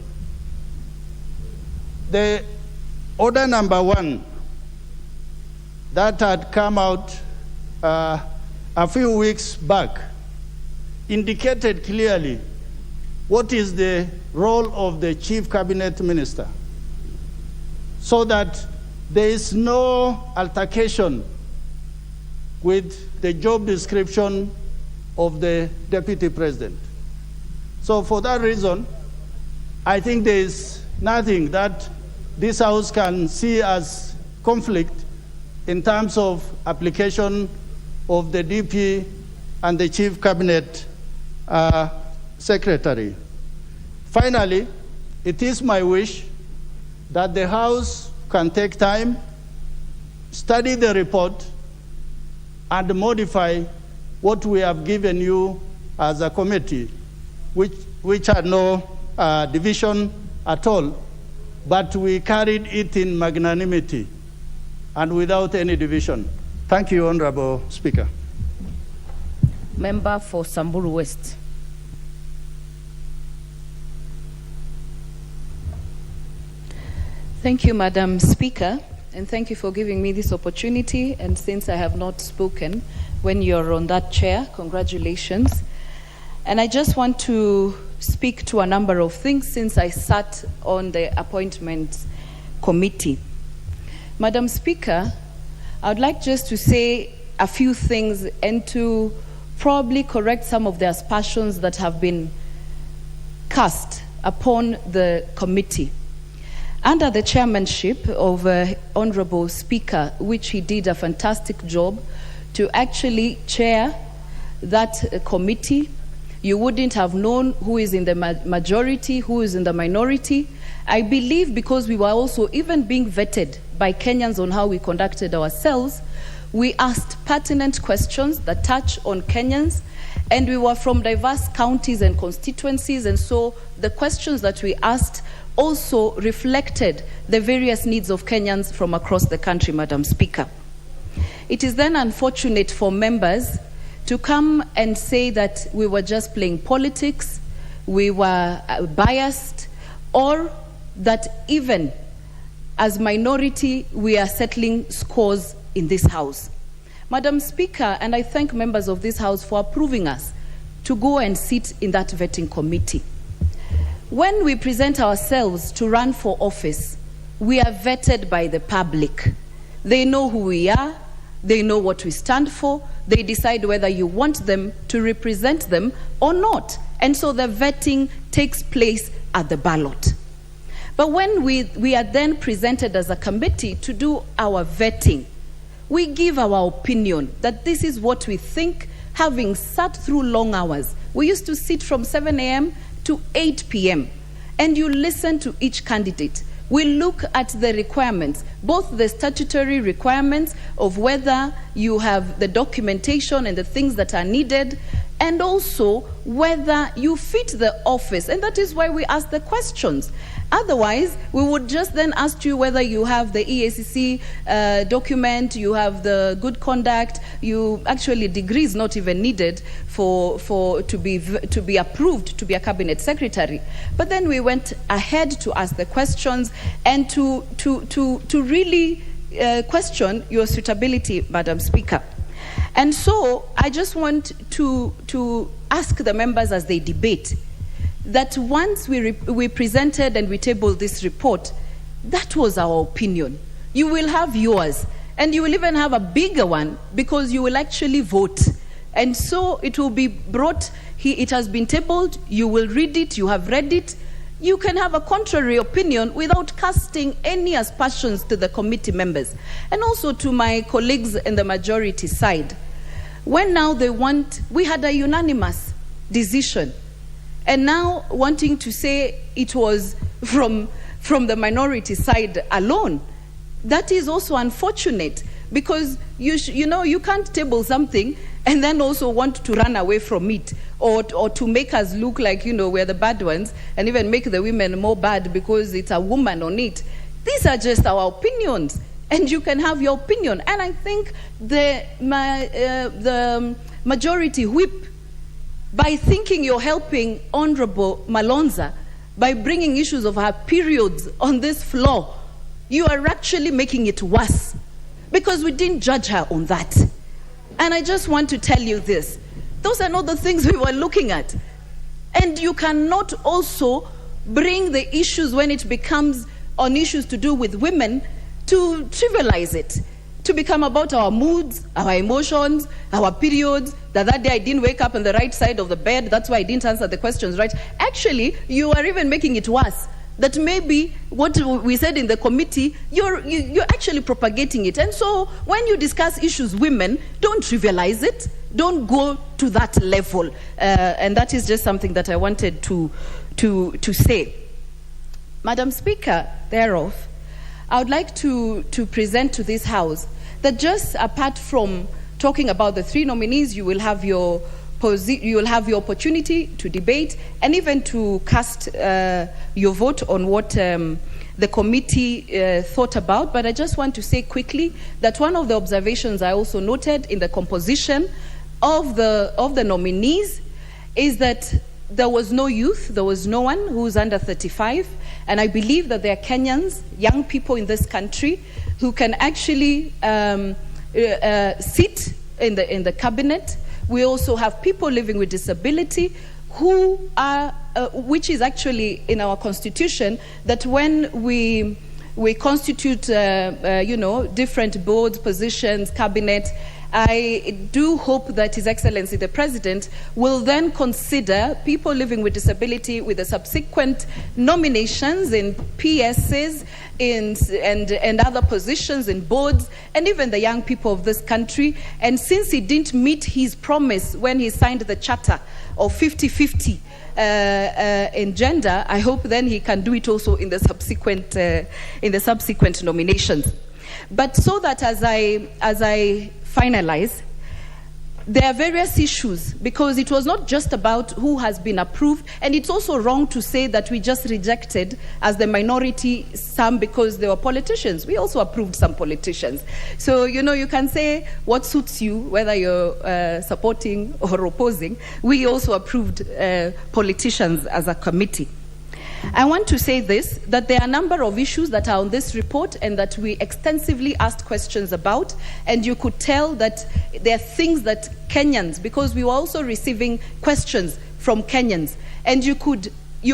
the order number 1 that had come out a few weeks back indicated clearly what is the role of the chief cabinet minister, so that there is no altercation with the job description of the deputy president. So for that reason, I think there is nothing that this House can see as conflict in terms of application of the DP and the chief cabinet secretary. Finally, it is my wish that the House can take time, study the report, and modify what we have given you as a committee, which had no division at all, but we carried it in magnanimity and without any division. Thank you, Honorable Speaker. Member for Samburu West. Thank you, Madam Speaker, and thank you for giving me this opportunity. And since I have not spoken when you're on that chair, congratulations. And I just want to speak to a number of things since I sat on the appointments committee. Madam Speaker, I would like just to say a few things and to probably correct some of the aspersions that have been cast upon the committee. Under the chairmanship of Honorable Speaker, which he did a fantastic job to actually chair that committee, you wouldn't have known who is in the majority, who is in the minority. I believe because we were also even being vetted by Kenyans on how we conducted ourselves, we asked pertinent questions that touch on Kenyans, and we were from diverse counties and constituencies, and so the questions that we asked also reflected the various needs of Kenyans from across the country, Madam Speaker. It is then unfortunate for members to come and say that we were just playing politics, we were biased, or that even as minority we are settling scores in this House. Madam Speaker, and I thank members of this House for approving us to go and sit in that vetting committee. When we present ourselves to run for office, we are vetted by the public. They know who we are, they know what we stand for, they decide whether you want them to represent them or not. And so the vetting takes place at the ballot. But when we are then presented as a committee to do our vetting, we give our opinion that this is what we think, having sat through long hours. We used to sit from 7 a.m. to 8 p.m. and you listen to each candidate. We look at the requirements, both the statutory requirements of whether you have the documentation and the things that are needed, and also whether you fit the office. And that is why we ask the questions. Otherwise, we would just then ask you whether you have the EACC document, you have the good conduct, actually degree is not even needed to be approved to be a cabinet secretary. But then we went ahead to ask the questions and to really question your suitability, Madam Speaker. And so I just want to ask the members as they debate that once we presented and we tabled this report, that was our opinion. You will have yours, and you will even have a bigger one because you will actually vote. And so it will be brought, it has been tabled, you will read it, you have read it. You can have a contrary opinion without casting any aspersions to the committee members. And also to my colleagues in the majority side. When now we had a unanimous decision. And now wanting to say it was from the minority side alone, that is also unfortunate because you can't table something and then also want to run away from it or to make us look like we're the bad ones and even make the women more bad because it's a woman on it. These are just our opinions, and you can have your opinion. And I think the majority whip, by thinking you're helping Honorable Malonza by bringing issues of her periods on this floor, you are actually making it worse because we didn't judge her on that. And I just want to tell you this. Those are not the things we were looking at. And you cannot also bring the issues when it becomes on issues to do with women to trivialize it, to become about our moods, our emotions, our periods. That day I didn't wake up on the right side of the bed, that's why I didn't answer the questions right. Actually, you are even making it worse. That maybe what we said in the committee, you're actually propagating it. And so when you discuss issues women, don't trivialize it, don't go to that level. And that is just something that I wanted to say. Madam Speaker, thereof, I would like to present to this House that just apart from talking about the three nominees, you will have your opportunity to debate and even to cast your vote on what the committee thought about. But I just want to say quickly that one of the observations I also noted in the composition of the nominees is that there was no youth, there was no one who's under 35, and I believe that there are Kenyans, young people in this country, who can actually sit in the cabinet. We also have people living with disability who are, which is actually in our constitution, that when we we constitute, different boards, positions, cabinet. I do hope that His Excellency the President will then consider people living with disability with the subsequent nominations in PSs and other positions in boards, and even the young people of this country. And since he didn't meet his promise when he signed the charter of 50-50 in gender, I hope then he can do it also in the subsequent nominations. But so that as I finalize, there are various issues, because it was not just about who has been approved, and it's also wrong to say that we just rejected as the minority some because they were politicians. We also approved some politicians. So, you can say what suits you, whether you're supporting or opposing. We also approved politicians as a committee. I want to say this, that there are a number of issues that are on this report and that we extensively asked questions about, and you could tell that there are things that Kenyans, because we were also receiving questions from Kenyans, and you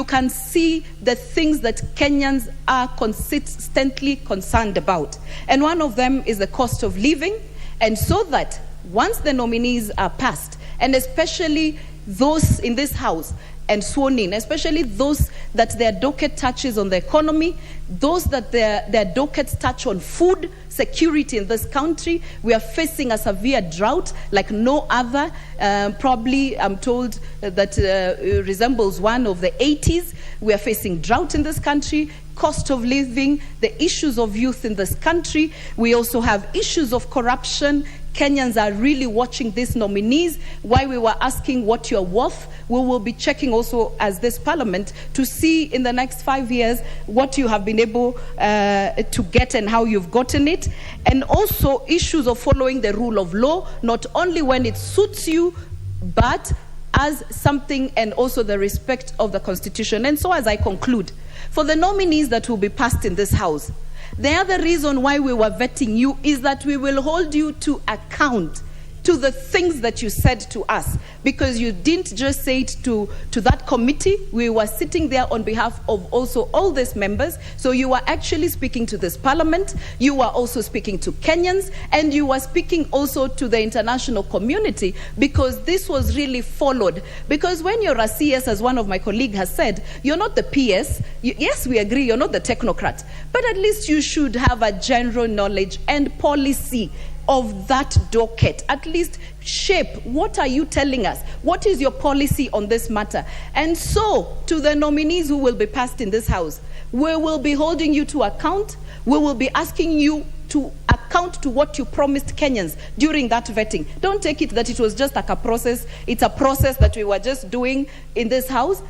can see the things that Kenyans are consistently concerned about. And one of them is the cost of living, and so that once the nominees are passed, and especially those in this House and sworn in, especially those that their docket touches on the economy, those that their dockets touch on food security in this country. We are facing a severe drought like no other. Probably, I'm told, that resembles one of the 80s. We are facing drought in this country, cost of living, the issues of youth in this country. We also have issues of corruption. Kenyans are really watching these nominees. Why we were asking what you're worth. We will be checking also as this parliament to see in the next 5 years what you have been able to get and how you've gotten it. And also issues of following the rule of law, not only when it suits you, but as something, and also the respect of the Constitution. And so as I conclude, for the nominees that will be passed in this House, the other reason why we were vetting you is that we will hold you to account to the things that you said to us, because you didn't just say it to that committee. We were sitting there on behalf of also all these members. So you were actually speaking to this parliament, you were also speaking to Kenyans, and you were speaking also to the international community, because this was really followed. Because when you're a CS, as one of my colleagues has said, you're not the PS. Yes, we agree, you're not the technocrat, but at least you should have a general knowledge and policy of that docket. At least shape, what are you telling us? What is your policy on this matter? And so, to the nominees who will be passed in this House, we will be holding you to account. We will be asking you to account to what you promised Kenyans during that vetting. Don't take it that it was just like a process. It's a process that we were just doing in this House.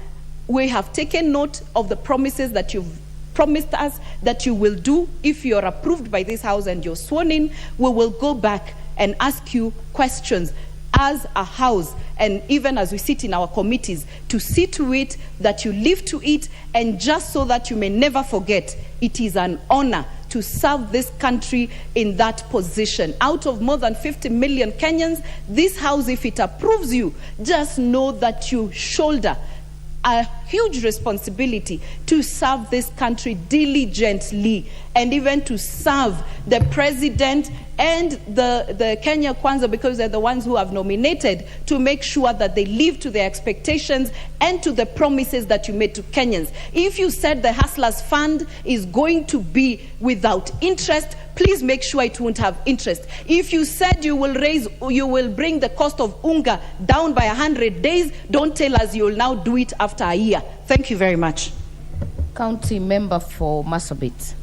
We have taken note of the promises that you've promised us that you will do. If you're approved by this House and you're sworn in, we will go back and ask you questions as a House, and even as we sit in our committees, to see to it that you live to it. And just so that you may never forget, it is an honor to serve this country in that position. Out of more than 50 million Kenyans, this House, if it approves you, just know that you shoulder a huge responsibility to serve this country diligently, and even to serve the president and the Kenya Kwanza, because they're the ones who have nominated, to make sure that they live to their expectations and to the promises that you made to Kenyans. If you said the Hustlers Fund is going to be without interest, please make sure it won't have interest. If you said you will bring the cost of unga down by 100 days, don't tell us you will now do it after a year. Thank you very much. County member for Marsabit.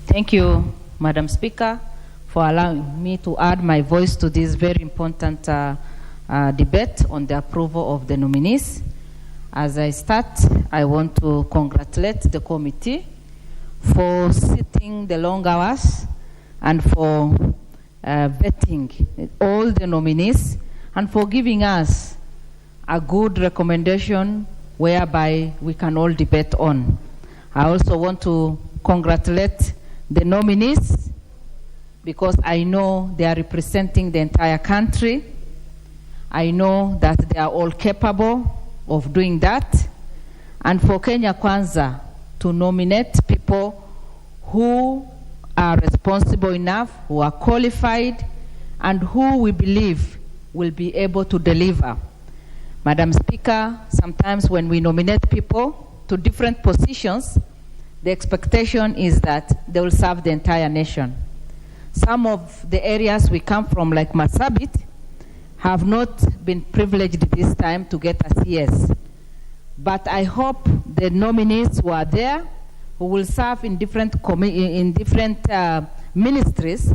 Thank you, Madam Speaker, for allowing me to add my voice to this very important debate on the approval of the nominees. As I start, I want to congratulate the committee for sitting the long hours and for vetting all the nominees, and for giving us a good recommendation whereby we can all debate on. I also want to congratulate the nominees, because I know they are representing the entire country. I know that they are all capable of doing that. And for Kenya Kwanza to nominate people who are responsible enough, who are qualified, and who we believe will be able to deliver. Madam Speaker, sometimes when we nominate people to different positions, the expectation is that they will serve the entire nation. Some of the areas we come from, like Marsabit, have not been privileged this time to get a CS. But I hope the nominees who are there, who will serve in different ministries,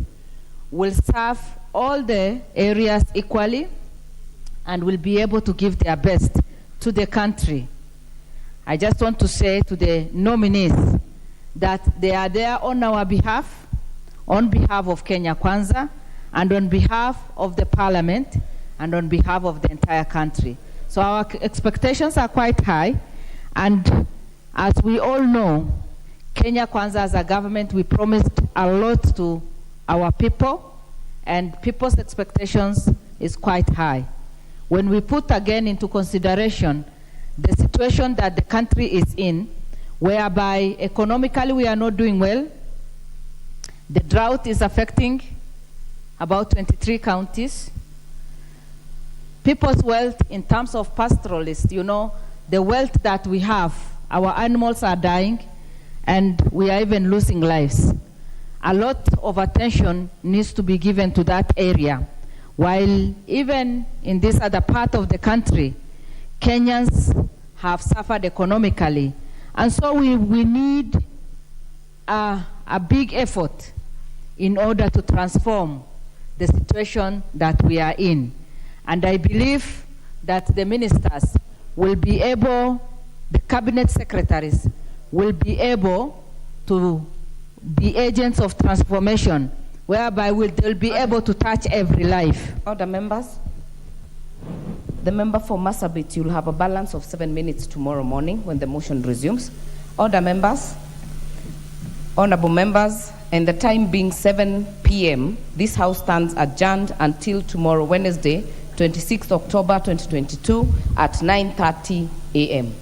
will serve all the areas equally and will be able to give their best to the country. I just want to say to the nominees that they are there on our behalf, on behalf of Kenya Kwanza, and on behalf of the Parliament, and on behalf of the entire country. So our expectations are quite high, and as we all know, Kenya Kwanza as a government, we promised a lot to our people, and people's expectations is quite high. When we put again into consideration the situation that the country is in, whereby economically we are not doing well, the drought is affecting about 23 counties. People's wealth in terms of pastoralists, you know, the wealth that we have, our animals are dying, and we are even losing lives. A lot of attention needs to be given to that area. While even in this other part of the country, Kenyans have suffered economically. And so we need a big effort in order to transform the situation that we are in. And I believe that the ministers will be able, the cabinet secretaries will be able to be agents of transformation, whereby they'll be able to touch every life. Order, members. The member for Marsabit, you'll have a balance of 7 minutes tomorrow morning when the motion resumes. Order, members. Honorable members, and the time being 7 p.m., this House stands adjourned until tomorrow, Wednesday, 26th October 2022 at 9:30 a.m.